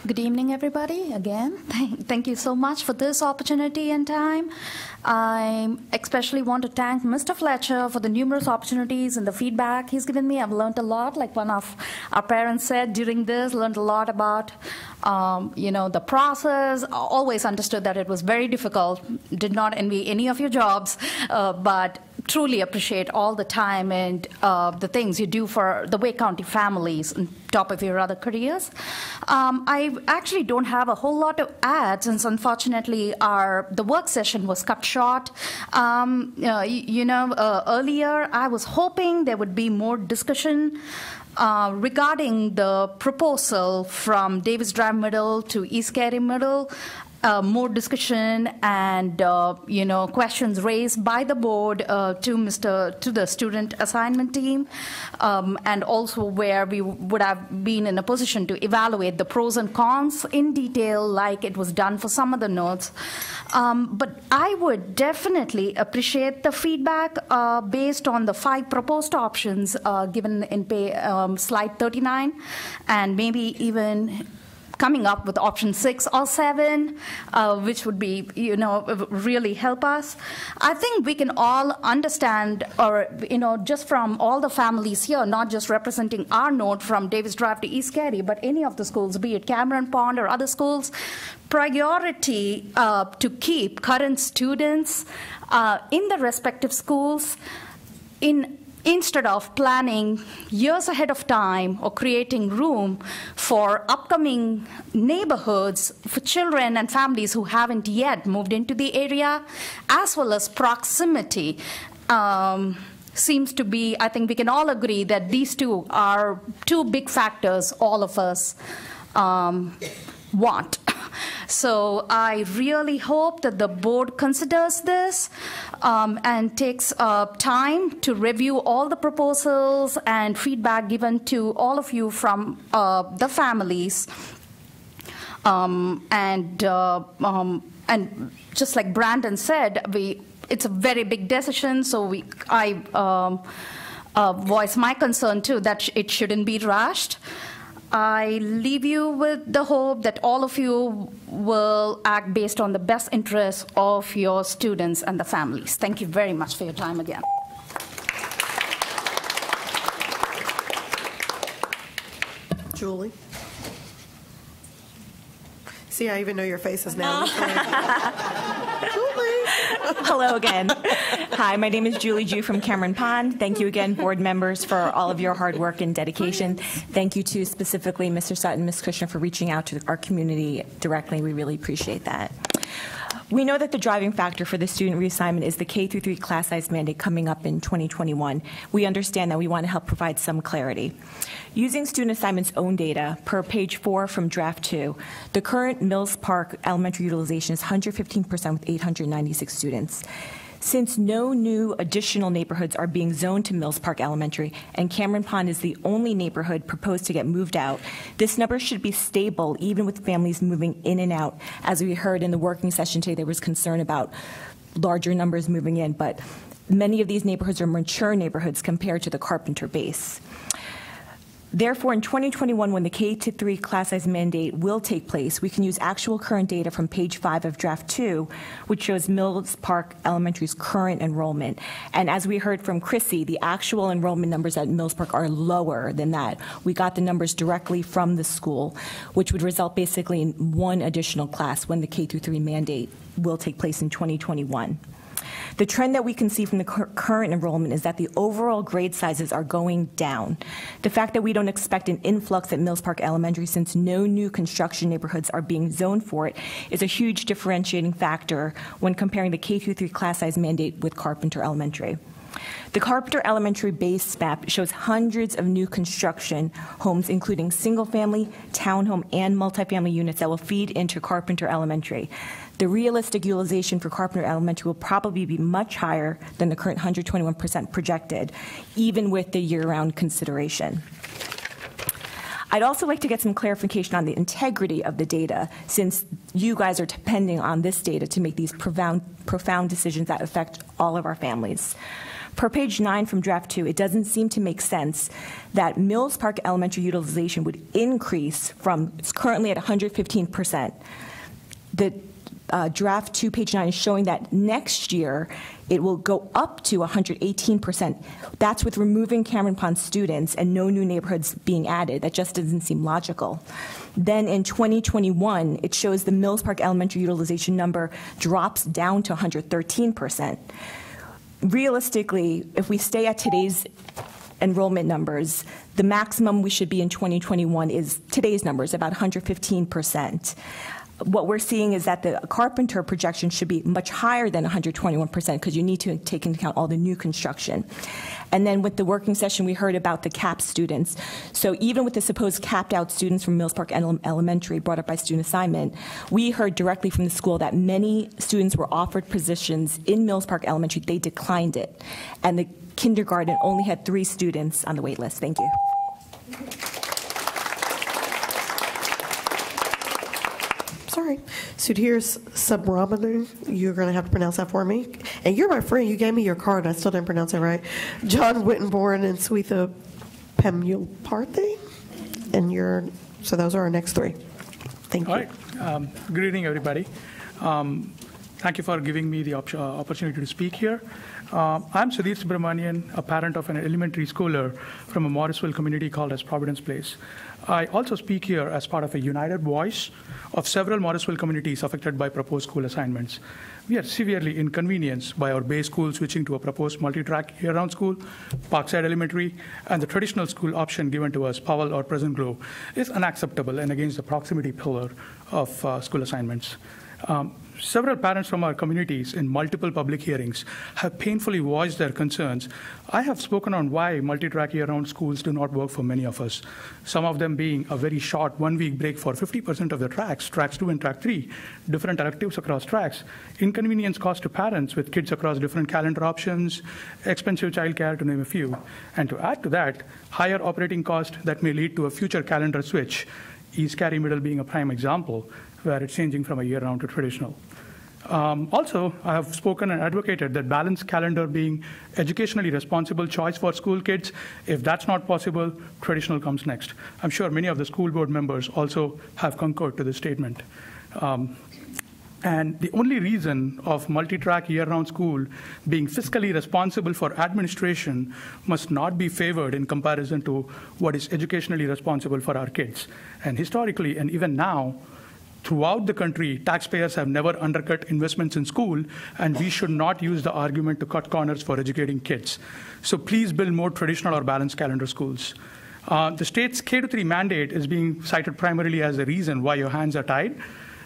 Good evening, everybody. Again, thank you so much for this opportunity and time. I especially want to thank Mr. Fletcher for the numerous opportunities and the feedback he's given me. I've learned a lot, like one of our parents said during this, learned a lot about, the process. Always understood that it was very difficult. Did not envy any of your jobs, but truly appreciate all the time and the things you do for the Wake County families on top of your other careers. I actually don't have a whole lot to add since unfortunately the work session was cut short. Earlier I was hoping there would be more discussion regarding the proposal from Davis Drive Middle to East Cary Middle. More discussion and questions raised by the board to the student assignment team, and also where we would have been in a position to evaluate the pros and cons in detail, like it was done for some of the notes. But I would definitely appreciate the feedback based on the 5 proposed options given in slide 39, and maybe even coming up with option 6 or 7, which would be, really help us. I think we can all understand, or, just from all the families here, not just representing our note from Davis Drive to East Cary, but any of the schools, be it Cameron Pond or other schools, priority to keep current students in the respective schools instead of planning years ahead of time or creating room for upcoming neighborhoods for children and families who haven't yet moved into the area, as well as proximity. Seems to be, I think we can all agree that these two are 2 big factors all of us want. So I really hope that the board considers this and takes time to review all the proposals and feedback given to all of you from the families. And just like Brandon said, it's a very big decision, so I voice my concern too that it shouldn't be rushed. I leave you with the hope that all of you will act based on the best interests of your students and the families. Thank you very much for your time again. Julie? See, I even know your faces now. Hello again. Hi, my name is Julie Jew from Cameron Pond. Thank you again, board members, for all of your hard work and dedication. Thank you to specifically Mr. Sutton, Ms. Kushner, for reaching out to our community directly. We really appreciate that. We know that the driving factor for the student reassignment is the K-3 class size mandate coming up in 2021. We understand that we want to help provide some clarity. Using student assignment's own data, per page 4 from draft 2, the current Mills Park elementary utilization is 115% with 896 students. Since no new additional neighborhoods are being zoned to Mills Park Elementary, and Cameron Pond is the only neighborhood proposed to get moved out, this number should be stable even with families moving in and out. As we heard in the working session today, there was concern about larger numbers moving in, but many of these neighborhoods are mature neighborhoods compared to the Carpenter base. Therefore, in 2021, when the K-3 class size mandate will take place, we can use actual current data from page 5 of draft 2, which shows Mills Park Elementary's current enrollment. And as we heard from Chrissy, the actual enrollment numbers at Mills Park are lower than that. We got the numbers directly from the school, which would result basically in 1 additional class when the K-3 mandate will take place in 2021. The trend that we can see from the current enrollment is that the overall grade sizes are going down. The fact that we don't expect an influx at Mills Park Elementary since no new construction neighborhoods are being zoned for it is a huge differentiating factor when comparing the K-3 class size mandate with Carpenter Elementary. The Carpenter Elementary base map shows hundreds of new construction homes, including single-family, townhome, and multifamily units that will feed into Carpenter Elementary. the realistic utilization for Carpenter Elementary will probably be much higher than the current 121% projected, even with the year-round consideration. I'd also like to get some clarification on the integrity of the data, since you guys are depending on this data to make these profound decisions that affect all of our families. Per page 9 from draft 2, it doesn't seem to make sense that Mills Park Elementary utilization would increase from, it's currently at 115%. The draft 2, page 9, is showing that next year it will go up to 118%. That's with removing Cameron Pond students and no new neighborhoods being added. That just doesn't seem logical. Then in 2021, it shows the Mills Park Elementary utilization number drops down to 113%. Realistically, if we stay at today's enrollment numbers, the maximum we should be in 2021 is today's numbers, about 115%. What we're seeing is that the Carpenter projection should be much higher than 121% because you need to take into account all the new construction. And then with the working session, we heard about the capped students. So even with the supposed capped out students from Mills Park Elementary brought up by student assignment, we heard directly from the school that many students were offered positions in Mills Park Elementary. They declined it. And the kindergarten only had 3 students on the wait list. Thank you. Sorry. Sudhir Subramanian, you're going to have to pronounce that for me. And you're my friend. You gave me your card. I still didn't pronounce it right. John Wittenborn and Swetha Pemulparthy. And so those are our next 3. Thank you. All right. Good evening, everybody. Thank you for giving me the opportunity to speak here. I'm Sudhir Subramanian, a parent of an elementary schooler from a Morrisville community called as Providence Place. I also speak here as part of a united voice of several Morrisville communities affected by proposed school assignments. We are severely inconvenienced by our base school switching to a proposed multi-track year-round school, Parkside Elementary, and the traditional school option given to us, Powell or Pleasant Grove, is unacceptable and against the proximity pillar of school assignments. Several parents from our communities in multiple public hearings have painfully voiced their concerns. I have spoken on why multi-track year-round schools do not work for many of us, some of them being a very short 1-week break for 50% of the tracks 2 and track 3, different electives across tracks, inconvenience cost to parents with kids across different calendar options, expensive childcare, to name a few. And to add to that, higher operating cost that may lead to a future calendar switch, East Cary Middle being a prime example, where it's changing from a year-round to traditional. Also, I have spoken and advocated that balanced calendar being educationally responsible choice for school kids. If that's not possible, traditional comes next. I'm sure many of the school board members also have concurred to this statement. And the only reason of multi-track year-round school being fiscally responsible for administration must not be favored in comparison to what is educationally responsible for our kids. And historically, and even now, throughout the country, taxpayers have never undercut investments in school, and we should not use the argument to cut corners for educating kids. So please build more traditional or balanced calendar schools. The state's K-3 mandate is being cited primarily as the reason why your hands are tied.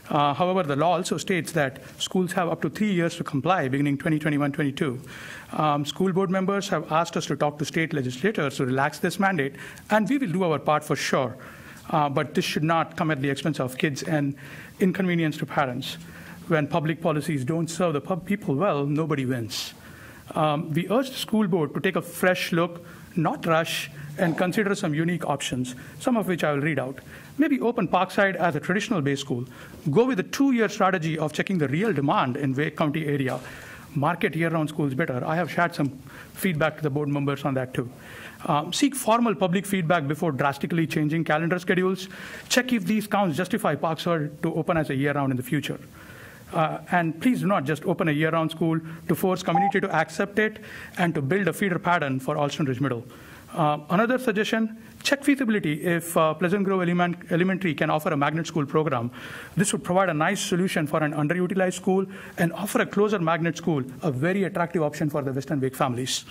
However, the law also states that schools have up to 3 years to comply, beginning 2021-22. School board members have asked us to talk to state legislators to relax this mandate, and we will do our part for sure. But this should not come at the expense of kids and inconvenience to parents. When public policies don't serve the people well, nobody wins. We urge the school board to take a fresh look, not rush, and consider some unique options, some of which I will read out. Maybe open Parkside as a traditional base school. Go with a 2-year strategy of checking the real demand in Wake County area. Market year-round schools better. I have shared some feedback to the board members on that too. Seek formal public feedback before drastically changing calendar schedules. Check if these counts justify Parkside to open as a year-round in the future. And please do not just open a year-round school to force community to accept it and to build a feeder pattern for Alston Ridge Middle. Another suggestion, check feasibility if Pleasant Grove Elementary can offer a magnet school program. This would provide a nice solution for an underutilized school and offer a closer magnet school, a very attractive option for the Western Wake families.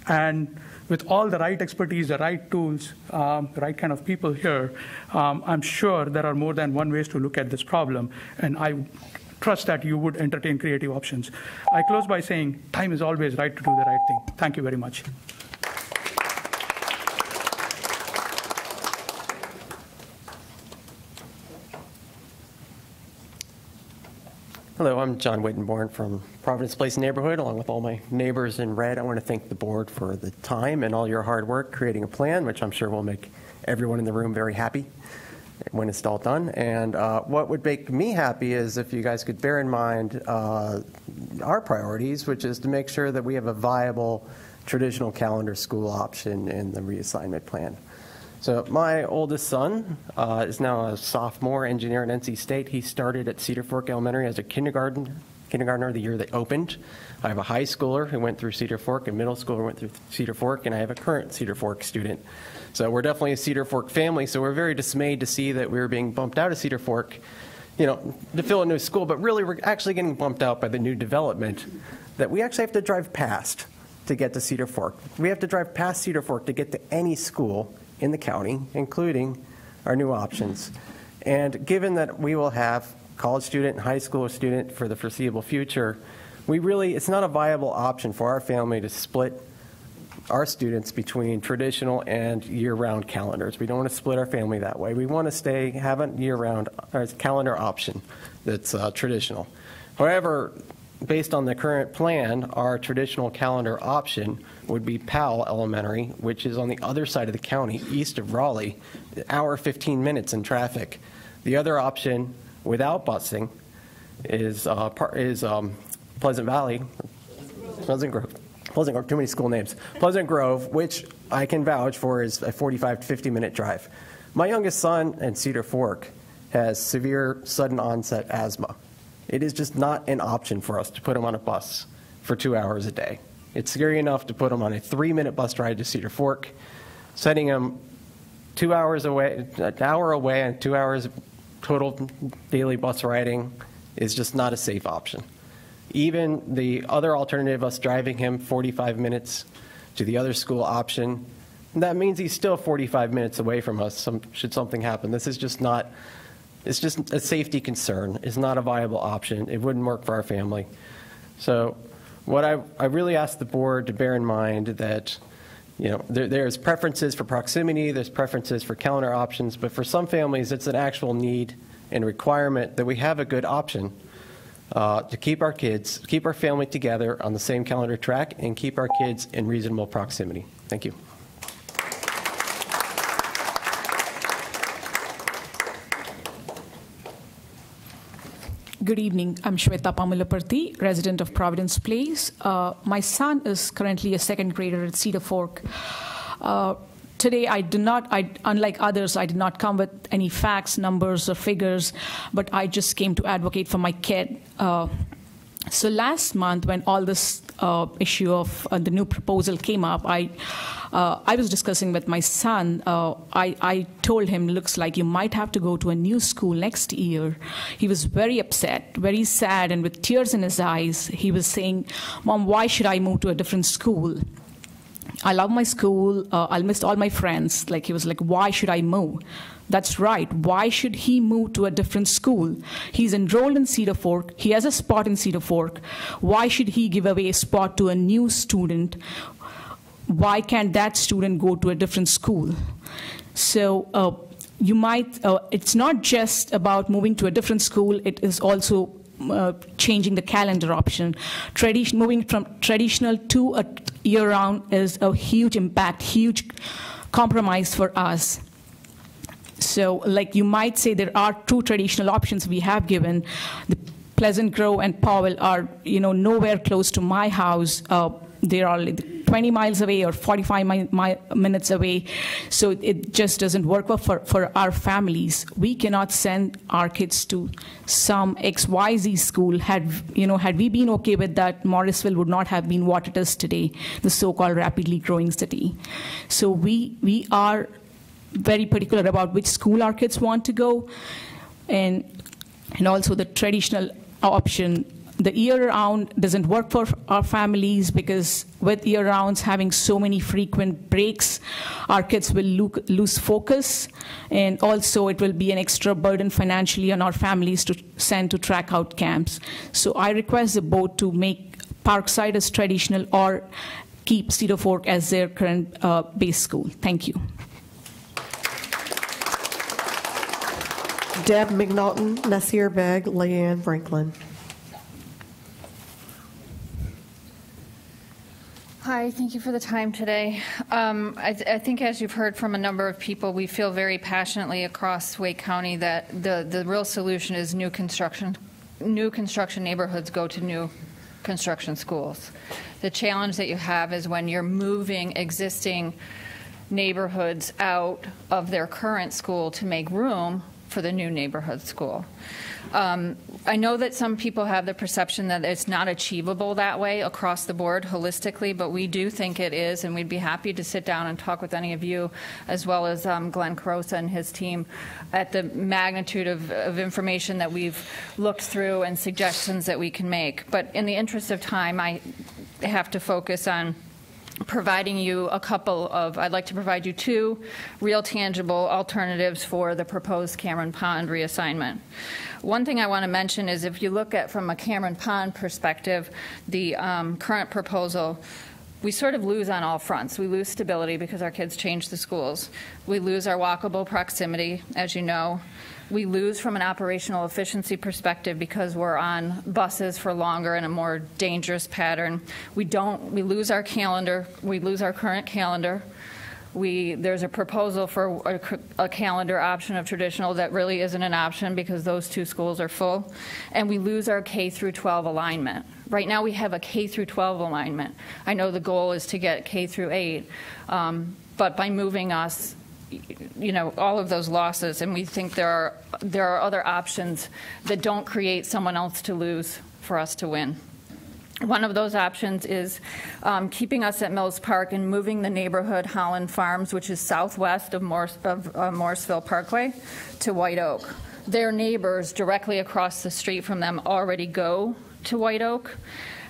And with all the right expertise, the right tools, the right kind of people here, I'm sure there are more than one ways to look at this problem, and I trust that you would entertain creative options. I close by saying time is always right to do the right thing. Thank you very much. Hello, I'm John Wittenborn from Providence Place neighborhood, along with all my neighbors in red. I want to thank the board for the time and all your hard work creating a plan, which I'm sure will make everyone in the room very happy when it's all done. And what would make me happy is if you guys could bear in mind our priorities, which is to make sure that we have a viable traditional calendar school option in the reassignment plan. So my oldest son is now a sophomore engineer at NC State. He started at Cedar Fork Elementary as a kindergartner the year they opened. I have a high schooler who went through Cedar Fork, a middle schooler who went through Cedar Fork, and I have a current Cedar Fork student. So we're definitely a Cedar Fork family, so we're very dismayed to see that we were being bumped out of Cedar Fork, to fill a new school, but really we're actually getting bumped out by the new development that we actually have to drive past to get to Cedar Fork. We have to drive past Cedar Fork to get to any school in the county, including our new options. And given that we will have college student and high school student for the foreseeable future, it's not a viable option for our family to split our students between traditional and year-round calendars. We don't want to split our family that way. We want to have a year-round calendar option that's traditional. However, based on the current plan, our traditional calendar option would be Powell Elementary, which is on the other side of the county, east of Raleigh, an hour 15 minutes in traffic. The other option, without busing, is Pleasant Valley, Pleasant Grove, too many school names. Pleasant Grove, which I can vouch for is a 45 to 50-minute drive. My youngest son in Cedar Fork has severe sudden onset asthma. It is just not an option for us to put him on a bus for 2 hours a day. It's scary enough to put him on a 3-minute bus ride to Cedar Fork. Sending him 2 hours away, an hour away, and 2 hours total daily bus riding is just not a safe option. Even the other alternative, us driving him 45 minutes to the other school option, that means he's still 45 minutes away from us should something happen. This is just not. It's just a safety concern. It's not a viable option. It wouldn't work for our family. So what I really ask the board to bear in mind that, there's preferences for proximity, there's preferences for calendar options, but for some families it's an actual need and requirement that we have a good option to keep our family together on the same calendar track and keep our kids in reasonable proximity. Thank you. Good evening. I'm Shweta Pamulaparthi, resident of Providence Place. My son is currently a second grader at Cedar Fork. Today, unlike others, I did not come with any facts, numbers, or figures, but I just came to advocate for my kid. So last month, when all this issue of the new proposal came up, I was discussing with my son. I told him, looks like you might have to go to a new school next year. He was very upset, very sad, and with tears in his eyes, he was saying, Mom, why should I move to a different school? I love my school. I'll miss all my friends. He was like, why should I move? That's right. Why should he move to a different school? He's enrolled in Cedar Fork. He has a spot in Cedar Fork. Why should he give away a spot to a new student? Why can't that student go to a different school? So it's not just about moving to a different school. It is also changing the calendar option. Moving from traditional to a year-round is a huge impact, huge compromise for us. So you might say there are two traditional options we have given. The Pleasant Grove and Powell are nowhere close to my house. They are 20 miles away or 45 minutes away. So it just doesn't work well for our families. We cannot send our kids to some XYZ school. Had we been okay with that, Morrisville would not have been what it is today, the so-called rapidly growing city. So we are very particular about which school our kids want to go, and also the traditional option. The year-round doesn't work for our families because with year-rounds having so many frequent breaks, our kids will lose focus, and also it will be an extra burden financially on our families to send to track-out camps. So I request the board to make Parkside as traditional or keep Cedar Fork as their current base school. Thank you. Deb McNaughton, Nasir Beg, Leanne Franklin. Hi, thank you for the time today. I think as you've heard from a number of people, we feel very passionately across Wake County that the real solution is new construction. New construction neighborhoods go to new construction schools. The challenge that you have is when you're moving existing neighborhoods out of their current school to make room for the new neighborhood school. I know that some people have the perception that it's not achievable that way across the board holistically, but we do think it is, and we'd be happy to sit down and talk with any of you, as well as Glenn Carosa and his team, at the magnitude of information that we've looked through and suggestions that we can make. But in the interest of time, I have to focus on providing you a couple of, I'd like to provide you two real tangible alternatives for the proposed Cameron Pond reassignment. One thing I want to mention is if you look at from a Cameron Pond perspective, the current proposal, we sort of lose on all fronts. We lose stability because our kids change the schools. We lose our walkable proximity, as you know. We lose from an operational efficiency perspective because we're on buses for longer in a more dangerous pattern. We lose our calendar. We lose our current calendar. There's a proposal for a calendar option of traditional that really isn't an option because those two schools are full. And we lose our K through 12 alignment. Right now we have a K through 12 alignment. I know the goal is to get K through 8, but by moving us, all of those losses, and we think there are other options that don't create someone else to lose for us to win. One of those options is keeping us at Mills Park and moving the neighborhood Holland Farms, which is southwest of Morrisville Parkway, to White Oak. Their neighbors directly across the street from them already go to White Oak.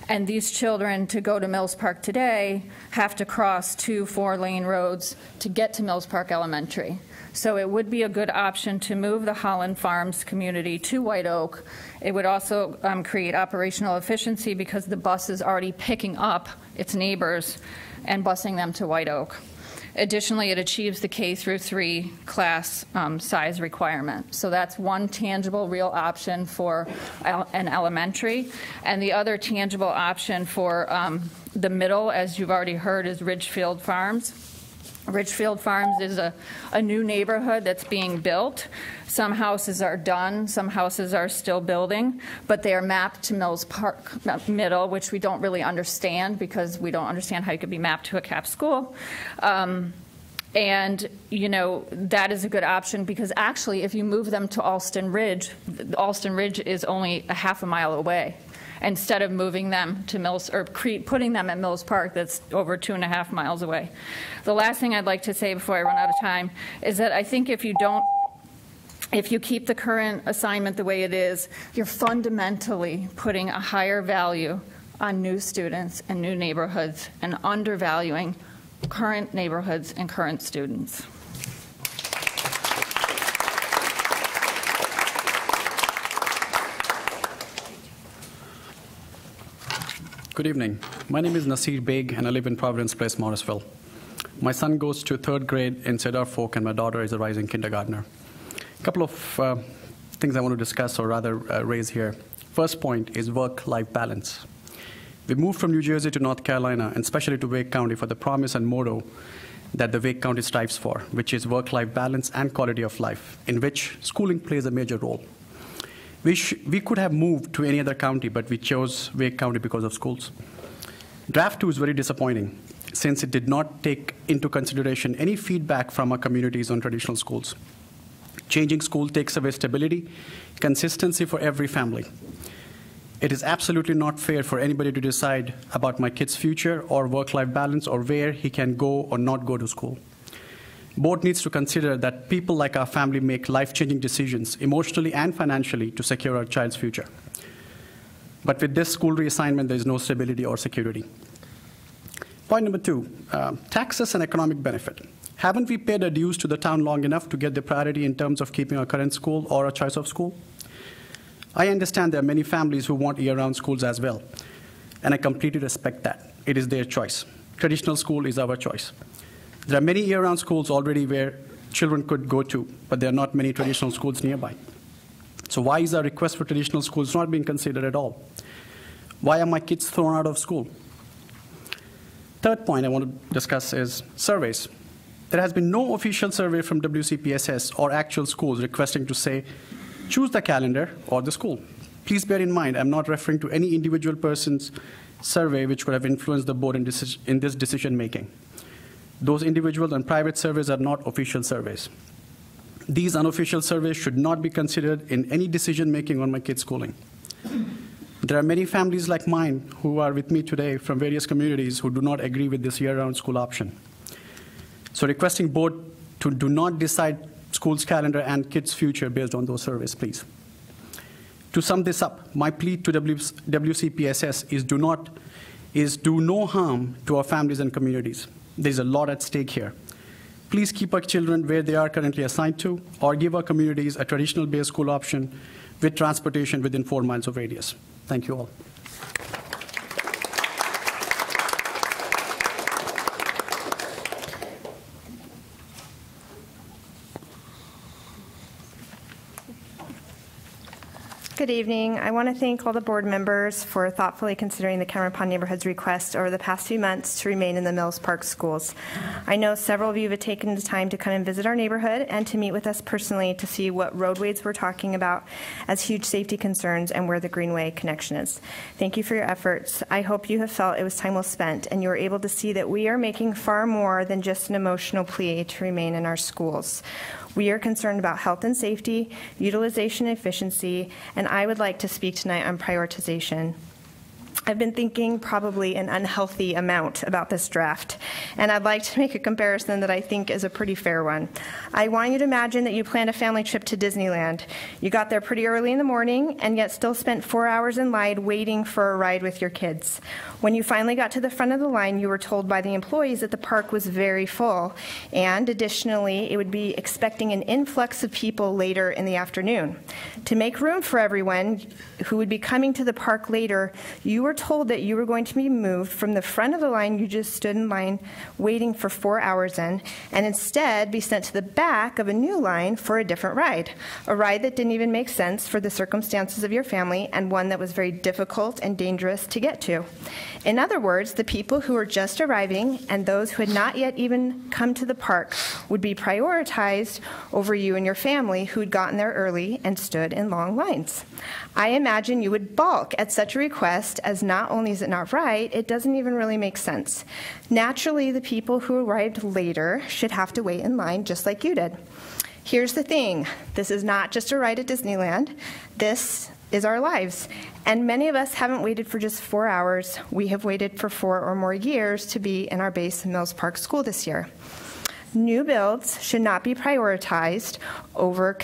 And these children, to go to Mills Park today, have to cross 2 4-lane roads to get to Mills Park Elementary. So it would be a good option to move the Holland Farms community to White Oak. It would also create operational efficiency because the bus is already picking up its neighbors and busing them to White Oak. Additionally, it achieves the K through 3 class size requirement. So that's one tangible, real option for an elementary. And the other tangible option for the middle, as you've already heard, is Ridgefield Farms. Ridgefield Farms is a new neighborhood that's being built. Some houses are done, some houses are still building, but they are mapped to Mills Park Middle, which we don't really understand because we don't understand how you could be mapped to a CAP school. And, that is a good option because actually if you move them to Alston Ridge is only a half a mile away. Instead of moving them to Mills, or putting them at Mills Park, that's over 2.5 miles away. The last thing I'd like to say before I run out of time is that I think if you keep the current assignment the way it is, you're fundamentally putting a higher value on new students and new neighborhoods and undervaluing current neighborhoods and current students. Good evening. My name is Nasir Beg, and I live in Providence Place, Morrisville. My son goes to 3rd grade in Cedar Fork, and my daughter is a rising kindergartner. A couple of things I want to discuss, or rather raise here. First point is work-life balance. We moved from New Jersey to North Carolina, and especially to Wake County, for the promise and motto that the Wake County strives for, which is work-life balance and quality of life, in which schooling plays a major role. We could have moved to any other county, but we chose Wake County because of schools. Draft 2 is very disappointing, since it did not take into consideration any feedback from our communities on traditional schools. Changing school takes away stability, consistency for every family. It is absolutely not fair for anybody to decide about my kid's future or work-life balance or where he can go or not go to school. Board needs to consider that people like our family make life-changing decisions emotionally and financially to secure our child's future. But with this school reassignment, there is no stability or security. Point number 2, taxes and economic benefit. Haven't we paid our dues to the town long enough to get the priority in terms of keeping our current school or a choice of school? I understand there are many families who want year-round schools as well, and I completely respect that. It is their choice. Traditional school is our choice. There are many year-round schools already where children could go to, but there are not many traditional schools nearby. So why is our request for traditional schools not being considered at all? Why are my kids thrown out of school? Third point I want to discuss is surveys. There has been no official survey from WCPSS or actual schools requesting to say, choose the calendar or the school. Please bear in mind, I'm not referring to any individual person's survey which could have influenced the board in this decision making. Those individual and private surveys are not official surveys. These unofficial surveys should not be considered in any decision making on my kids' schooling. There are many families like mine who are with me today from various communities who do not agree with this year-round school option. So requesting board to do not decide school's calendar and kids' future based on those surveys, please. To sum this up, my plea to WCPSS is do no harm to our families and communities. There's a lot at stake here. Please keep our children where they are currently assigned to, or give our communities a traditional-based school option with transportation within 4 miles of radius. Thank you all. Good evening. I want to thank all the board members for thoughtfully considering the Cameron Pond neighborhood's request over the past few months to remain in the Mills Park schools. I know several of you have taken the time to come and visit our neighborhood and to meet with us personally to see what roadways we're talking about as huge safety concerns and where the Greenway connection is. Thank you for your efforts. I hope you have felt it was time well spent and you were able to see that we are making far more than just an emotional plea to remain in our schools. We are concerned about health and safety, utilization and efficiency, and I would like to speak tonight on prioritization. I've been thinking probably an unhealthy amount about this draft, and I'd like to make a comparison that I think is a pretty fair one. I want you to imagine that you planned a family trip to Disneyland. You got there pretty early in the morning and yet still spent 4 hours in line waiting for a ride with your kids. When you finally got to the front of the line, you were told by the employees that the park was very full, and additionally, it would be expecting an influx of people later in the afternoon. To make room for everyone who would be coming to the park later, you were told that you were going to be moved from the front of the line you just stood in line waiting for 4 hours in, and instead be sent to the back of a new line for a different ride, a ride that didn't even make sense for the circumstances of your family and one that was very difficult and dangerous to get to. In other words, the people who were just arriving and those who had not yet even come to the park would be prioritized over you and your family who had gotten there early and stood in long lines. I imagine you would balk at such a request, as not only is it not right, it doesn't even really make sense. Naturally, the people who arrived later should have to wait in line just like you did. Here's the thing. This is not just a ride at Disneyland. This is our lives. And many of us haven't waited for just 4 hours. We have waited for 4 or more years to be in our base Mills Park School this year. New builds should not be prioritized over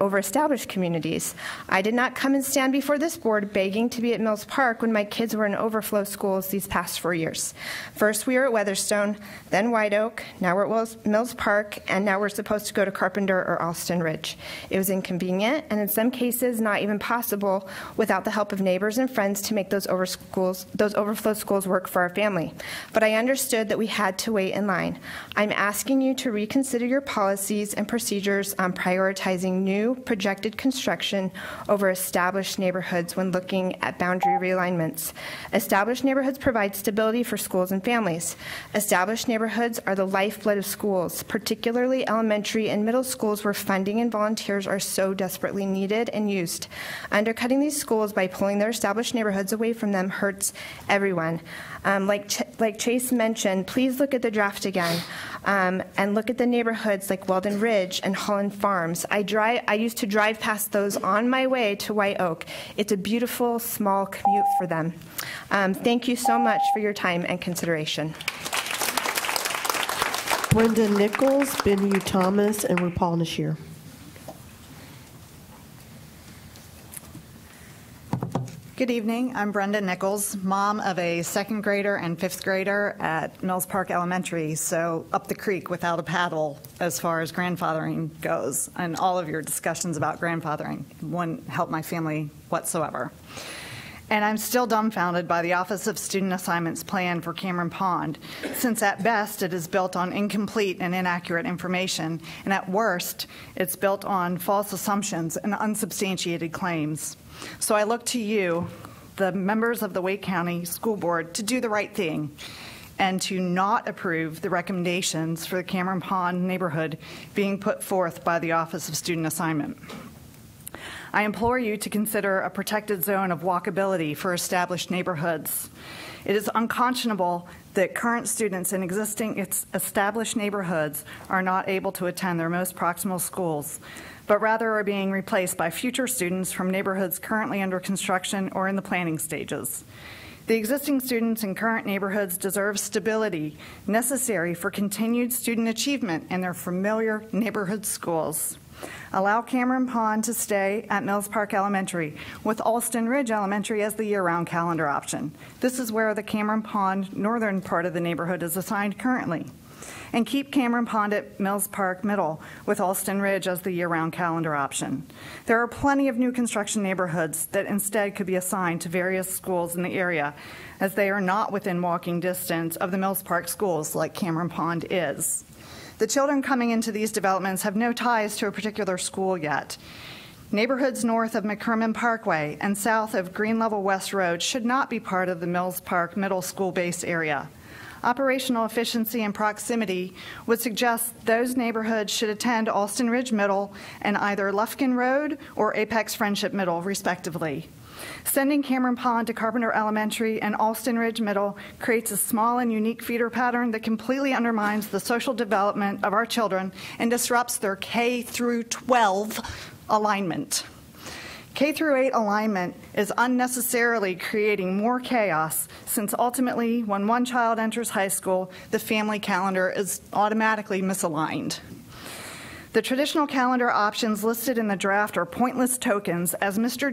over established communities. I did not come and stand before this board begging to be at Mills Park when my kids were in overflow schools these past 4 years. First we were at Weatherstone, then White Oak, now we're at Mills Park, and now we're supposed to go to Carpenter or Alston Ridge. It was inconvenient and in some cases not even possible without the help of neighbors and friends to make those overflow schools work for our family. But I understood that we had to wait in line. I'm asking you to reconsider your policies and procedures on prioritizing new projected construction over established neighborhoods when looking at boundary realignments. Established neighborhoods provide stability for schools and families. Established neighborhoods are the lifeblood of schools, particularly elementary and middle schools where funding and volunteers are so desperately needed and used. Undercutting these schools by pulling their established neighborhoods away from them hurts everyone. Like Chase mentioned, please look at the draft again. And look at the neighborhoods like Weldon Ridge and Holland Farms. I used to drive past those on my way to White Oak. It's a beautiful, small commute for them. Thank you so much for your time and consideration. Brenda Nichols, Benyu Thomas, and Rupal Nashir. Good evening. I'm Brenda Nichols, mom of a second grader and fifth grader at Mills Park Elementary, so up the creek without a paddle as far as grandfathering goes. And all of your discussions about grandfathering wouldn't help my family whatsoever. And I'm still dumbfounded by the Office of Student Assignments plan for Cameron Pond, since at best it is built on incomplete and inaccurate information, and at worst it's built on false assumptions and unsubstantiated claims. So I look to you, the members of the Wake County School Board to do the right thing and to not approve the recommendations for the Cameron Pond neighborhood being put forth by the Office of Student Assignment. I implore you to consider a protected zone of walkability for established neighborhoods. It is unconscionable that current students in existing established neighborhoods are not able to attend their most proximal schools, but rather are being replaced by future students from neighborhoods currently under construction or in the planning stages. The existing students in current neighborhoods deserve stability necessary for continued student achievement in their familiar neighborhood schools. Allow Cameron Pond to stay at Mills Park Elementary, with Alston Ridge Elementary as the year-round calendar option. This is where the Cameron Pond northern part of the neighborhood is assigned currently. And keep Cameron Pond at Mills Park Middle, with Alston Ridge as the year-round calendar option. There are plenty of new construction neighborhoods that instead could be assigned to various schools in the area, as they are not within walking distance of the Mills Park schools like Cameron Pond is. The children coming into these developments have no ties to a particular school yet. Neighborhoods north of McCrimmon Parkway and south of Green Level West Road should not be part of the Mills Park Middle School base area. Operational efficiency and proximity would suggest those neighborhoods should attend Alston Ridge Middle and either Lufkin Road or Apex Friendship Middle, respectively. Sending Cameron Pond to Carpenter Elementary and Alston Ridge Middle creates a small and unique feeder pattern that completely undermines the social development of our children and disrupts their K through 12 alignment. K through 8 alignment is unnecessarily creating more chaos, since ultimately, when one child enters high school, the family calendar is automatically misaligned. The traditional calendar options listed in the draft are pointless tokens, as Mr.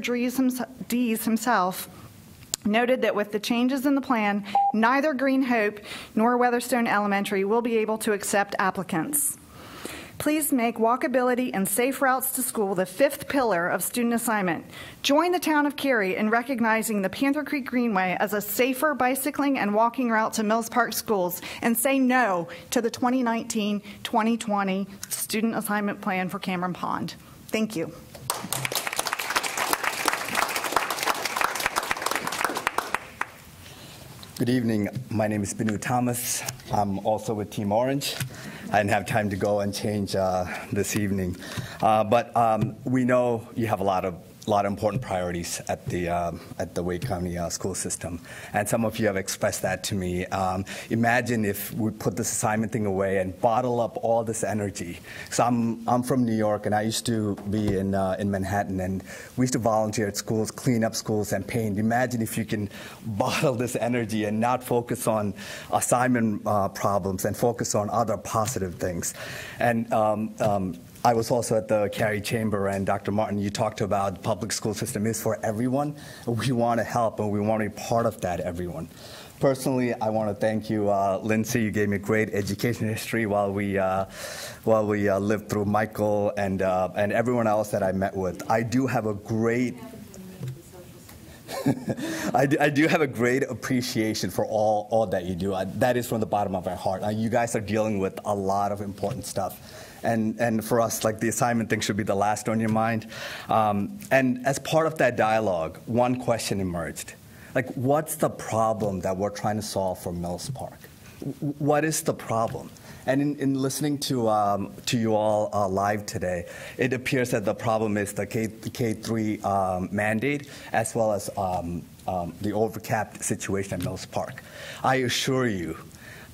Dees himself noted that with the changes in the plan, neither Green Hope nor Weatherstone Elementary will be able to accept applicants. Please make walkability and safe routes to school the fifth pillar of student assignment. Join the town of Cary in recognizing the Panther Creek Greenway as a safer bicycling and walking route to Mills Park schools, and say no to the 2019-2020 student assignment plan for Cameron Pond. Thank you. Good evening. My name is Binu Thomas. I'm also with Team Orange. I didn't have time to go and change this evening, but we know you have a lot of important priorities at the Wake County school system, and some of you have expressed that to me. Imagine if we put this assignment thing away and bottle up all this energy. So I'm from New York, and I used to be in Manhattan, and we used to volunteer at schools, clean up schools, and paint. Imagine if you can bottle this energy and not focus on assignment problems and focus on other positive things. And I was also at the Cary Chamber, and Dr. Martin, you talked about the public school system is for everyone. We want to help, and we want to be part of that, everyone. Personally, I want to thank you, Lindsay. You gave me great education history while we lived through Michael and everyone else that I met with. I do have a great I do have a great appreciation for all that you do. That is from the bottom of my heart. You guys are dealing with a lot of important stuff. And for us, like, the assignment thing should be the last on your mind. And as part of that dialogue, one question emerged. Like, what's the problem that we're trying to solve for Mills Park? What is the problem? And in listening to you all live today, it appears that the problem is the K-3 mandate, as well as the overcapped situation at Mills Park. I assure you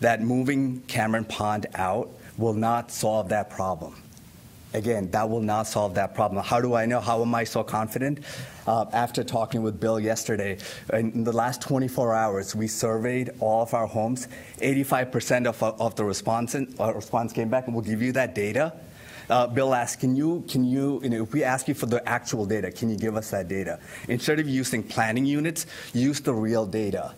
that moving Cameron Pond out will not solve that problem. Again, that will not solve that problem. How do I know? How am I so confident? After talking with Bill yesterday, in the last 24 hours, we surveyed all of our homes. 85% of the response came back, and we'll give you that data. Bill asked, can you, if we ask you for the actual data, can you give us that data? Instead of using planning units, use the real data.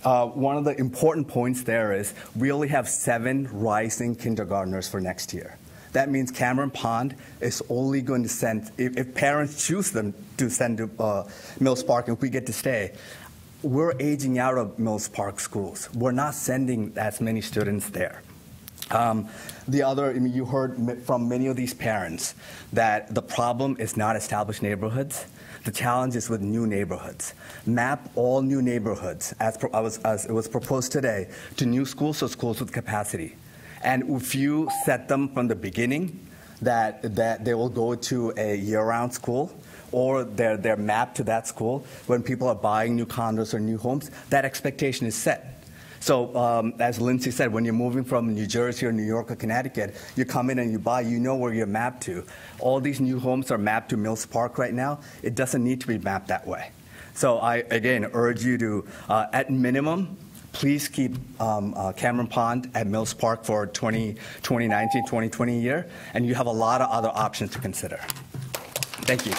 One of the important points there is we only have 7 rising kindergartners for next year. That means Cameron Pond is only going to send, if parents choose them to send to Mills Park, and if we get to stay, we're aging out of Mills Park schools. We're not sending as many students there. The other, I mean, you heard from many of these parents that the problem is not established neighborhoods. The challenge is with new neighborhoods. Map all new neighborhoods, as it was proposed today, to new schools or schools with capacity. And if you set them from the beginning that they will go to a year-round school, or they're mapped to that school, when people are buying new condos or new homes, that expectation is set. So as Lindsay said, when you're moving from New Jersey or New York or Connecticut, you come in and you buy, you know where you're mapped to. All these new homes are mapped to Mills Park right now. It doesn't need to be mapped that way. So I, again, urge you to, at minimum, please keep Cameron Pond at Mills Park for 2019, 2020 year, and you have a lot of other options to consider. Thank you.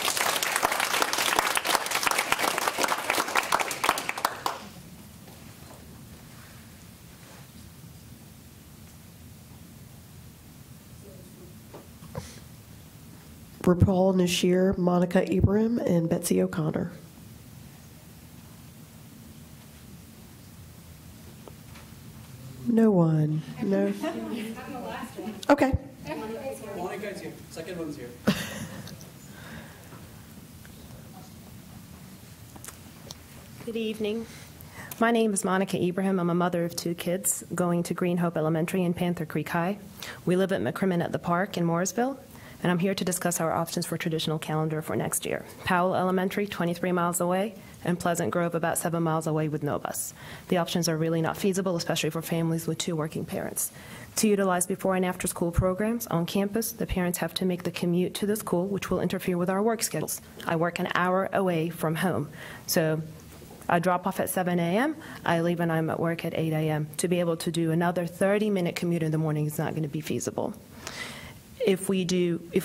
Rapal Nashir, Monica Ibrahim, and Betsy O'Connor. No one. No. I'm the last one. Okay. Monica's here. Second one's here. Good evening. My name is Monica Ibrahim. I'm a mother of 2 kids going to Green Hope Elementary and Panther Creek High. We live at McCrimmon at the Park in Mooresville, and I'm here to discuss our options for traditional calendar for next year. Powell Elementary, 23 miles away, and Pleasant Grove, about 7 miles away with no bus. The options are really not feasible, especially for families with 2 working parents. To utilize before and after school programs on campus, the parents have to make the commute to the school, which will interfere with our work schedules. I work an hour away from home, so I drop off at 7 a.m., I leave and I'm at work at 8 a.m. To be able to do another 30-minute commute in the morning is not going to be feasible. If we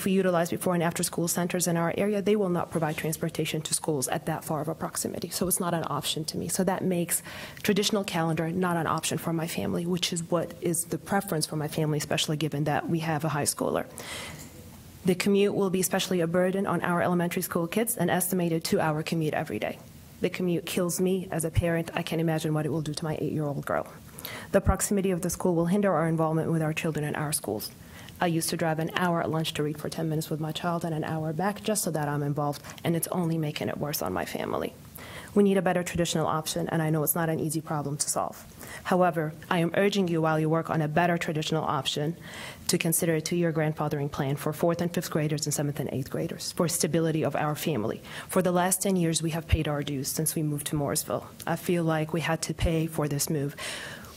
utilize before and after school centers in our area, they will not provide transportation to schools at that far of a proximity. So it's not an option to me. So that makes traditional calendar not an option for my family, which is what is the preference for my family, especially given that we have a high schooler. The commute will be especially a burden on our elementary school kids, an estimated 2-hour commute every day. The commute kills me as a parent. I can't imagine what it will do to my 8-year-old girl. The proximity of the school will hinder our involvement with our children in our schools. I used to drive an hour at lunch to read for 10 minutes with my child and an hour back just so that I'm involved, and it's only making it worse on my family. We need a better traditional option, and I know it's not an easy problem to solve. However, I am urging you while you work on a better traditional option to consider a 2-year grandfathering plan for 4th and 5th graders and 7th and 8th graders for stability of our family. For the last 10 years, we have paid our dues since we moved to Mooresville. I feel like we had to pay for this move.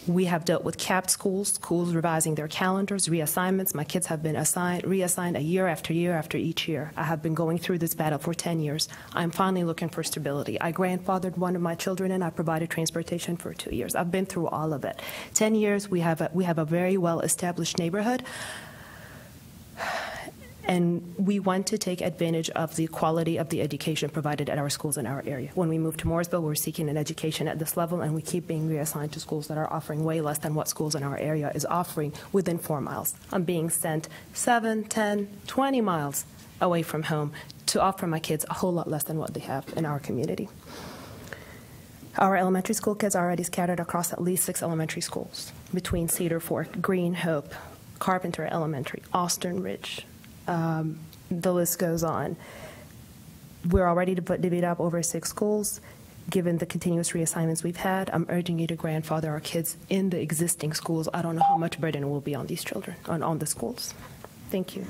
We have dealt with capped schools, schools revising their calendars, reassignments. My kids have been reassigned a year after year after each year. I have been going through this battle for 10 years. I'm finally looking for stability. I grandfathered one of my children and I provided transportation for 2 years. I've been through all of it. 10 years, we have a very well-established neighborhood. And we want to take advantage of the quality of the education provided at our schools in our area. When we moved to Mooresville, we're seeking an education at this level, and we keep being reassigned to schools that are offering way less than what schools in our area is offering within 4 miles. I'm being sent 7, 10, 20 miles away from home to offer my kids a whole lot less than what they have in our community. Our elementary school kids are already scattered across at least 6 elementary schools between Cedar Fork, Green Hope, Carpenter Elementary, Austin Ridge. The list goes on. We're already divvied up over 6 schools. Given the continuous reassignments we've had, I'm urging you to grandfather our kids in the existing schools. I don't know how much burden it will be on these children, on the schools. Thank you.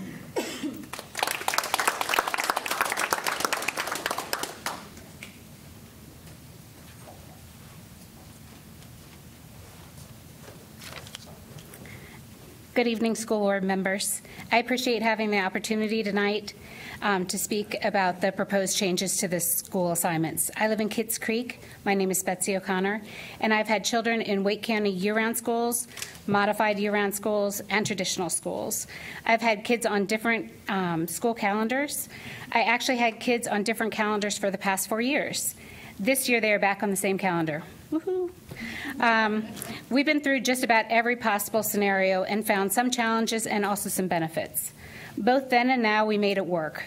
Good evening, school board members. I appreciate having the opportunity tonight to speak about the proposed changes to the school assignments. I live in Kitts Creek. My name is Betsy O'Connor, and I've had children in Wake County year-round schools, modified year-round schools, and traditional schools. I've had kids on different school calendars. I actually had kids on different calendars for the past 4 years. This year, they are back on the same calendar. Woohoo! We've been through just about every possible scenario and found some challenges and also some benefits. Both then and now, we made it work.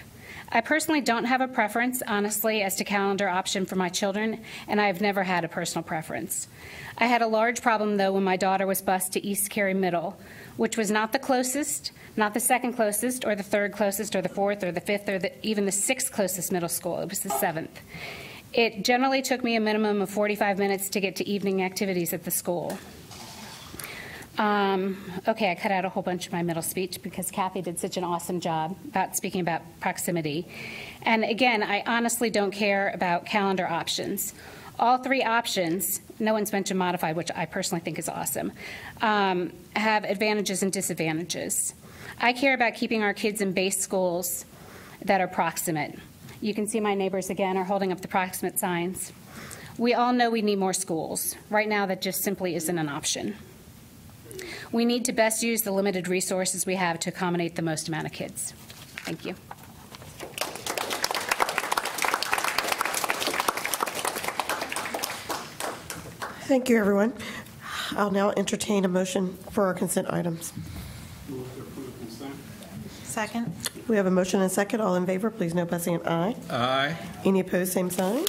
I personally don't have a preference, honestly, as to calendar option for my children, and I have never had a personal preference. I had a large problem, though, when my daughter was bused to East Cary Middle, which was not the closest, not the second closest, or the third closest, or the fourth, or the fifth, or even the sixth closest middle school. It was the seventh. It generally took me a minimum of 45 minutes to get to evening activities at the school. Okay, I cut out a whole bunch of my middle speech because Kathy did such an awesome job about speaking about proximity. And again, I honestly don't care about calendar options. All three options, no one's mentioned modified, which I personally think is awesome, have advantages and disadvantages. I care about keeping our kids in base schools that are proximate. You can see my neighbors again are holding up the proximate signs. We all know we need more schools. Right now, that just simply isn't an option. We need to best use the limited resources we have to accommodate the most amount of kids. Thank you. Thank you, everyone. I'll now entertain a motion for our consent items. Move to approve consent. Second. We have a motion and a second. All in favor, please note by saying aye. Aye. Any opposed, same sign.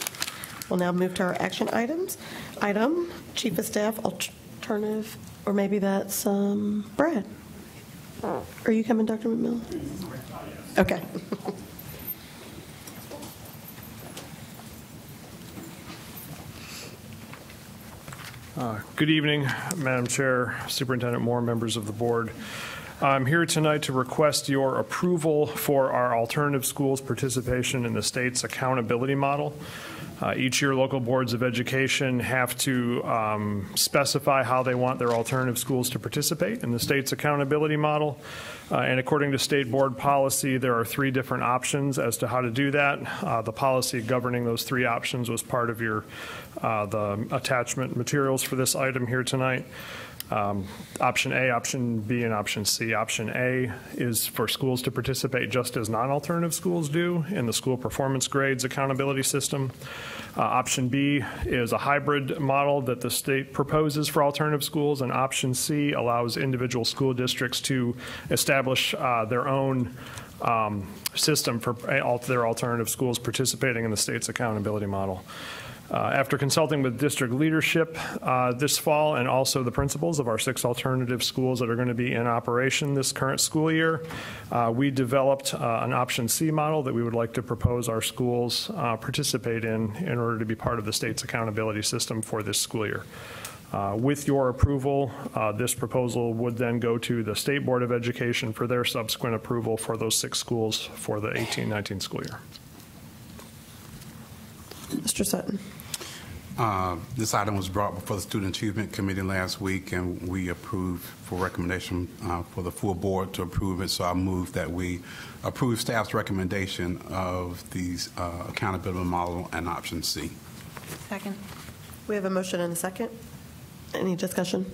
We'll now move to our action items. Item, Chief of Staff, alternative, or maybe that's Brad. Are you coming, Dr. McMillan? Okay. Good evening, Madam Chair, Superintendent Moore, members of the board. I'm here tonight to request your approval for our alternative schools participation in the state's accountability model. Each year, local boards of education have to specify how they want their alternative schools to participate in the state's accountability model. And according to state board policy, there are three different options as to how to do that. The policy governing those three options was part of your the attachment materials for this item here tonight. Option A, option B, and option C. Option A is for schools to participate just as non-alternative schools do in the school performance grades accountability system. Option B is a hybrid model that the state proposes for alternative schools, and option C allows individual school districts to establish their own system for their alternative schools participating in the state's accountability model. After consulting with district leadership this fall and also the principals of our 6 alternative schools that are going to be in operation this current school year, we developed an option C model that we would like to propose our schools participate in order to be part of the state's accountability system for this school year. With your approval, this proposal would then go to the State Board of Education for their subsequent approval for those 6 schools for the 18-19 school year. Mr. Sutton. This item was brought before the Student Achievement Committee last week, and we approved for recommendation for the full board to approve it. So I move that we approve staff's recommendation of the accountability model and option C. Second. We have a motion and a second. Any discussion?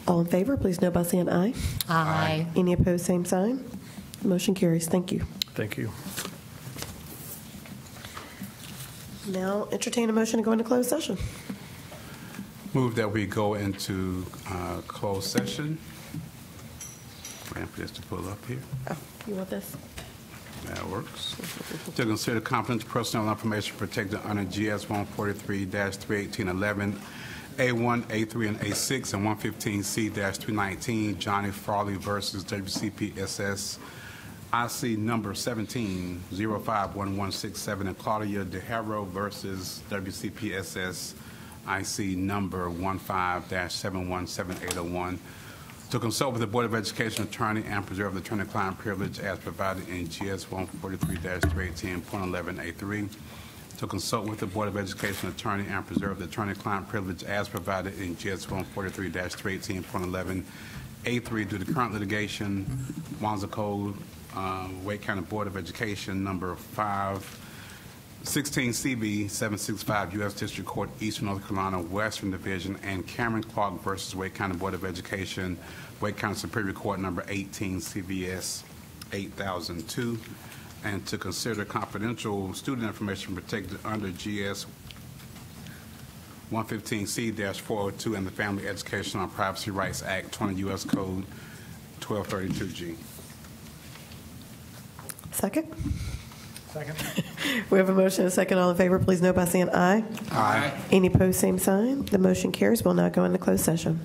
All in favor, please note by saying aye. Aye. Any opposed, same sign. Motion carries. Thank you. Thank you. Now entertain a motion to go into closed session. Move that we go into closed session. Waiting for this to pull up here. Oh, you want this? That works. To consider confidential personnel information protected under GS 143-31811, A1, A3, and A6, and 115C-319, Johnny Farley versus WCPSS. IC number 17-051167, and Claudia DeHaro versus WCPSS IC number 15-717801. To consult with the Board of Education attorney and preserve the attorney-client privilege as provided in GS 143-318.11A3. To consult with the Board of Education attorney and preserve the attorney-client privilege as provided in GS 143-318.11A3 due to current litigation, Wanza Code, Wake County Board of Education number 516 CB 765 U.S. District Court, Eastern North Carolina, Western Division, and Cameron Clark versus Wake County Board of Education, Wake County Superior Court number 18 CBS 8002, and to consider confidential student information protected under GS 115C-402 and the Family Educational and Privacy Rights Act 20 U.S. Code 1232G. Second? Second. We have a motion and a second. All in favor, please note by saying aye. Aye. Any opposed, same sign. The motion carries. We'll now go into closed session.